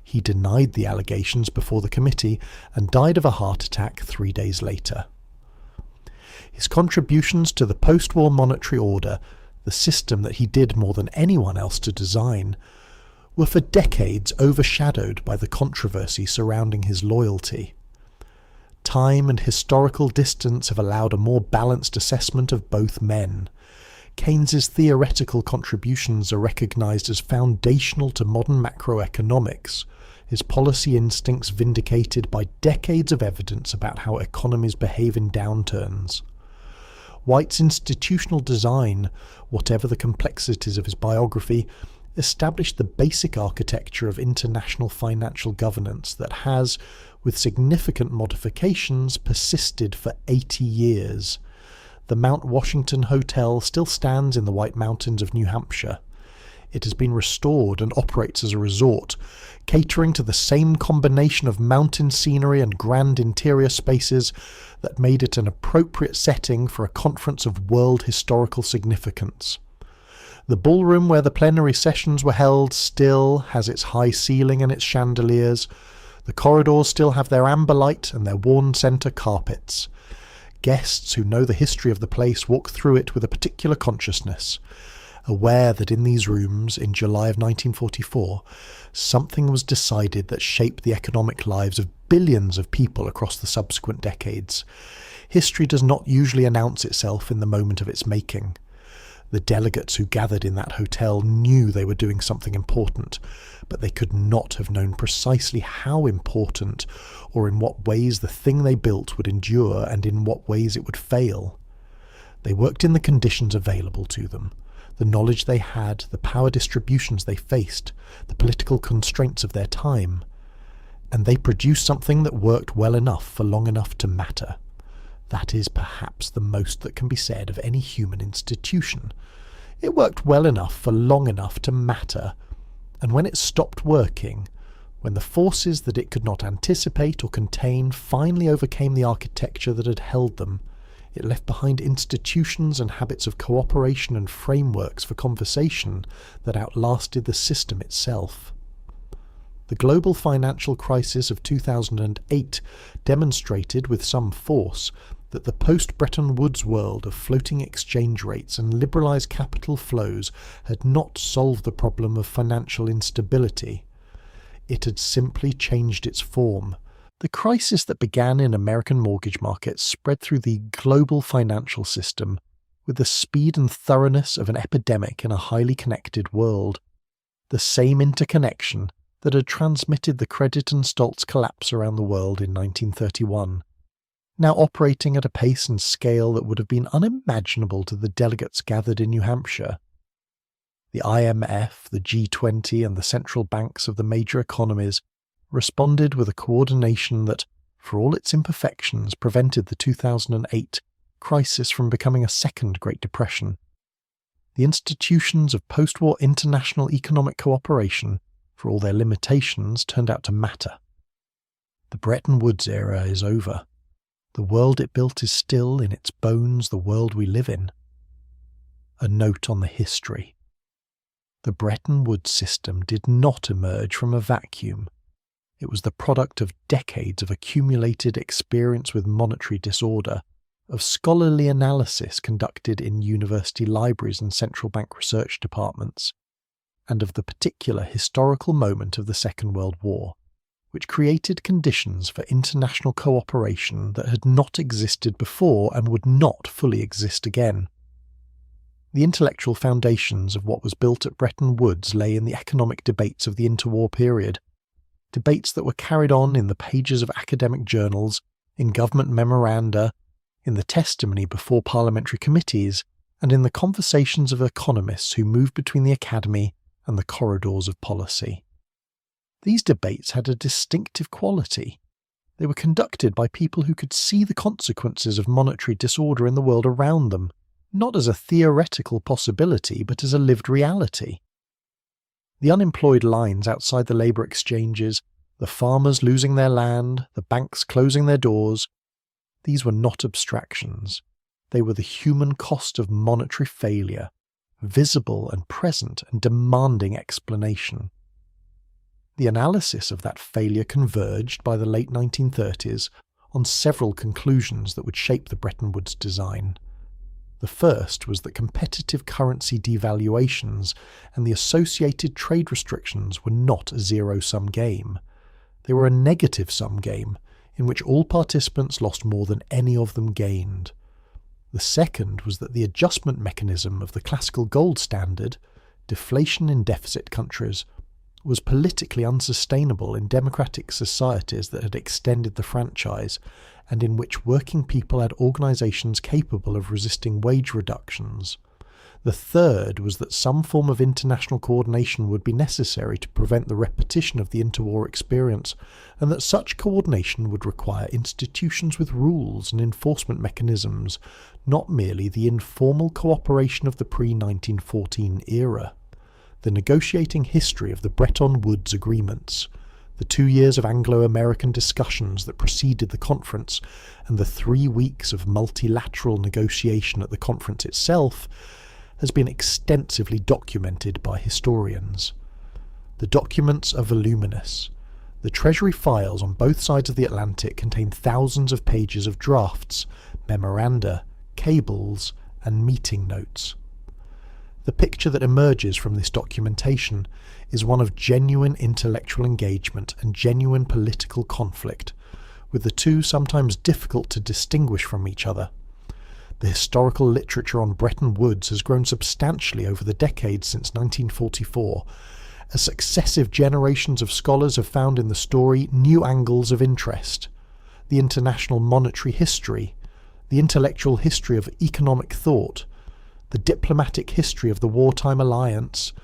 He denied the allegations before the committee and died of a heart attack 3 days later. His contributions to the post-war monetary order, the system that he did more than anyone else to design, were for decades overshadowed by the controversy surrounding his loyalty. Time and historical distance have allowed a more balanced assessment of both men. Keynes's theoretical contributions are recognized as foundational to modern macroeconomics, his policy instincts vindicated by decades of evidence about how economies behave in downturns. White's institutional design, whatever the complexities of his biography, established the basic architecture of international financial governance that has, with significant modifications, persisted for 80 years. The Mount Washington Hotel still stands in the White Mountains of New Hampshire. It has been restored and operates as a resort, catering to the same combination of mountain scenery and grand interior spaces that made it an appropriate setting for a conference of world historical significance. The ballroom where the plenary sessions were held still has its high ceiling and its chandeliers. The corridors still have their amber light and their worn centre carpets. Guests who know the history of the place walk through it with a particular consciousness, aware that in these rooms, in July of 1944, something was decided that shaped the economic lives of billions of people across the subsequent decades. History does not usually announce itself in the moment of its making. The delegates who gathered in that hotel knew they were doing something important, but they could not have known precisely how important, or in what ways the thing they built would endure and in what ways it would fail. They worked in the conditions available to them, the knowledge they had, the power distributions they faced, the political constraints of their time, and they produced something that worked well enough for long enough to matter. That is perhaps the most that can be said of any human institution. It worked well enough for long enough to matter, and when it stopped working, when the forces that it could not anticipate or contain finally overcame the architecture that had held them, it left behind institutions and habits of cooperation and frameworks for conversation that outlasted the system itself. The global financial crisis of 2008 demonstrated with some force that the post-Bretton Woods world of floating exchange rates and liberalised capital flows had not solved the problem of financial instability. It had simply changed its form. The crisis that began in American mortgage markets spread through the global financial system with the speed and thoroughness of an epidemic in a highly connected world. The same interconnection that had transmitted the Credit and Stoltz collapse around the world in 1931. Now operating at a pace and scale that would have been unimaginable to the delegates gathered in New Hampshire. The IMF, the G20 and the central banks of the major economies responded with a coordination that, for all its imperfections, prevented the 2008 crisis from becoming a second Great Depression. The institutions of post-war international economic cooperation, for all their limitations, turned out to matter. The Bretton Woods era is over. The world it built is still, in its bones, the world we live in. A note on the history. The Bretton Woods System did not emerge from a vacuum. It was the product of decades of accumulated experience with monetary disorder, of scholarly analysis conducted in university libraries and central bank research departments, and of the particular historical moment of the Second World War, which created conditions for international cooperation that had not existed before and would not fully exist again. The intellectual foundations of what was built at Bretton Woods lay in the economic debates of the interwar period, debates that were carried on in the pages of academic journals, in government memoranda, in the testimony before parliamentary committees, and in the conversations of economists who moved between the academy and the corridors of policy. These debates had a distinctive quality. They were conducted by people who could see the consequences of monetary disorder in the world around them, not as a theoretical possibility, but as a lived reality. The unemployed lines outside the labour exchanges, the farmers losing their land, the banks closing their doors, these were not abstractions. They were the human cost of monetary failure, visible and present and demanding explanation. The analysis of that failure converged by the late 1930s on several conclusions that would shape the Bretton Woods design. The first was that competitive currency devaluations and the associated trade restrictions were not a zero-sum game. They were a negative-sum game, in which all participants lost more than any of them gained. The second was that the adjustment mechanism of the classical gold standard, deflation in deficit countries, was politically unsustainable in democratic societies that had extended the franchise and in which working people had organisations capable of resisting wage reductions. The third was that some form of international coordination would be necessary to prevent the repetition of the interwar experience, and that such coordination would require institutions with rules and enforcement mechanisms, not merely the informal cooperation of the pre-1914 era. The negotiating history of the Bretton Woods agreements, the 2 years of Anglo-American discussions that preceded the conference, and the 3 weeks of multilateral negotiation at the conference itself, has been extensively documented by historians. The documents are voluminous. The Treasury files on both sides of the Atlantic contain thousands of pages of drafts, memoranda, cables, and meeting notes. The picture that emerges from this documentation is one of genuine intellectual engagement and genuine political conflict, with the two sometimes difficult to distinguish from each other. The historical literature on Bretton Woods has grown substantially over the decades since 1944, as successive generations of scholars have found in the story new angles of interest: the international monetary history, the intellectual history of economic thought, the diplomatic history of the wartime alliance,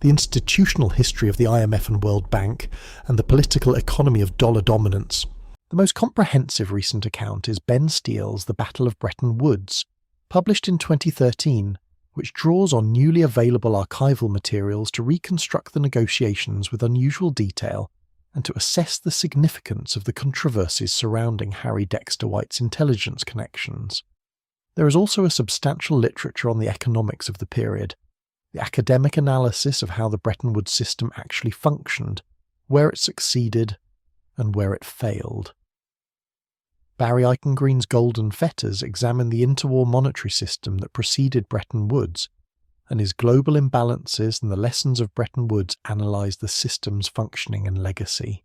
the institutional history of the IMF and World Bank, and the political economy of dollar dominance. The most comprehensive recent account is Ben Steele's The Battle of Bretton Woods, published in 2013, which draws on newly available archival materials to reconstruct the negotiations with unusual detail and to assess the significance of the controversies surrounding Harry Dexter White's intelligence connections. There is also a substantial literature on the economics of the period, the academic analysis of how the Bretton Woods system actually functioned, where it succeeded, and where it failed. Barry Eichengreen's Golden Fetters examine the interwar monetary system that preceded Bretton Woods, and his Global Imbalances and the Lessons of Bretton Woods analyse the system's functioning and legacy.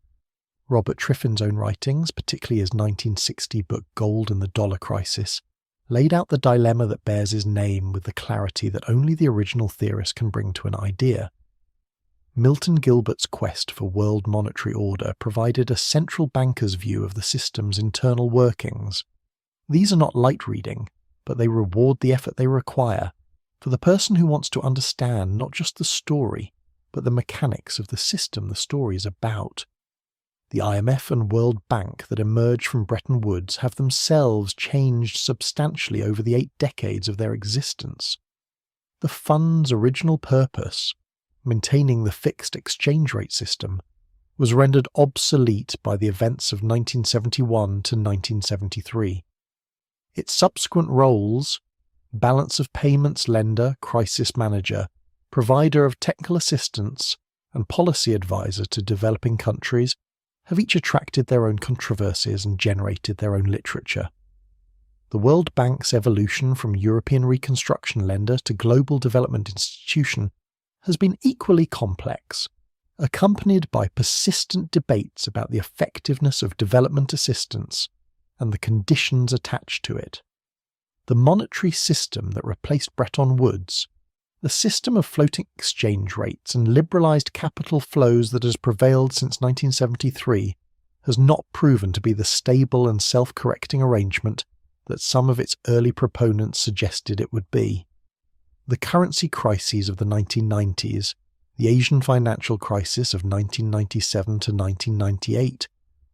Robert Triffin's own writings, particularly his 1960 book Gold and the Dollar Crisis, laid out the dilemma that bears his name with the clarity that only the original theorist can bring to an idea. Milton Gilbert's quest for world monetary order provided a central banker's view of the system's internal workings. These are not light reading, but they reward the effort they require for the person who wants to understand not just the story, but the mechanics of the system the story is about. The IMF and World Bank that emerged from Bretton Woods have themselves changed substantially over the 8 decades of their existence. The fund's original purpose, maintaining the fixed exchange rate system, was rendered obsolete by the events of 1971 to 1973. Its subsequent roles, balance of payments lender, crisis manager, provider of technical assistance, and policy advisor to developing countries, have each attracted their own controversies and generated their own literature. The World Bank's evolution from European reconstruction lender to global development institution has been equally complex, accompanied by persistent debates about the effectiveness of development assistance and the conditions attached to it. The monetary system that replaced Bretton Woods, the system of floating exchange rates and liberalised capital flows that has prevailed since 1973, has not proven to be the stable and self-correcting arrangement that some of its early proponents suggested it would be. The currency crises of the 1990s, the Asian financial crisis of 1997 to 1998,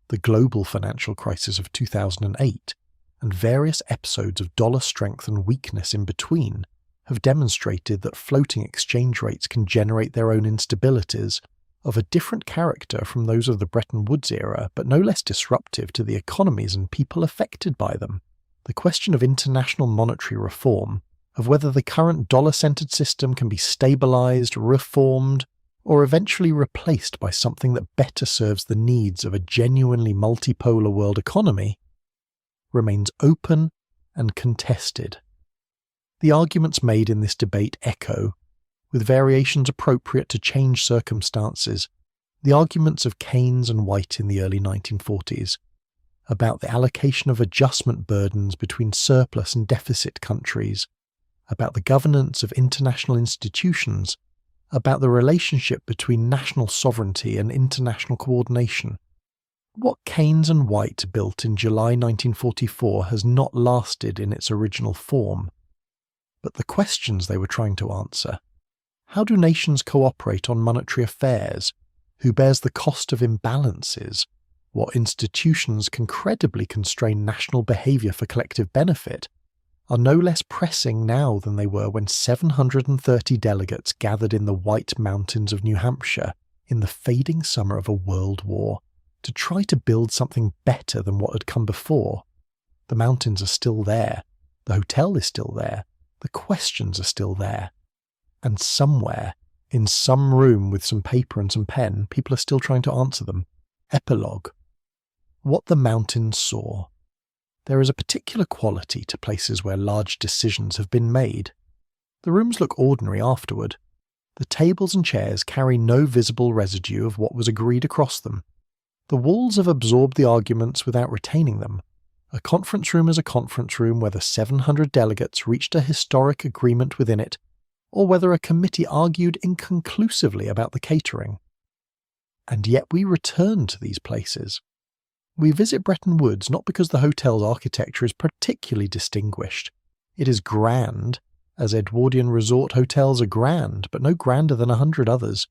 the global financial crisis of 2008, and various episodes of dollar strength and weakness in between, have demonstrated that floating exchange rates can generate their own instabilities of a different character from those of the Bretton Woods era, but no less disruptive to the economies and people affected by them. The question of international monetary reform, of whether the current dollar-centered system can be stabilized, reformed, or eventually replaced by something that better serves the needs of a genuinely multipolar world economy, remains open and contested. The arguments made in this debate echo, with variations appropriate to changed circumstances, the arguments of Keynes and White in the early 1940s, about the allocation of adjustment burdens between surplus and deficit countries, about the governance of international institutions, about the relationship between national sovereignty and international coordination. What Keynes and White built in July 1944 has not lasted in its original form. But the questions they were trying to answer: how do nations cooperate on monetary affairs? Who bears the cost of imbalances? What institutions can credibly constrain national behaviour for collective benefit? Are no less pressing now than they were when 730 delegates gathered in the White Mountains of New Hampshire in the fading summer of a world war to try to build something better than what had come before. The mountains are still there, the hotel is still there, the questions are still there, and somewhere, in some room with some paper and some pen, people are still trying to answer them. Epilogue. What the mountains saw. There is a particular quality to places where large decisions have been made. The rooms look ordinary afterward. The tables and chairs carry no visible residue of what was agreed across them. The walls have absorbed the arguments without retaining them. A conference room is a conference room whether 700 delegates reached a historic agreement within it, or whether a committee argued inconclusively about the catering. And yet we return to these places. We visit Bretton Woods not because the hotel's architecture is particularly distinguished. It is grand, as Edwardian resort hotels are grand, but no grander than 100 others,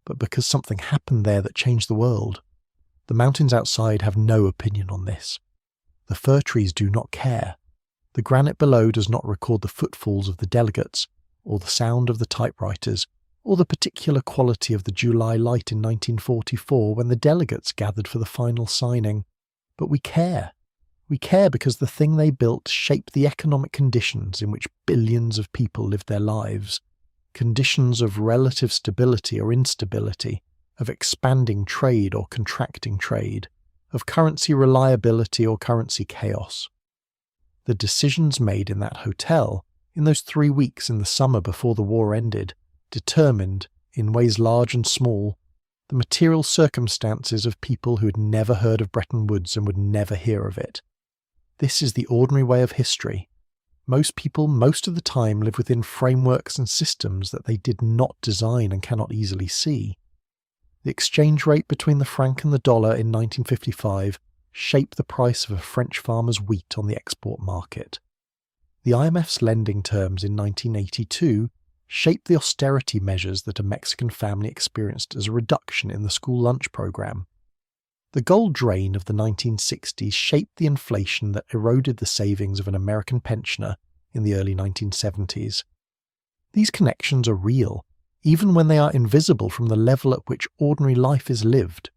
but because something happened there that changed the world. The mountains outside have no opinion on this. The fir trees do not care. The granite below does not record the footfalls of the delegates, or the sound of the typewriters, or the particular quality of the July light in 1944 when the delegates gathered for the final signing. But we care. We care because the thing they built shaped the economic conditions in which billions of people lived their lives, conditions of relative stability or instability, of expanding trade or contracting trade, of currency reliability or currency chaos. The decisions made in that hotel, in those 3 weeks in the summer before the war ended, determined, in ways large and small, the material circumstances of people who had never heard of Bretton Woods and would never hear of it. This is the ordinary way of history. Most people, most of the time, live within frameworks and systems that they did not design and cannot easily see. The exchange rate between the franc and the dollar in 1955 shaped the price of a French farmer's wheat on the export market. The IMF's lending terms in 1982 shaped the austerity measures that a Mexican family experienced as a reduction in the school lunch program. The gold drain of the 1960s shaped the inflation that eroded the savings of an American pensioner in the early 1970s. These connections are real, even when they are invisible from the level at which ordinary life is lived.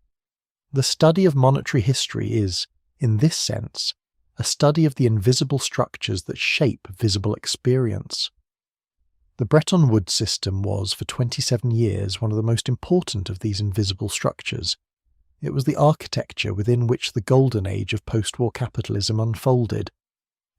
The study of monetary history is, in this sense, a study of the invisible structures that shape visible experience. The Bretton Woods System was, for 27 years, one of the most important of these invisible structures. It was the architecture within which the golden age of post-war capitalism unfolded,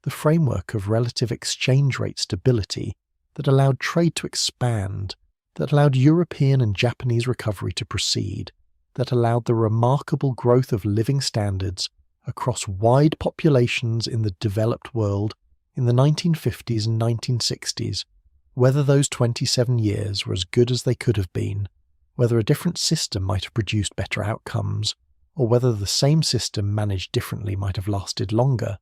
the framework of relative exchange rate stability that allowed trade to expand, that allowed European and Japanese recovery to proceed, that allowed the remarkable growth of living standards across wide populations in the developed world in the 1950s and 1960s, whether those 27 years were as good as they could have been, whether a different system might have produced better outcomes, or whether the same system managed differently might have lasted longer,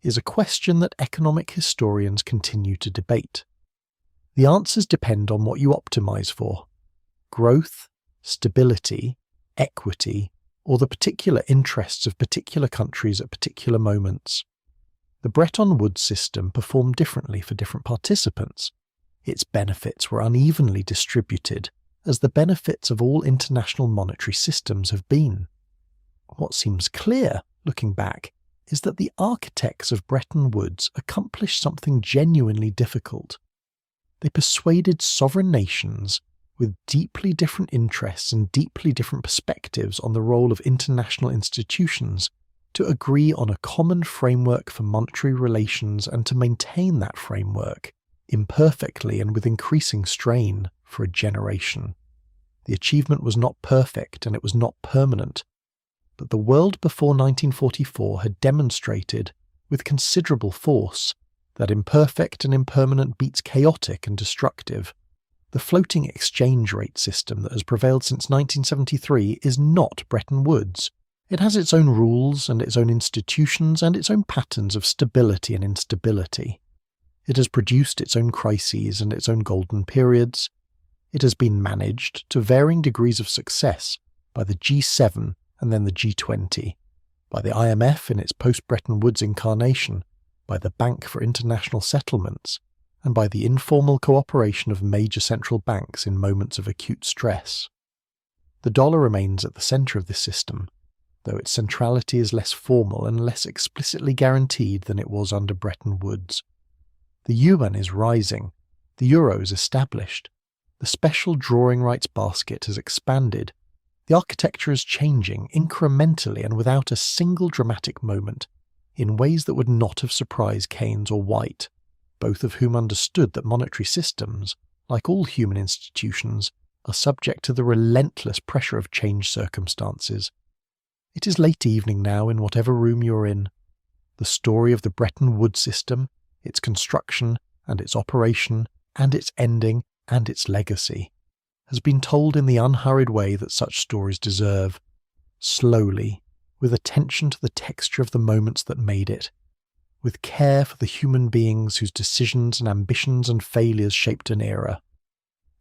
is a question that economic historians continue to debate. The answers depend on what you optimize for: growth, stability, equity, or the particular interests of particular countries at particular moments. The Bretton Woods system performed differently for different participants. Its benefits were unevenly distributed, as the benefits of all international monetary systems have been. What seems clear, looking back, is that the architects of Bretton Woods accomplished something genuinely difficult. They persuaded sovereign nations with deeply different interests and deeply different perspectives on the role of international institutions to agree on a common framework for monetary relations and to maintain that framework, imperfectly and with increasing strain, for a generation. The achievement was not perfect and it was not permanent, but the world before 1944 had demonstrated, with considerable force, that imperfect and impermanent beats chaotic and destructive. The floating exchange rate system that has prevailed since 1973 is not Bretton Woods. It has its own rules and its own institutions and its own patterns of stability and instability. It has produced its own crises and its own golden periods. It has been managed, to varying degrees of success, by the G7 and then the G20, by the IMF in its post-Bretton Woods incarnation, by the Bank for International Settlements, and by the informal cooperation of major central banks in moments of acute stress. The dollar remains at the centre of this system, though its centrality is less formal and less explicitly guaranteed than it was under Bretton Woods. The yuan is rising, the euro is established, the special drawing rights basket has expanded, The architecture is changing incrementally and without a single dramatic moment, in ways that would not have surprised Keynes or White, both of whom understood that monetary systems, like all human institutions, are subject to the relentless pressure of changed circumstances. It is late evening now in whatever room you're in. The story of the Bretton Woods System, its construction and its operation and its ending and its legacy, has been told in the unhurried way that such stories deserve, slowly, with attention to the texture of the moments that made it, with care for the human beings whose decisions and ambitions and failures shaped an era.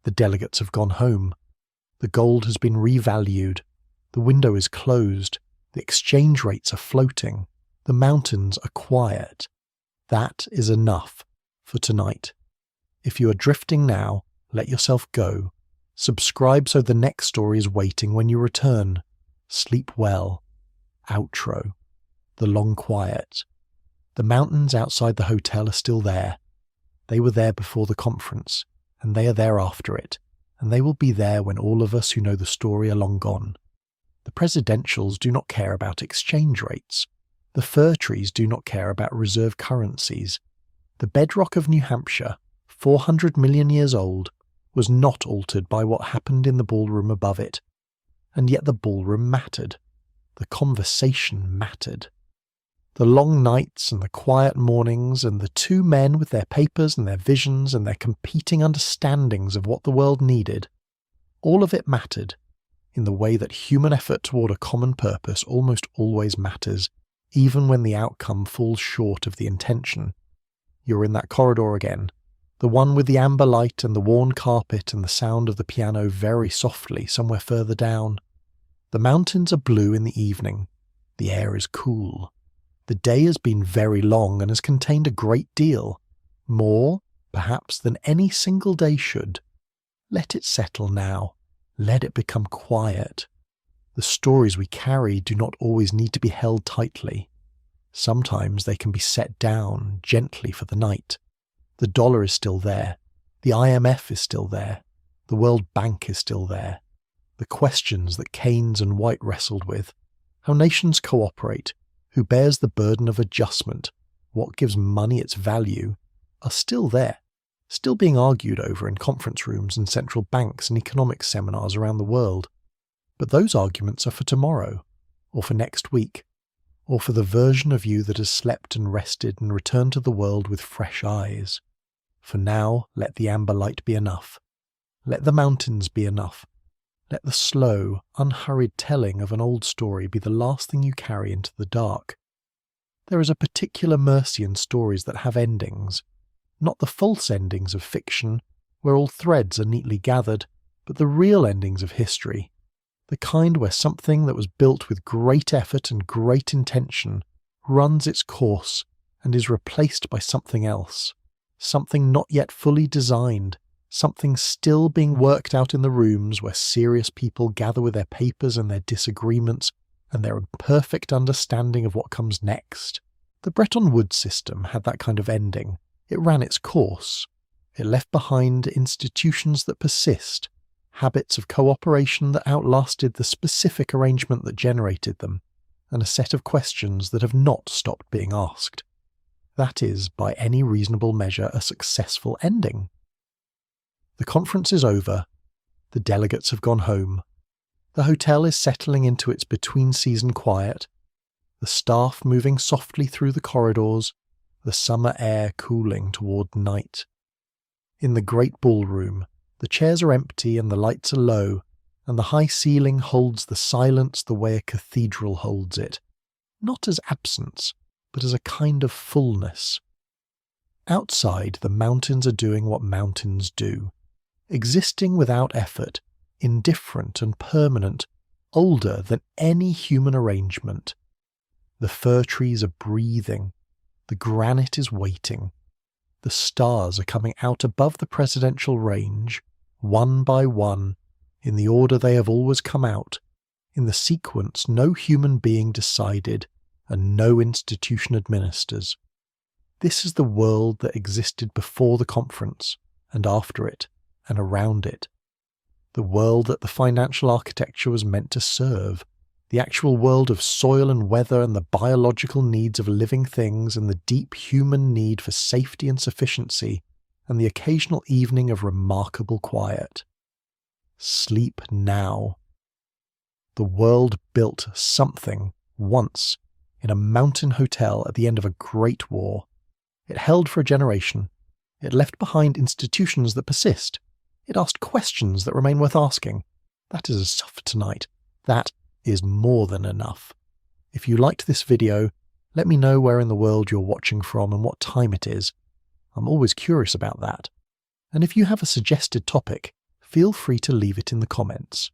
The delegates have gone home. The gold has been revalued. The window is closed. The exchange rates are floating. The mountains are quiet. That is enough for tonight. If you are drifting now, let yourself go. Subscribe so the next story is waiting when you return. Sleep well. Outro. The long quiet. The mountains outside the hotel are still there. They were there before the conference, and they are there after it, and they will be there when all of us who know the story are long gone. The presidentials do not care about exchange rates. The fir trees do not care about reserve currencies. The bedrock of New Hampshire, 400 million years old, was not altered by what happened in the ballroom above it. And yet the ballroom mattered. The conversation mattered. The long nights and the quiet mornings and the two men with their papers and their visions and their competing understandings of what the world needed, all of it mattered, in the way that human effort toward a common purpose almost always matters, even when the outcome falls short of the intention. You're in that corridor again, the one with the amber light and the worn carpet and the sound of the piano very softly somewhere further down. The mountains are blue in the evening. The air is cool. The day has been very long and has contained a great deal, more, perhaps, than any single day should. Let it settle now. Let it become quiet. The stories we carry do not always need to be held tightly. Sometimes they can be set down gently for the night. The dollar is still there. The IMF is still there. The World Bank is still there. The questions that Keynes and White wrestled with, how nations cooperate, who bears the burden of adjustment, what gives money its value, are still there, still being argued over in conference rooms and central banks and economics seminars around the world. But those arguments are for tomorrow, or for next week, or for the version of you that has slept and rested and returned to the world with fresh eyes. For now, let the amber light be enough. Let the mountains be enough. Let the slow, unhurried telling of an old story be the last thing you carry into the dark. There is a particular mercy in stories that have endings, not the false endings of fiction, where all threads are neatly gathered, but the real endings of history, the kind where something that was built with great effort and great intention runs its course and is replaced by something else, something not yet fully designed, something still being worked out in the rooms where serious people gather with their papers and their disagreements and their imperfect understanding of what comes next. The Bretton Woods System had that kind of ending. It ran its course. It left behind institutions that persist, habits of cooperation that outlasted the specific arrangement that generated them, and a set of questions that have not stopped being asked. That is, by any reasonable measure, a successful ending. The conference is over. The delegates have gone home. The hotel is settling into its between-season quiet. The staff moving softly through the corridors, the summer air cooling toward night. In the great ballroom, the chairs are empty and the lights are low, and the high ceiling holds the silence the way a cathedral holds it, not as absence, but as a kind of fullness. Outside, the mountains are doing what mountains do, existing without effort, indifferent and permanent, older than any human arrangement. The fir trees are breathing. The granite is waiting. The stars are coming out above the presidential range, one by one, in the order they have always come out, in the sequence no human being decided and no institution administers. This is the world that existed before the conference, and after it, and around it. The world that the financial architecture was meant to serve. The actual world of soil and weather and the biological needs of living things and the deep human need for safety and sufficiency and the occasional evening of remarkable quiet. Sleep now. The world built something once in a mountain hotel at the end of a great war. It held for a generation. It left behind institutions that persist. It asked questions that remain worth asking. That is enough for tonight. That is more than enough. If you liked this video, let me know where in the world you're watching from and what time it is. I'm always curious about that. And if you have a suggested topic, feel free to leave it in the comments.